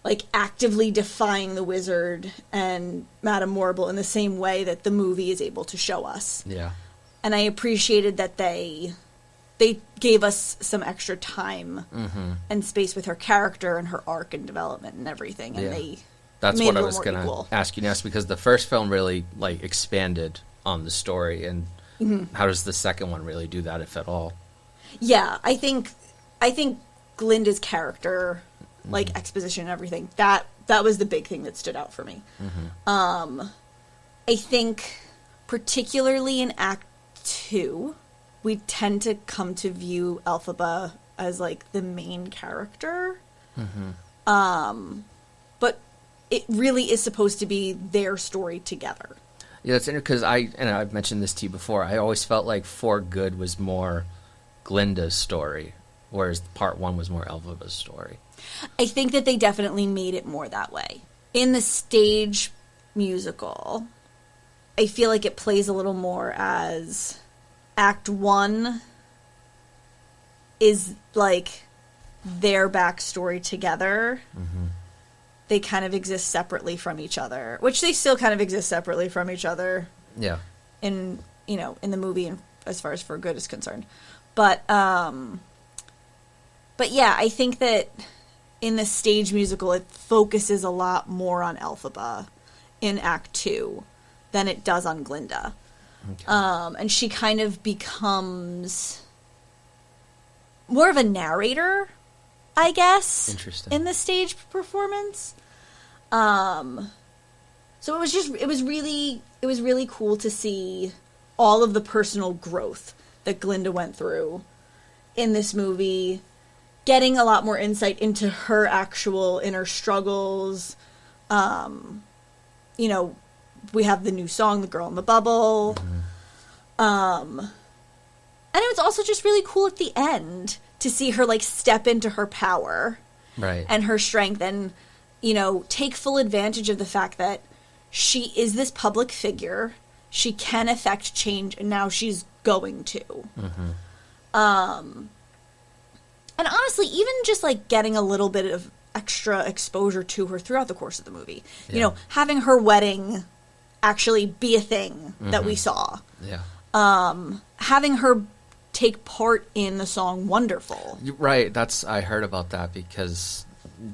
like, actively defying the wizard and Madame Morrible in the same way that the movie is able to show us. Yeah. And I appreciated that they gave us some extra time and space with her character and her arc and development and everything. And that's made what it I a was little going more to ask you next, because the first film really, like, expanded on the story, and how does the second one really do that, if at all? Yeah, I think Glinda's character, like, exposition and everything, that was the big thing that stood out for me. I think particularly in Act 2, we tend to come to view Elphaba as, like, the main character. But it really is supposed to be their story together. Yeah, that's interesting, because I've mentioned this to you before, I always felt like For Good was more Glinda's story, whereas part 1 was more Elphaba's story. I think that they definitely made it more that way. In the stage musical, I feel like it plays a little more as Act 1 is, like, their backstory together. They kind of exist separately from each other, which they still kind of exist separately from each other. Yeah. In the movie, and as far as For Good is concerned. But yeah, I think that in the stage musical, it focuses a lot more on Elphaba in Act 2 than it does on Glinda. Okay. And she kind of becomes more of a narrator, I guess. Interesting. In the stage performance. So it was really cool to see all of the personal growth that Glinda went through in this movie, getting a lot more insight into her actual inner struggles. You know, we have the new song, The Girl in the Bubble. And it was also just really cool at the end to see her, like, step into her power. Right. And her strength, and, you know, take full advantage of the fact that she is this public figure. She can affect change, and now she's going to. And honestly, even just, like, getting a little bit of extra exposure to her throughout the course of the movie. Yeah. You know, having her wedding actually be a thing that we saw. Yeah. Having her take part in the song Wonderful. Right. I heard about that because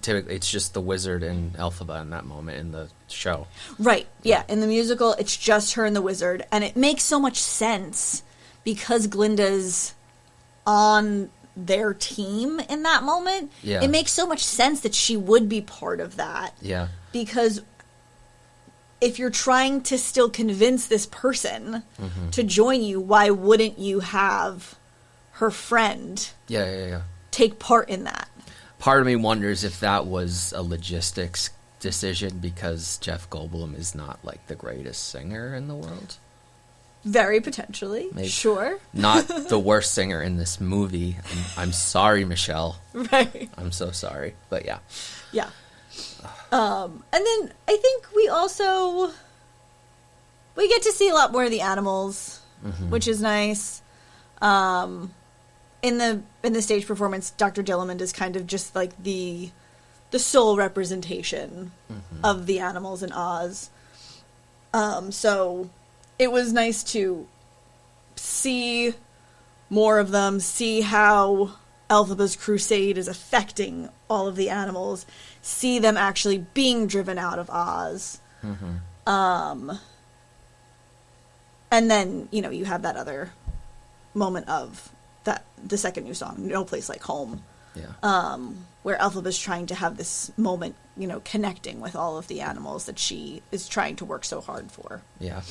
typically it's just the wizard and Elphaba in that moment in the show. Right. Yeah. In the musical, it's just her and the wizard. And it makes so much sense because Glinda's on their team in that moment. Yeah. It makes so much sense that she would be part of that. Yeah. Because if you're trying to still convince this person to join you, why wouldn't you have her friend take part in that? Part of me wonders if that was a logistics decision because Jeff Goldblum is not like the greatest singer in the world. Very potentially. Maybe. Sure. Not the worst singer in this movie. I'm sorry, Michelle. Right. I'm so sorry. But yeah. Yeah. And then I think we get to see a lot more of the animals, which is nice. In the stage performance, Dr. Dillamond is kind of just like the sole representation of the animals in Oz. So it was nice to see more of them, see how Elphaba's crusade is affecting all of the animals, see them actually being driven out of Oz. And then, you know, you have that other moment of the second new song, No Place Like Home. Yeah. Where Elphaba's trying to have this moment, you know, connecting with all of the animals that she is trying to work so hard for. Yeah.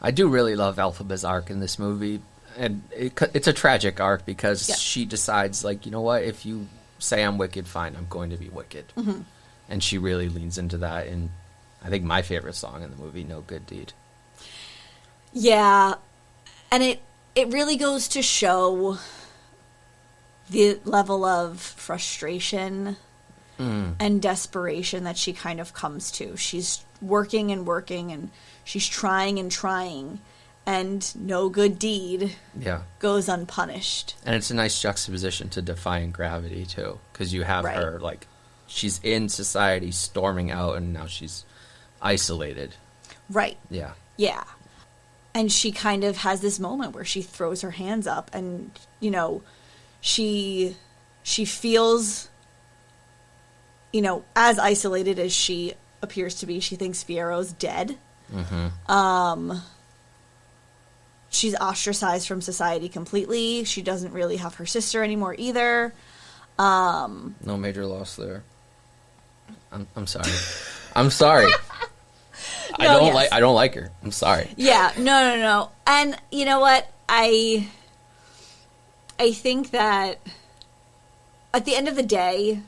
I do really love Elphaba's arc in this movie. And it's a tragic arc because she decides, like, you know what, if you say I'm wicked, fine, I'm going to be wicked. And she really leans into that in, I think, my favorite song in the movie, No Good Deed. Yeah. And it really goes to show the level of frustration and desperation that she kind of comes to. She's working and working, and she's trying and trying, and no good deed goes unpunished. And it's a nice juxtaposition to Defying Gravity, too, because you have her, like, she's in society storming out, and now she's isolated. Right. Yeah. Yeah. And she kind of has this moment where she throws her hands up, and, you know, she feels, you know, as isolated as she appears to be. She thinks Fiero's dead. She's ostracized from society completely. She doesn't really have her sister anymore either. No major loss there. I'm sorry. I'm sorry. I don't like her. I'm sorry. Yeah, no. And you know what? I think that at the end of the day,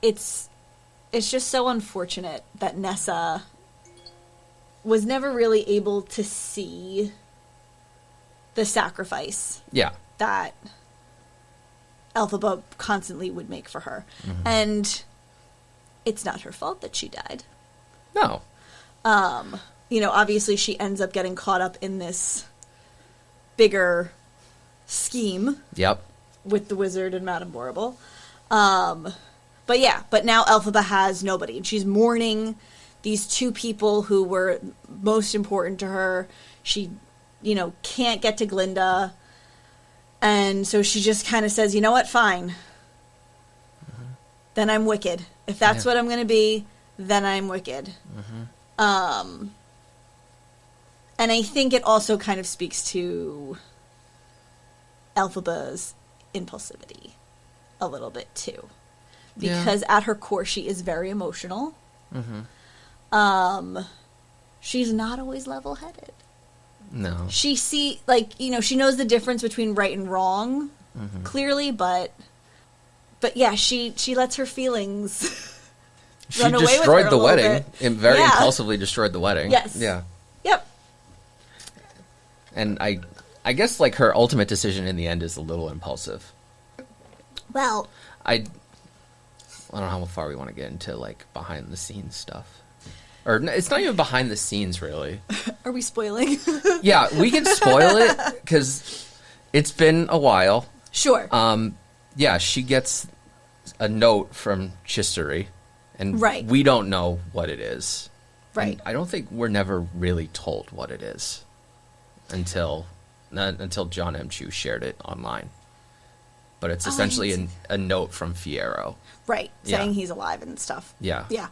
it's just so unfortunate that Nessa was never really able to see the sacrifice that Elphaba constantly would make for her. And it's not her fault that she died. No. You know, obviously she ends up getting caught up in this bigger scheme. Yep. With the wizard and Madame Borable. But now Elphaba has nobody, and she's mourning these two people who were most important to her. She, you know, can't get to Glinda, and so she just kind of says, you know what, fine. Then I'm wicked. If that's what I'm going to be, then I'm wicked. And I think it also kind of speaks to Elphaba's impulsivity a little bit too, because at her core she is very emotional. She's not always level-headed. No, she she knows the difference between right and wrong clearly, but yeah, she lets her feelings run away with her. She destroyed the wedding and very impulsively destroyed the wedding. Yes. Yeah. Yep. And I guess, like, her ultimate decision in the end is a little impulsive. Well, I don't know how far we want to get into, like, behind-the-scenes stuff. Or, it's not even behind the scenes, really. Are we spoiling? Yeah, we can spoil it, because it's been a while. Sure. Yeah, she gets a note from Chistery, and Right. we don't know what it is. Right. And I don't think we're never really told what it is until John M. Chu shared it online. But it's essentially a note from Fiyero. Right. Yeah. Saying he's alive and stuff. Yeah. Yeah.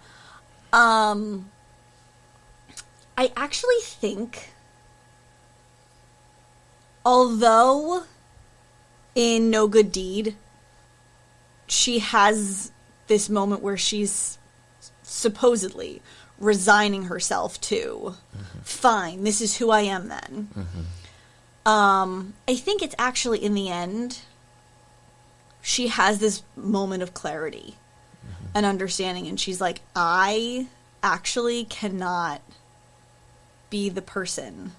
I actually think, although in No Good Deed, she has this moment where she's supposedly resigning herself to, fine, this is who I am then. I think it's actually in the end, she has this moment of clarity and understanding, and she's like, I actually cannot be the person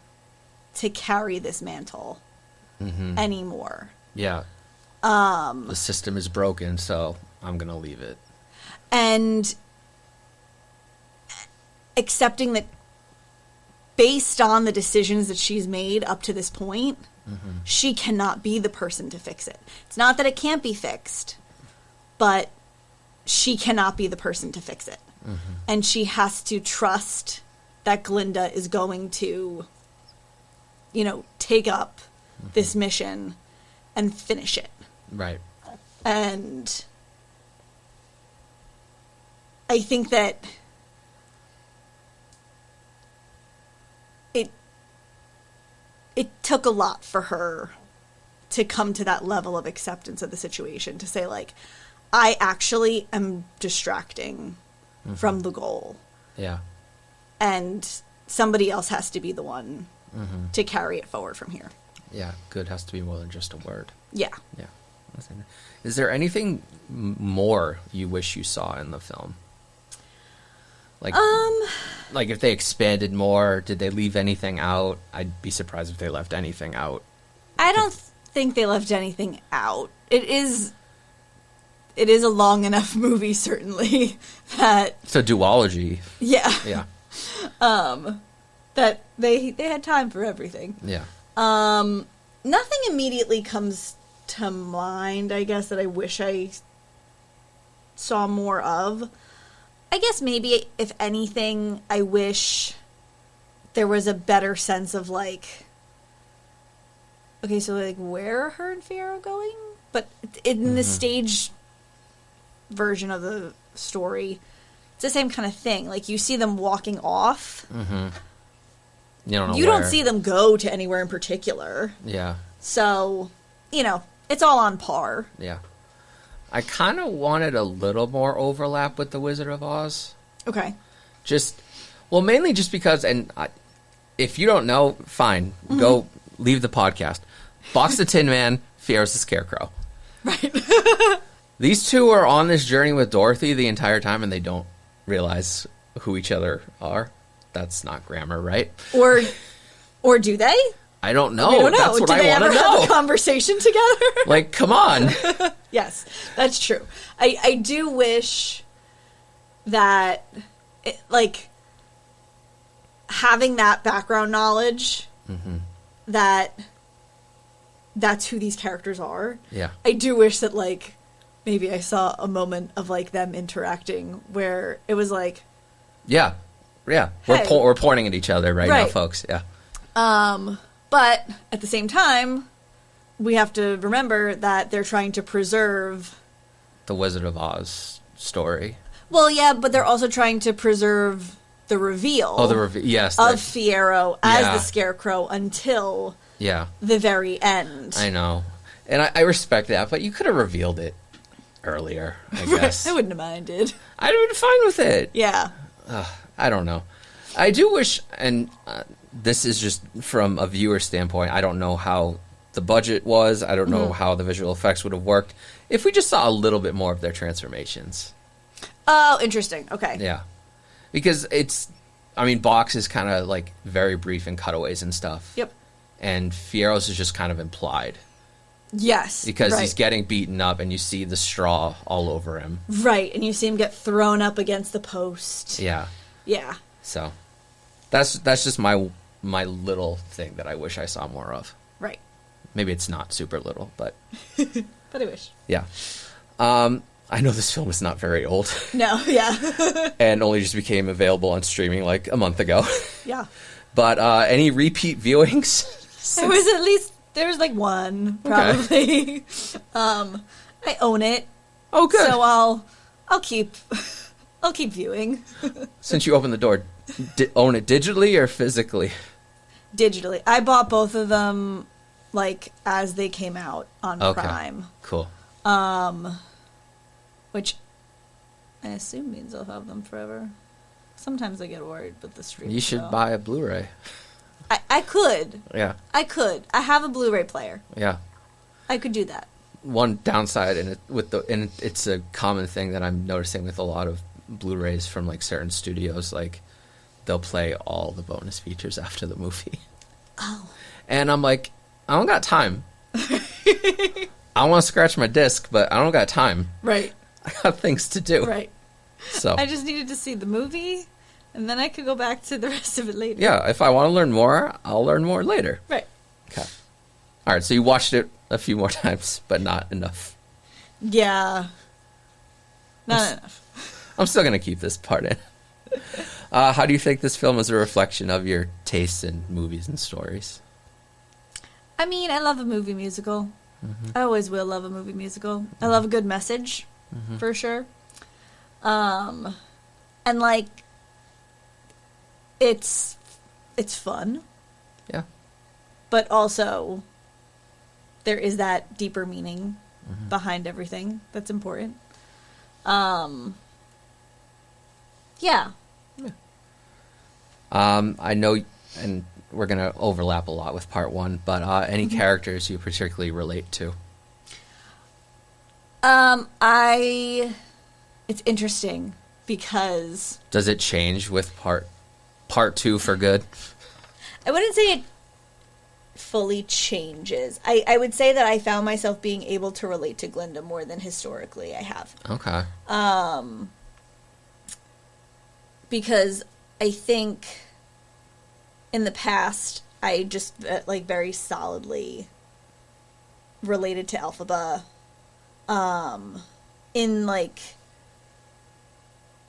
to carry this mantle anymore. Yeah. The system is broken, so I'm going to leave it. And accepting that based on the decisions that she's made up to this point, she cannot be the person to fix it. It's not that it can't be fixed, but she cannot be the person to fix it. And she has to trust that Glinda is going to, take up this mission and finish it. Right. And I think that it took a lot for her to come to that level of acceptance of the situation, to say, like, I actually am distracting from the goal. Yeah. And somebody else has to be the one to carry it forward from here. Yeah. Good has to be more than just a word. Yeah. Yeah. Is there anything more you wish you saw in the film? Like if they expanded more, did they leave anything out? I'd be surprised if they left anything out. I don't think they left anything out. It is a long enough movie, certainly, that It's a duology. yeah, Yeah. that they had time for everything. Yeah. Nothing immediately comes to mind, I guess, that I wish I saw more of. I guess maybe, if anything, I wish there was a better sense of, like, okay, so, like, where are her and Fiyero going? But in the stage version of the story, it's the same kind of thing. Like, you see them walking off. You don't know You where. don't see them go to anywhere in particular. Yeah. So, it's all on par. Yeah. I kind of wanted a little more overlap with The Wizard of Oz. Okay. Mainly just because, if you don't know, fine, go leave the podcast. Box the Tin Man, Fiero's the Scarecrow. Right. These two are on this journey with Dorothy the entire time, and they don't realize who each other are. That's not grammar, right? Or do they? I don't know. We don't know. That's what do I they want ever to know. have a conversation together? Like, come on. Yes, that's true. I do wish that, having that background knowledge, that's who these characters are. Yeah. I do wish that, maybe I saw a moment of, them interacting where it was like... Yeah. Yeah. Hey. We're pointing at each other right now, Right. folks. Yeah. But at the same time, we have to remember that they're trying to preserve... The Wizard of Oz story. Well, yeah, but they're also trying to preserve the reveal yes. of Fiyero as Yeah. the Scarecrow until Yeah. the very end. I know. And I respect that, but you could have revealed it earlier, I guess. I wouldn't have minded. I'd have been fine with it. Yeah. I don't know. I do wish, and this is just from a viewer standpoint, I don't know how the budget was. I don't know how the visual effects would have worked. If we just saw a little bit more of their transformations. Oh, interesting. Okay. Yeah. Because Box is kind of very brief in cutaways and stuff. Yep. And Fiero's is just kind of implied. Yes. Because right. he's getting beaten up and you see the straw all over him. Right. And you see him get thrown up against the post. Yeah. Yeah. So that's just my little thing that I wish I saw more of. Right. Maybe it's not super little, but But I wish. yeah. I know this film is not very old. No, yeah. And only just became available on streaming like a month ago. Yeah. But any repeat viewings? There was like one, probably. Okay. I own it. Oh, good. So I'll keep viewing. Since you opened the door, own it digitally or physically? Digitally. I bought both of them like as they came out on Prime. Cool. Which I assume means I'll have them forever. Sometimes I get worried with the stream. You should buy a Blu-ray. I could. Yeah. I could. I have a Blu-ray player. Yeah. I could do that. One downside, and it's a common thing that I'm noticing with a lot of Blu-rays from like certain studios, like they'll play all the bonus features after the movie. Oh. And I'm like, I don't got time. I want to scratch my disc, but I don't got time. Right. I got things to do. Right. So I just needed to see the movie, and then I could go back to the rest of it later. Yeah, if I want to learn more, I'll learn more later. Right. Okay. All right, so you watched it a few more times, but not enough. Yeah. Not enough. I'm still going to keep this part in. How do you think this film is a reflection of your tastes in movies and stories? I mean, I love a movie musical. Mm-hmm. I always will love a movie musical. I love a good message, for sure. And like, it's fun. Yeah. But also, there is that deeper meaning behind everything that's important. Yeah. I know, and we're going to overlap a lot with part one, but any characters you particularly relate to? It's interesting because... Does it change with part two for good? I wouldn't say it fully changes. I would say that I found myself being able to relate to Glinda more than historically I have. Okay. Because I think in the past I just like very solidly related to Elphaba. In like,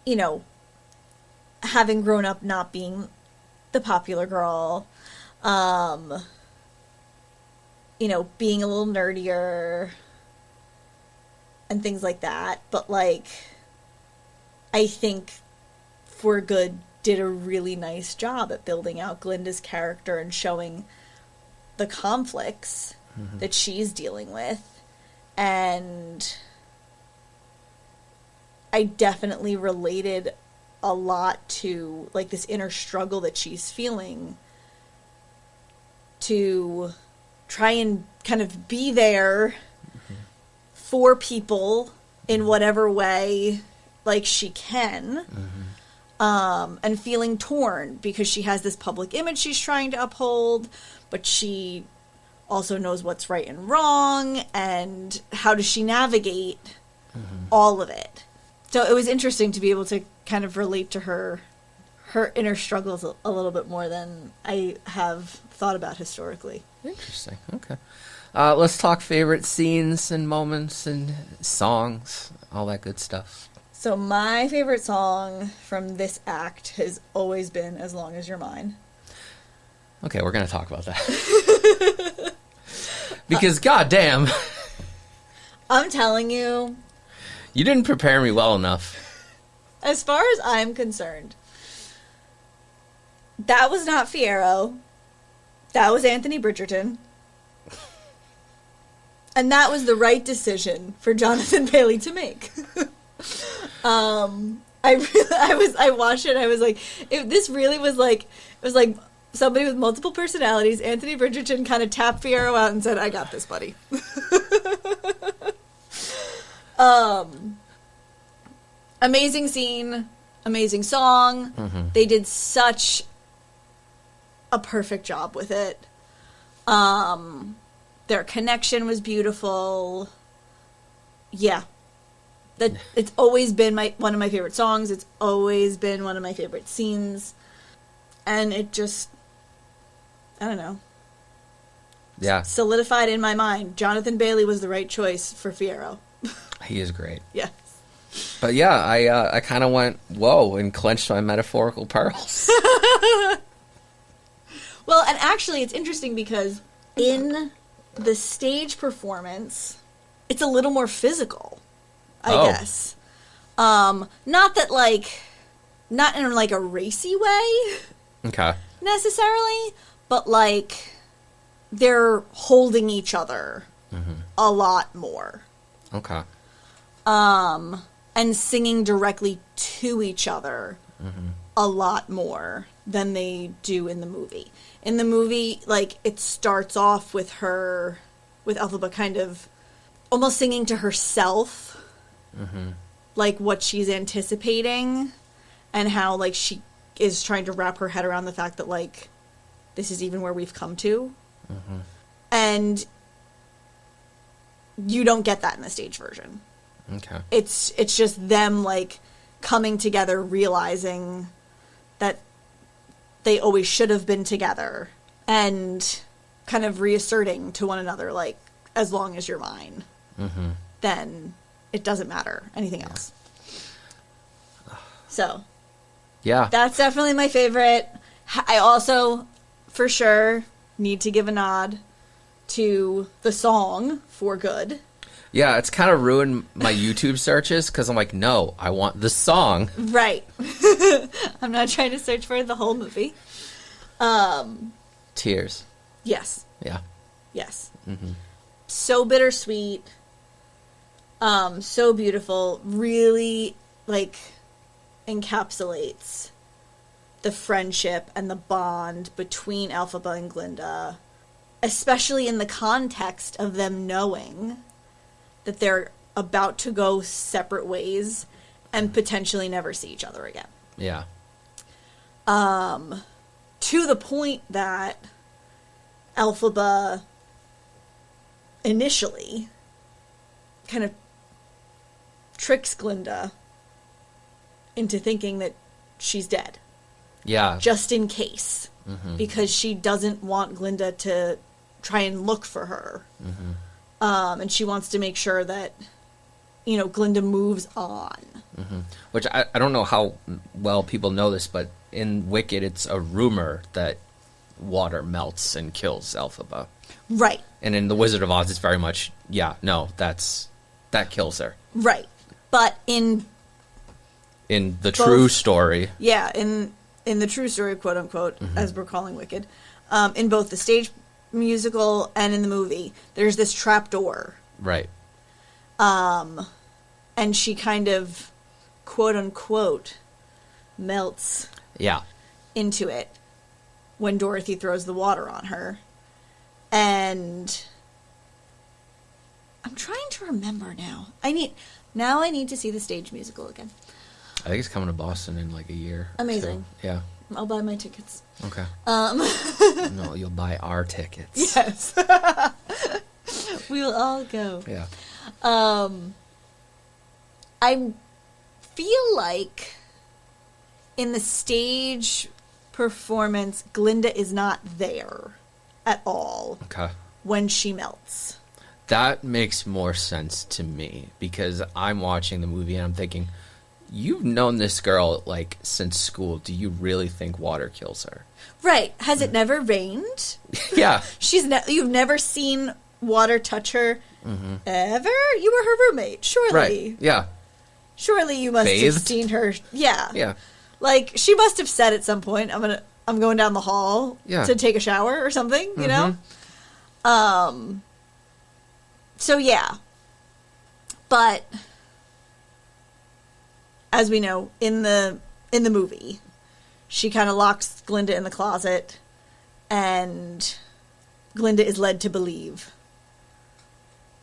you know, having grown up not being the popular girl, you know, being a little nerdier and things like that. But like, I think For Good did a really nice job at building out Glinda's character and showing the conflicts that she's dealing with. And I definitely related a lot to like this inner struggle that she's feeling to try and kind of be there for people in whatever way like she can. And feeling torn because she has this public image she's trying to uphold, but she also knows what's right and wrong, and how does she navigate all of it. So it was interesting to be able to kind of relate to her inner struggles a little bit more than I have thought about historically. Interesting. Okay. Let's talk favorite scenes and moments and songs, all that good stuff. So my favorite song from this act has always been As Long As You're Mine. Okay, we're going to talk about that. Because goddamn. I'm telling you. You didn't prepare me well enough. As far as I'm concerned, that was not Fiyero. That was Anthony Bridgerton. And that was the right decision for Jonathan Bailey to make. I watched it and I was like, this really was like, it was like somebody with multiple personalities. Anthony Bridgerton kind of tapped Fiyero out and said, I got this, buddy. Amazing scene, amazing song. They did such a perfect job with it. Their connection was beautiful. Yeah. It's always been one of my favorite songs. It's always been one of my favorite scenes. And it just, I don't know. Yeah. Solidified in my mind. Jonathan Bailey was the right choice for Fiyero. He is great. Yes. But yeah, I kind of went, whoa, and clenched my metaphorical pearls. Well, and actually, it's interesting because in the stage performance, it's a little more physical, I guess. Not that, like, not in, like, a racy way, Okay. necessarily, but, like, they're holding each other a lot more. Okay. And singing directly to each other a lot more than they do in the movie. In the movie, like, it starts off with Elphaba kind of almost singing to herself, like, what she's anticipating, and how, like, she is trying to wrap her head around the fact that, like, this is even where we've come to. And you don't get that in the stage version. Okay. It's just them, like, coming together, realizing that they always should have been together, and kind of reasserting to one another, like, as long as you're mine, then it doesn't matter anything else. So, Yeah. that's definitely my favorite. I also, for sure, need to give a nod to the song For Good. Yeah, it's kind of ruined my YouTube searches because I'm like, no, I want the song. Right. I'm not trying to search for the whole movie. Tears. Yes. Yeah. Yes. So bittersweet. So beautiful. Really, like, encapsulates the friendship and the bond between Elphaba and Glinda, especially in the context of them knowing that they're about to go separate ways and potentially never see each other again. Yeah. To the point that Elphaba initially kind of tricks Glinda into thinking that she's dead. Yeah. Just in case. Because she doesn't want Glinda to try and look for her. And she wants to make sure that, you know, Glinda moves on. Which I don't know how well people know this, but in Wicked, it's a rumor that water melts and kills Elphaba. Right. And in The Wizard of Oz, it's very much, yeah, no, that kills her. Right. But in the true story. Yeah, in the true story, quote unquote, as we're calling Wicked, in both the stage musical and in the movie, there's this trap door. Right. And she kind of, quote unquote, melts into it when Dorothy throws the water on her. And I'm trying to remember now. I need to see the stage musical again. I think it's coming to Boston in like a year. Amazing. So, yeah. I'll buy my tickets. Okay. No, you'll buy our tickets. Yes. We will all go. Yeah. I feel like in the stage performance, Glinda is not there at all Okay. when she melts. That makes more sense to me because I'm watching the movie and I'm thinking, you've known this girl like since school. Do you really think water kills her? Right. Has it never rained? Yeah. You've never seen water touch her ever? You were her roommate, surely. Right. Yeah. Surely you must have Bathed? seen her. Yeah. Yeah. Like, she must have said at some point, I'm going down the hall to take a shower or something, you know? So yeah. But as we know, in the movie, she kind of locks Glinda in the closet, and Glinda is led to believe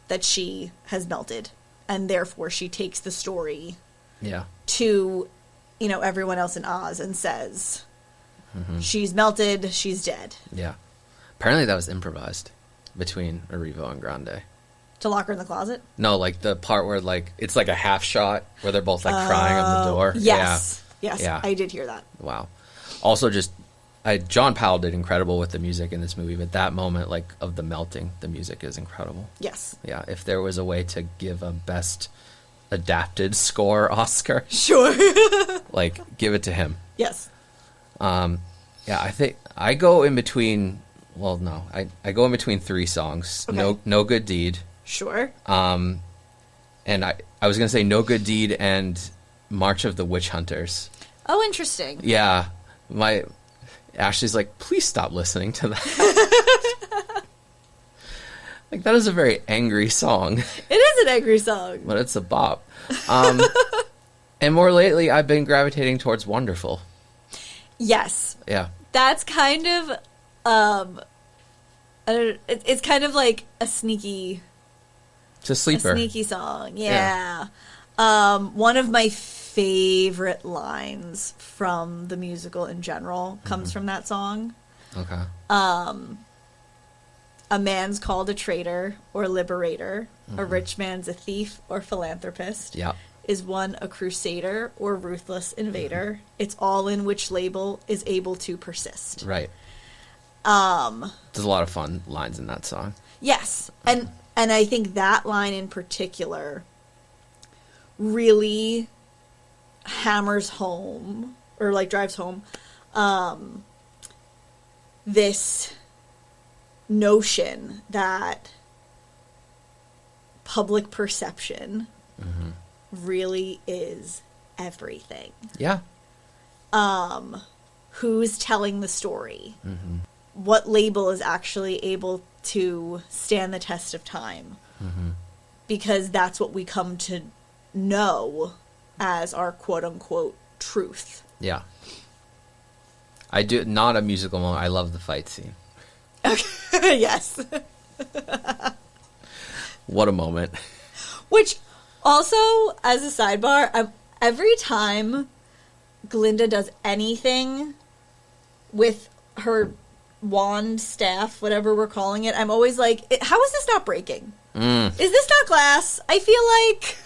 that she has melted, and therefore she takes the story to, you know, everyone else in Oz and says, she's melted, she's dead. Yeah. Apparently that was improvised between Erivo and Grande. To lock her in the closet? No, like the part where like it's like a half shot where they're both like crying on the door. Yes. Yeah. Yes, Yeah. I did hear that. Wow. Also, just John Powell did incredible with the music in this movie, but that moment, like of the melting, the music is incredible. Yes. Yeah. If there was a way to give a best adapted score Oscar. Sure. Like, give it to him. Yes. Yeah, I think I go in between. Well, no, I go in between three songs. Okay. No Good Deed. Sure. And I was gonna say No Good Deed and March of the Witch Hunters. Oh, interesting. Yeah, Ashley's like, please stop listening to that. Like, that is a very angry song. It is an angry song. But it's a bop. And more lately, I've been gravitating towards Wonderful. Yes. Yeah. That's kind of, it's kind of like a sneaky... It's a sleeper. A sneaky song, yeah. One of my favorite lines from the musical in general comes from that song. Okay. A man's called a traitor or liberator. A rich man's a thief or philanthropist. Yeah. Is one a crusader or ruthless invader? It's all in which label is able to persist. Right. There's a lot of fun lines in that song. Yes. And I think that line in particular really hammers home, or like drives home, this notion that public perception really is everything. Yeah. Who's telling the story? What label is actually able to stand the test of time? Because that's what we come to know as our quote-unquote truth. Yeah. I do, not a musical moment. I love the fight scene. Okay. Yes. What a moment. Which, also, as a sidebar, every time Glinda does anything with her wand, staff, whatever we're calling it, I'm always like, how is this not breaking? Is this not glass? I feel like...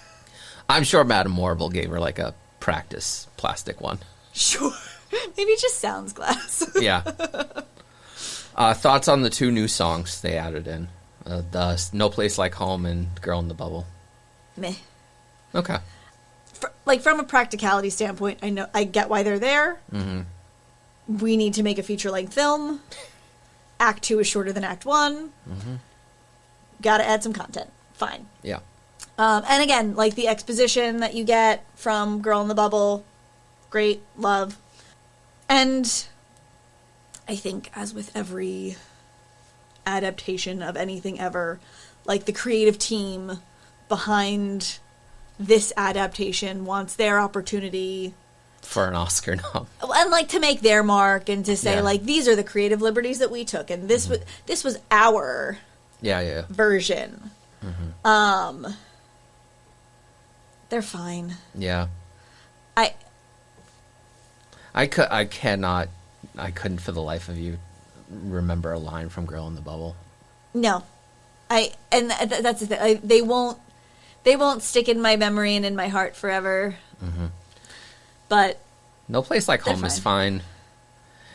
I'm sure Madame Morrible gave her like a practice plastic one. Sure. Maybe it just sounds glass. Yeah. Thoughts on the two new songs they added in? The No Place Like Home and Girl in the Bubble. Meh. Okay. From a practicality standpoint, I get why they're there. We need to make a feature-length film. Act 2 is shorter than Act 1. Gotta add some content. Fine. Yeah. And again, like the exposition that you get from Girl in the Bubble, great, love. And I think, as with every adaptation of anything ever, like the creative team behind this adaptation wants their opportunity For an Oscar nom. and like to make their mark and to say like, these are the creative liberties that we took, and this was our version. They're fine. Yeah. I couldn't for the life of you remember a line from Girl in the Bubble. No. That's the thing. They won't stick in my memory and in my heart forever. But No Place Like Home is fine.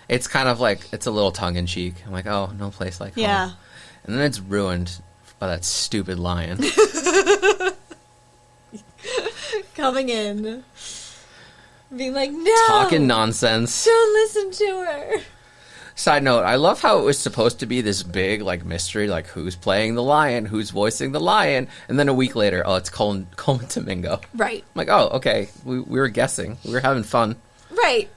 It's kind of like, it's a little tongue-in-cheek. I'm like, oh, No Place Like Home. And then it's ruined by that stupid lion. Coming in. Being like, no! Talking nonsense. Don't listen to her. Side note, I love how it was supposed to be this big, like, mystery, like, who's playing the lion, who's voicing the lion, and then a week later, oh, it's Coleman Domingo. Right. I'm like, oh, okay, we were guessing. We were having fun. Right.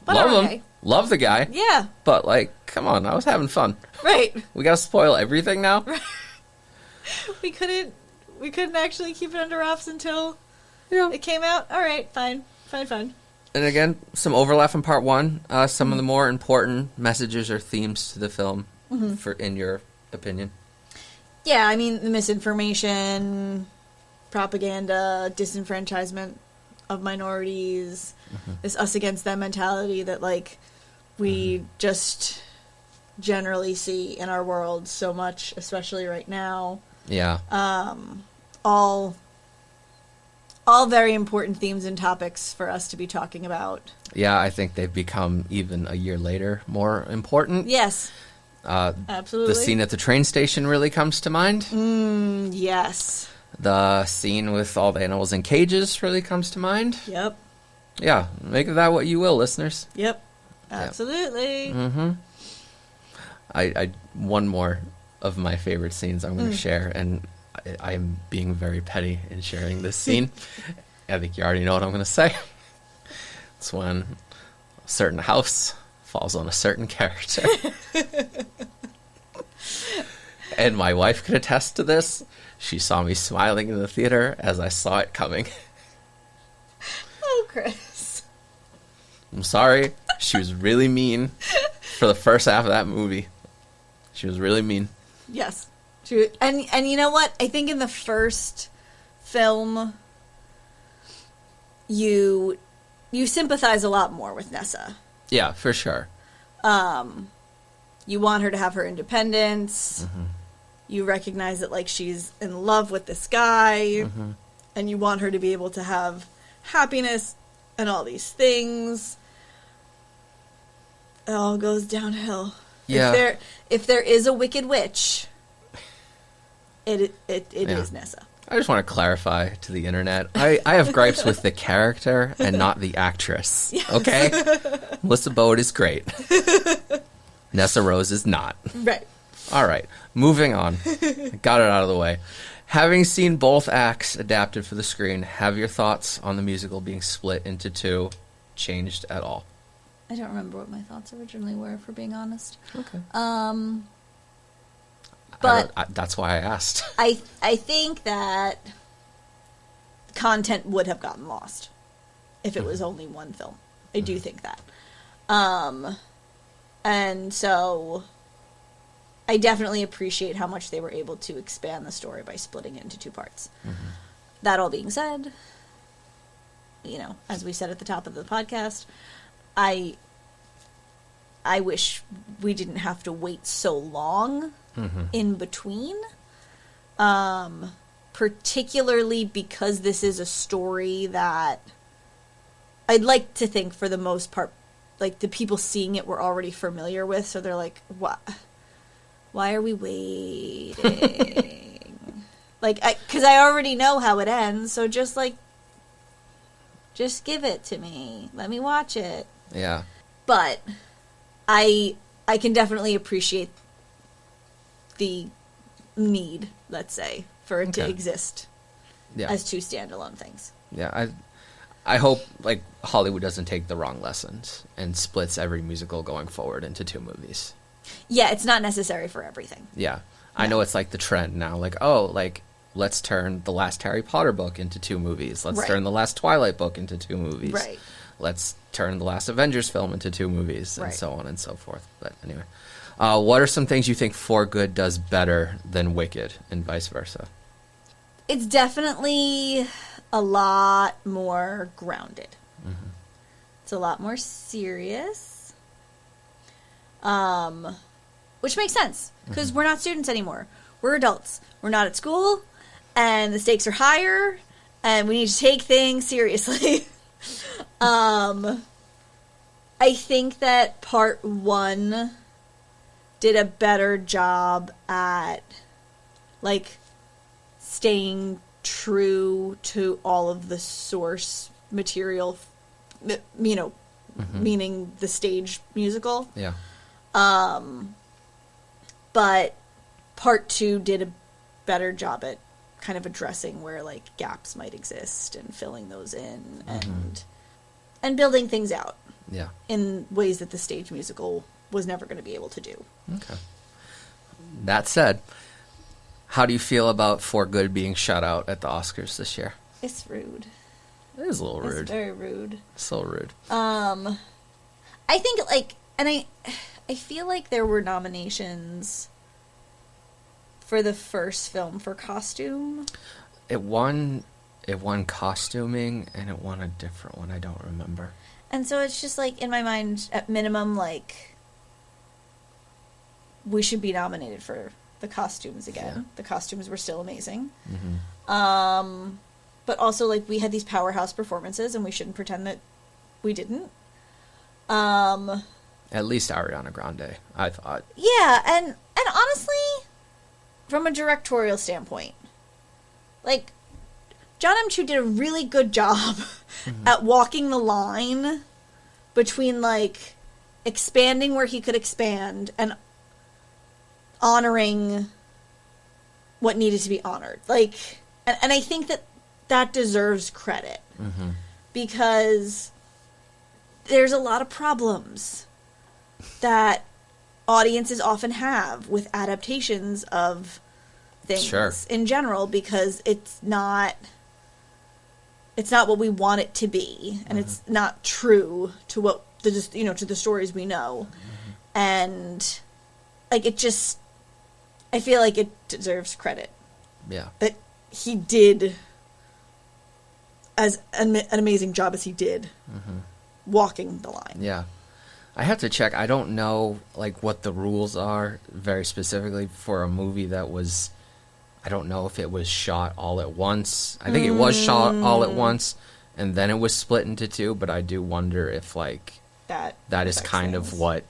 But Love him. Love the guy. Yeah. But, like, come on, I was having fun. Right. We gotta spoil everything now? We couldn't actually keep it under wraps until it came out? Alright, fine. And again, some overlap from part one. Some of the more important messages or themes to the film, in your opinion. Yeah, I mean, the misinformation, propaganda, disenfranchisement of minorities, this us against them mentality that, like, we just generally see in our world so much, especially right now. Yeah. All very important themes and topics for us to be talking about. Yeah, I think they've become, even a year later, more important. Yes. Absolutely. The scene at the train station really comes to mind. Yes. The scene with all the animals in cages really comes to mind. Yep. Yeah, make of that what you will, listeners. Yep. Absolutely. Mm-hmm. I one more of my favorite scenes I'm going to share, and I'm being very petty in sharing this scene. I think you already know what I'm going to say. It's when a certain house falls on a certain character. And my wife could attest to this. She saw me smiling in the theater as I saw it coming. Oh, Chris. I'm sorry. She was really mean for the first half of that movie. She was really mean. Yes. And you know what? I think in the first film, you sympathize a lot more with Nessa. Yeah, for sure. You want her to have her independence. Mm-hmm. You recognize that, like, she's in love with this guy. Mm-hmm. And you want her to be able to have happiness and all these things. It all goes downhill. Yeah. If there is a wicked witch, it is Nessa. I just want to clarify to the internet. I have gripes with the character and not the actress. Yes. Okay? Melissa Bode is great. Nessa Rose is not. Right. All right. Moving on. Got it out of the way. Having seen both acts adapted for the screen, have your thoughts on the musical being split into two changed at all? I don't remember what my thoughts originally were, for being honest. Okay. But that's why I asked. I think that content would have gotten lost if it was only one film. I do think that. And so I definitely appreciate how much they were able to expand the story by splitting it into two parts. Mm-hmm. That all being said, you know, as we said at the top of the podcast, I wish we didn't have to wait so long in between. Particularly because this is a story that I'd like to think, for the most part, like, the people seeing it were already familiar with, so they're like, what? Why are we waiting? Like, because I already know how it ends, so just give it to me. Let me watch it. Yeah. But I can definitely appreciate the need, let's say, for it to exist as two standalone things. Yeah, I hope, like, Hollywood doesn't take the wrong lessons and splits every musical going forward into two movies. Yeah, it's not necessary for everything. Yeah. I know it's like the trend now. Like, oh, like, let's turn the last Harry Potter book into two movies. Let's turn the last Twilight book into two movies. Right. Let's turn the last Avengers film into two movies, and so on and so forth. But anyway. What are some things you think For Good does better than Wicked, and vice versa? It's definitely a lot more grounded. Mm-hmm. It's a lot more serious. Which makes sense, because we're not students anymore. We're adults. We're not at school, and the stakes are higher, and we need to take things seriously. I think that part one did a better job at, like, staying true to all of the source material, you know, meaning the stage musical. Yeah. But part two did a better job at kind of addressing where, like, gaps might exist and filling those in and building things out. Yeah. In ways that the stage musical was never going to be able to do. Okay. That said, how do you feel about For Good being shut out at the Oscars this year? It's rude. It is a little rude. It's very rude. So rude. I think, like, and I feel like there were nominations for the first film for costume. It won costuming, and it won a different one. I don't remember. And so it's just, like, in my mind, at minimum, like, we should be nominated for the costumes again. Yeah. The costumes were still amazing. Mm-hmm. But also, like, we had these powerhouse performances, and we shouldn't pretend that we didn't. At least Ariana Grande, I thought. Yeah, and honestly, from a directorial standpoint, like, John M. Chu did a really good job at walking the line between, like, expanding where he could expand and honoring what needed to be honored. Like, and I think that deserves credit. Because there's a lot of problems that audiences often have with adaptations of things in general, because it's not what we want it to be, and it's not true to what to the stories we know, and like I feel like it deserves credit. Yeah, that he did as an amazing job as he did walking the line. Yeah. I have to check. I don't know, like, what the rules are very specifically for a movie that was... I don't know if it was shot all at once. I think it was shot all at once, and then it was split into two, but I do wonder if, like... That is kind of what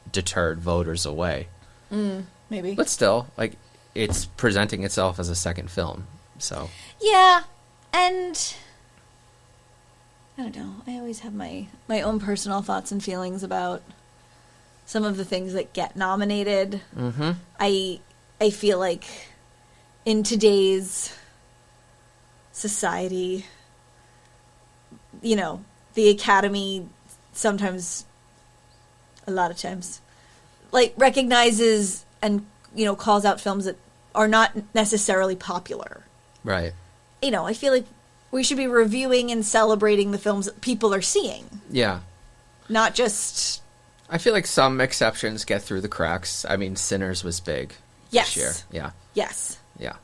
deterred voters away. Maybe. But still, like, it's presenting itself as a second film, so... Yeah, and... I don't know. I always have my own personal thoughts and feelings about some of the things that get nominated. I feel like in today's society, the Academy sometimes, a lot of times, like, recognizes and, calls out films that are not necessarily popular. Right. I feel like we should be reviewing and celebrating the films that people are seeing. Yeah. Not just... I feel like some exceptions get through the cracks. I mean, Sinners was big this year. Yeah. Yes. Yeah.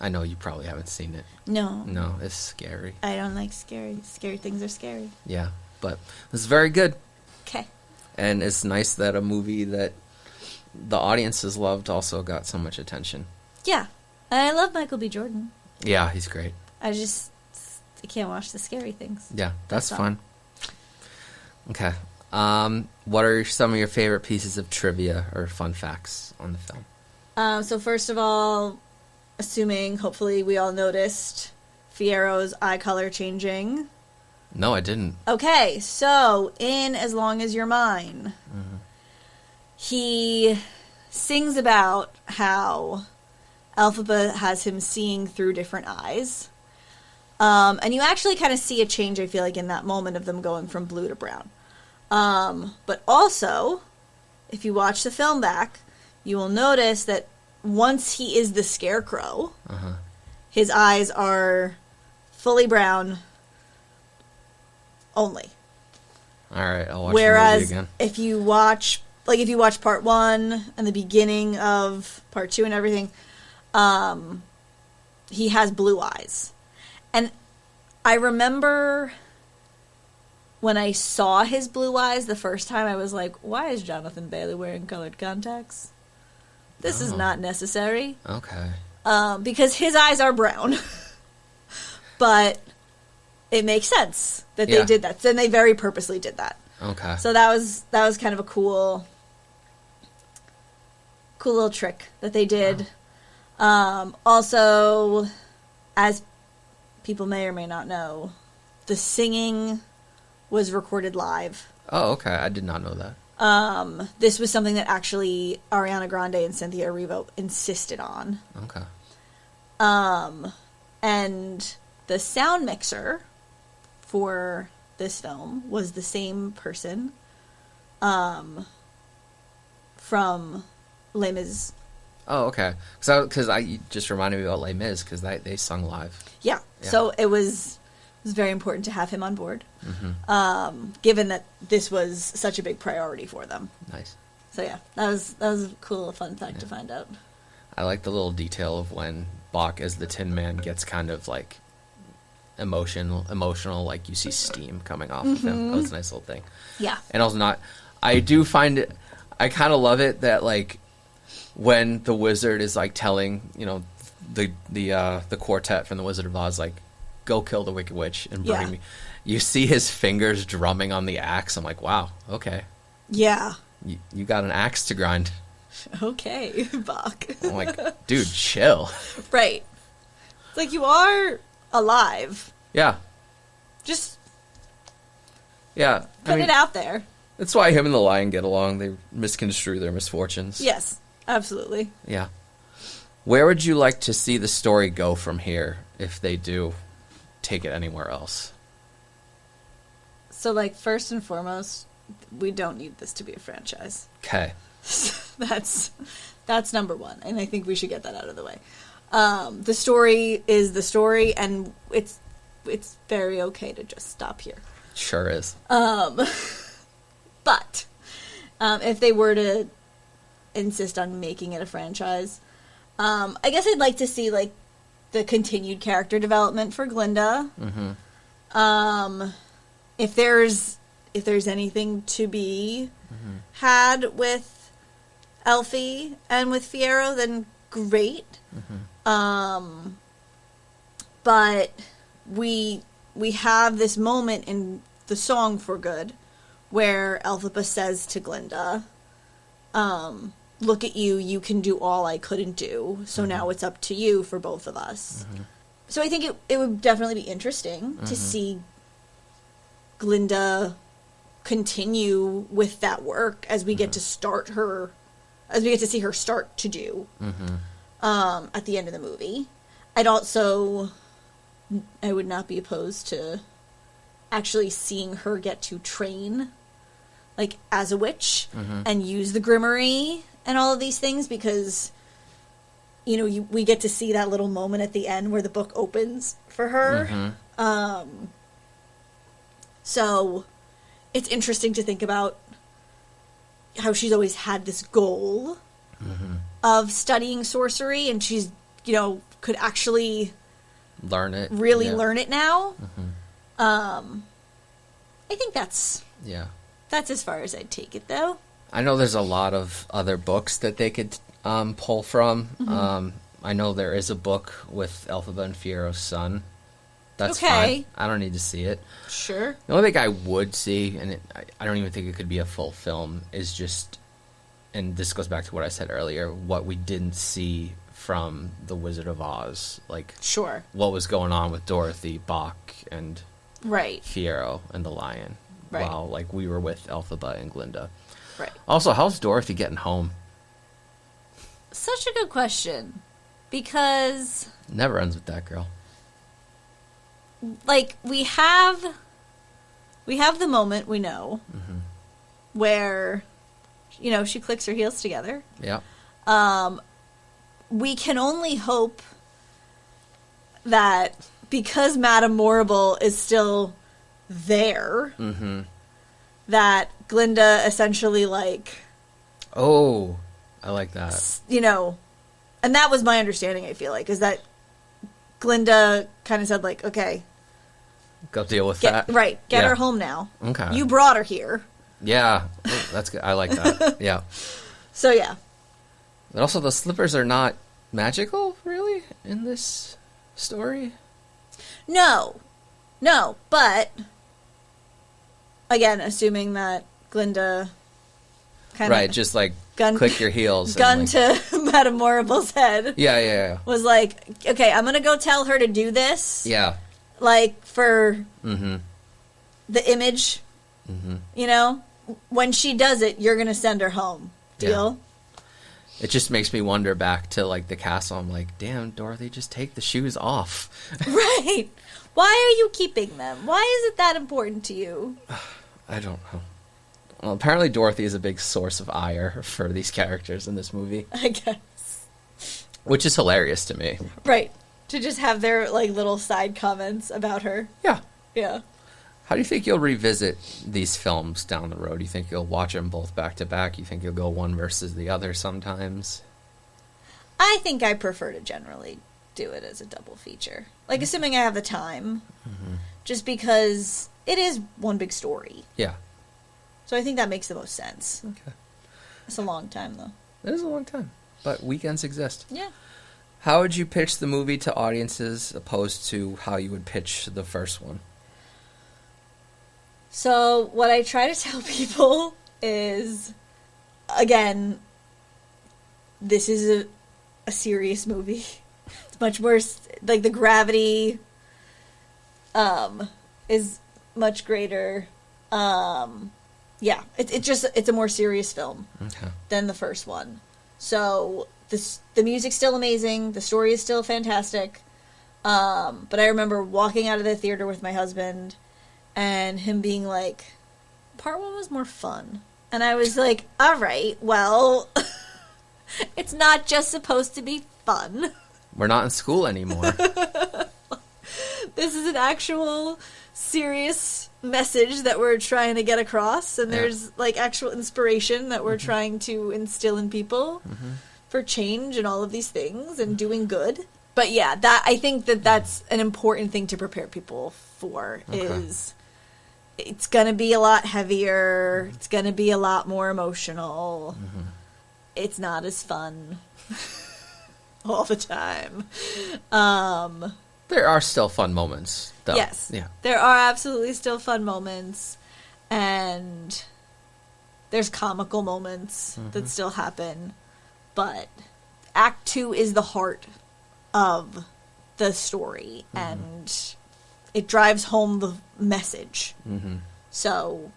I know you probably haven't seen it. No. No, it's scary. I don't like scary. Scary things are scary. Yeah, but it's very good. Okay. And it's nice that a movie that the audiences loved also got so much attention. Yeah. I love Michael B. Jordan. Yeah, he's great. I can't watch the scary things. Yeah, that's fun. Okay. What are some of your favorite pieces of trivia or fun facts on the film? So first of all, hopefully we all noticed Fiero's eye color changing. No, I didn't. Okay, so in As Long as You're Mine, he sings about how Elphaba has him seeing through different eyes. And you actually kind of see a change, I feel like, in that moment of them going from blue to brown. But also, if you watch the film back, you will notice that once he is the Scarecrow, his eyes are fully brown only. All right, I'll watch Whereas the movie again. if you watch part 1 and the beginning of part 2 and everything, he has blue eyes. And I remember when I saw his blue eyes the first time, I was like, why is Jonathan Bailey wearing colored contacts? This is not necessary. Okay. Because his eyes are brown. But it makes sense that they did that. And they very purposely did that. Okay. So that was kind of a cool little trick that they did. Also, as people may or may not know, the singing was recorded live. Oh, okay. I did not know that. This was something that actually Ariana Grande and Cynthia Erivo insisted on. Okay. And the sound mixer for this film was the same person from Les Mis. Oh, okay. Because I just reminded me about Les Mis because they sung live. Yeah. So it was very important to have him on board, given that this was such a big priority for them. Nice. So yeah, that was a cool, fun fact to find out. I like the little detail of when Bach as the Tin Man gets kind of like emotional, like you see steam coming off of him. That was a nice little thing. Yeah. And also I do find it, I kind of love it that like when the wizard is like telling, the quartet from the Wizard of Oz, like, go kill the Wicked Witch and bring me. You see his fingers drumming on the axe. I'm like, wow, okay. Yeah. You got an axe to grind. Okay, Bach. I'm like, dude, chill. Right. It's like, you are alive. Yeah. Just Yeah. put it out there. That's why him and the lion get along. They misconstrue their misfortunes. Yes, absolutely. Yeah. Where would you like to see the story go from here if they do take it anywhere else? So, like, first and foremost, we don't need this to be a franchise. Okay. That's number one, and I think we should get that out of the way. The story is the story, and it's very okay to just stop here. Sure is. But if they were to insist on making it a franchise, I guess I'd like to see, like, the continued character development for Glinda. Mm-hmm. If there's anything to be had with Elfie and with Fiyero, then great. Mm-hmm. But we have this moment in the song For Good where Elphaba says to Glinda, look at you, you can do all I couldn't do, so now it's up to you for both of us. Mm-hmm. So I think it would definitely be interesting to see Glinda continue with that work as we get to start her, as we get to see her start to do at the end of the movie. I would not be opposed to actually seeing her get to train, like, as a witch and use the grimoire and all of these things, because, you know, we get to see that little moment at the end where the book opens for her. So it's interesting to think about how she's always had this goal of studying sorcery, and she's, you know, could actually learn it now. I think that's as far as I'd take it, though. I know there's a lot of other books that they could pull from. I know there is a book with Elphaba and Fiyero's son. That's fine. I don't need to see it. Sure. The only thing I would see, and I don't even think it could be a full film, is just, and this goes back to what I said earlier, what we didn't see from The Wizard of Oz. Like, sure, what was going on with Dorothy, Bach, and Fiyero and the lion, while, like, we were with Elphaba and Glinda. Right. Also, how's Dorothy getting home? Such a good question, because never ends with that girl. Like, we have the moment, we know, where, you know, she clicks her heels together. Yeah. We can only hope that because Madame Morrible is still there, that Glinda essentially, like... Oh, I like that. You know, and that was my understanding, I feel like, is that Glinda kind of said, like, okay... Go deal with that. Right. Get her home now. Okay. You brought her here. Yeah. That's good. I like that. Yeah. So, yeah. And also, the slippers are not magical, really, in this story? No. But, again, assuming that Glinda kind of... Right, just, like, click your heels. Gun to Madame Morrible's head. Yeah. Was like, okay, I'm going to go tell her to do this. Yeah. Like, for the image, you know? When she does it, you're going to send her home. Deal? Yeah. It just makes me wonder back to, like, the castle. I'm like, damn, Dorothy, just take the shoes off. Right. Why are you keeping them? Why is it that important to you? I don't know. Well, apparently Dorothy is a big source of ire for these characters in this movie. I guess. Which is hilarious to me. Right. To just have their, like, little side comments about her. Yeah. Yeah. How do you think you'll revisit these films down the road? Do you think you'll watch them both back to back? You think you'll go one versus the other sometimes? I think I prefer to generally do it as a double feature. Like, assuming I have the time. Just because it is one big story. Yeah. So I think that makes the most sense. Okay. It's a long time, though. It is a long time. But weekends exist. Yeah. How would you pitch the movie to audiences opposed to how you would pitch the first one? So what I try to tell people is, again, this is a serious movie. It's much more, like, the gravity is much greater. Yeah, it's a more serious film than the first one. So the music's still amazing. The story is still fantastic. But I remember walking out of the theater with my husband and him being like, part one was more fun. And I was like, all right, well, it's not just supposed to be fun. We're not in school anymore. This is an actual serious message that we're trying to get across, and there's like actual inspiration that we're trying to instill in people for change and all of these things and doing good. But yeah, that I think that's an important thing to prepare people for is it's going to be a lot heavier. It's going to be a lot more emotional. It's not as fun all the time. There are still fun moments, though. Yes. Yeah. There are absolutely still fun moments, and there's comical moments that still happen, but Act 2 is the heart of the story, and it drives home the message. So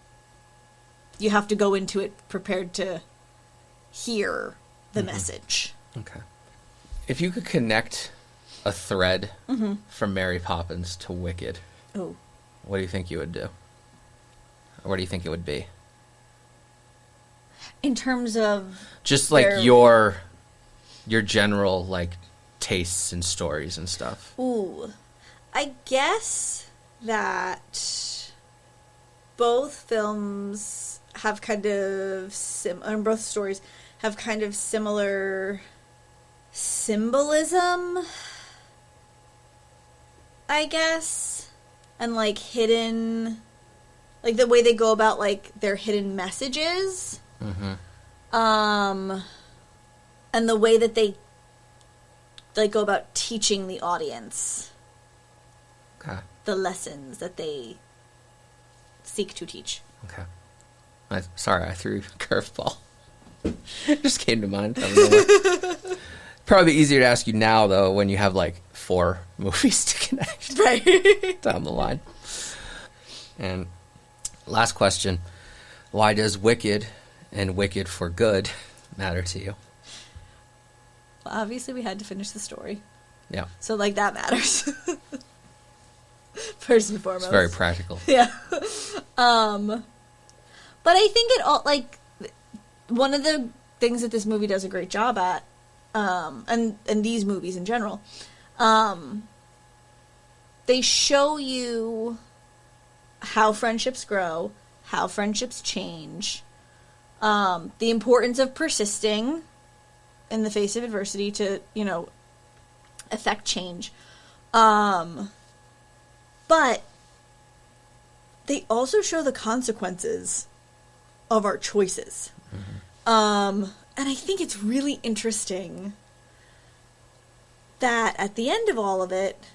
you have to go into it prepared to hear the message. Okay. If you could connect a thread from Mary Poppins to Wicked, what do you think you would do? Or what do you think it would be? In terms of just like your general like tastes and stories and stuff. I guess that both films have kind of both stories have kind of similar symbolism, I guess, and like hidden, like the way they go about like their hidden messages, and the way that they like go about teaching the audience the lessons that they seek to teach. Sorry, I threw a curveball. It just came to mind. I don't know. Probably easier to ask you now, though, when you have like 4 movies to connect down the line. And last question: why does Wicked and Wicked for Good matter to you? Well, obviously, we had to finish the story. Yeah. So, like, that matters. First and foremost. It's very practical. Yeah. But I think it all, like, one of the things that this movie does a great job at, and these movies in general, they show you how friendships grow, how friendships change, the importance of persisting in the face of adversity to, affect change. But they also show the consequences of our choices. And I think it's really interesting that at the end of all of it,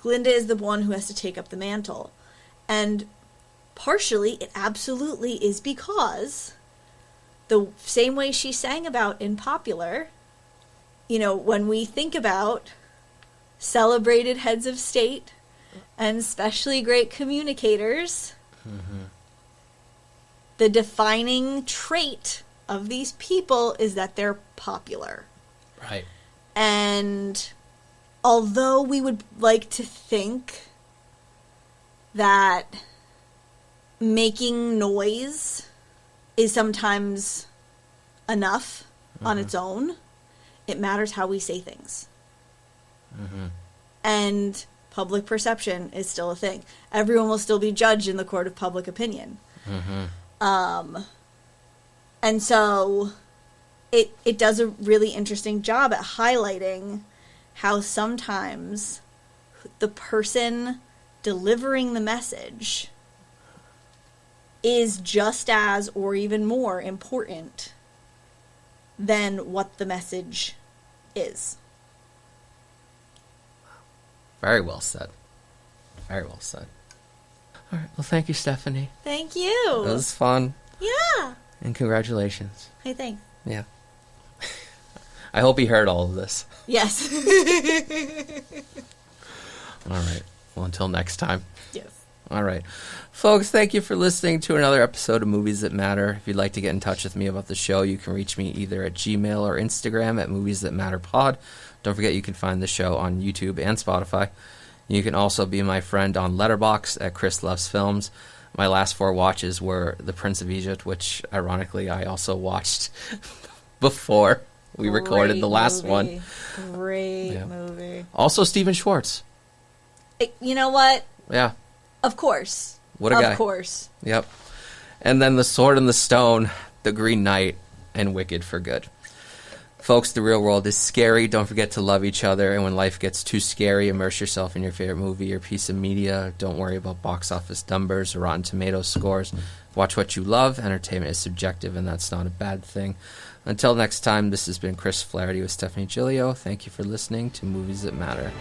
Glinda is the one who has to take up the mantle. And partially, it absolutely is because the same way she sang about in Popular, when we think about celebrated heads of state and especially great communicators, the defining trait of these people is that they're popular. Right. And although we would like to think that making noise is sometimes enough on its own, it matters how we say things. And public perception is still a thing. Everyone will still be judged in the court of public opinion. And so it does a really interesting job at highlighting how sometimes the person delivering the message is just as or even more important than what the message is. Very well said. Very well said. All right. Well, thank you, Stephanie. Thank you. It was fun. Yeah. And congratulations. Hey, thanks. Yeah. I hope he heard all of this. Yes. All right. Well, until next time. Yes. All right. Folks, thank you for listening to another episode of Movies That Matter. If you'd like to get in touch with me about the show, you can reach me either at Gmail or Instagram at Movies That Matter Pod. Don't forget you can find the show on YouTube and Spotify. You can also be my friend on Letterboxd at Chris Loves Films. My last 4 watches were The Prince of Egypt, which, ironically, I also watched before we recorded the last one. Great movie. Also, Steven Schwartz. You know what? Yeah. Of course. What a guy. Of course. Yep. And then The Sword and the Stone, The Green Knight, and Wicked for Good. Folks, the real world is scary. Don't forget to love each other. And when life gets too scary, immerse yourself in your favorite movie or piece of media. Don't worry about box office numbers or Rotten Tomatoes scores. Watch what you love. Entertainment is subjective, and that's not a bad thing. Until next time, this has been Chris Flaherty with Stephanie Azzarello-Giglio. Thank you for listening to Movies That Matter.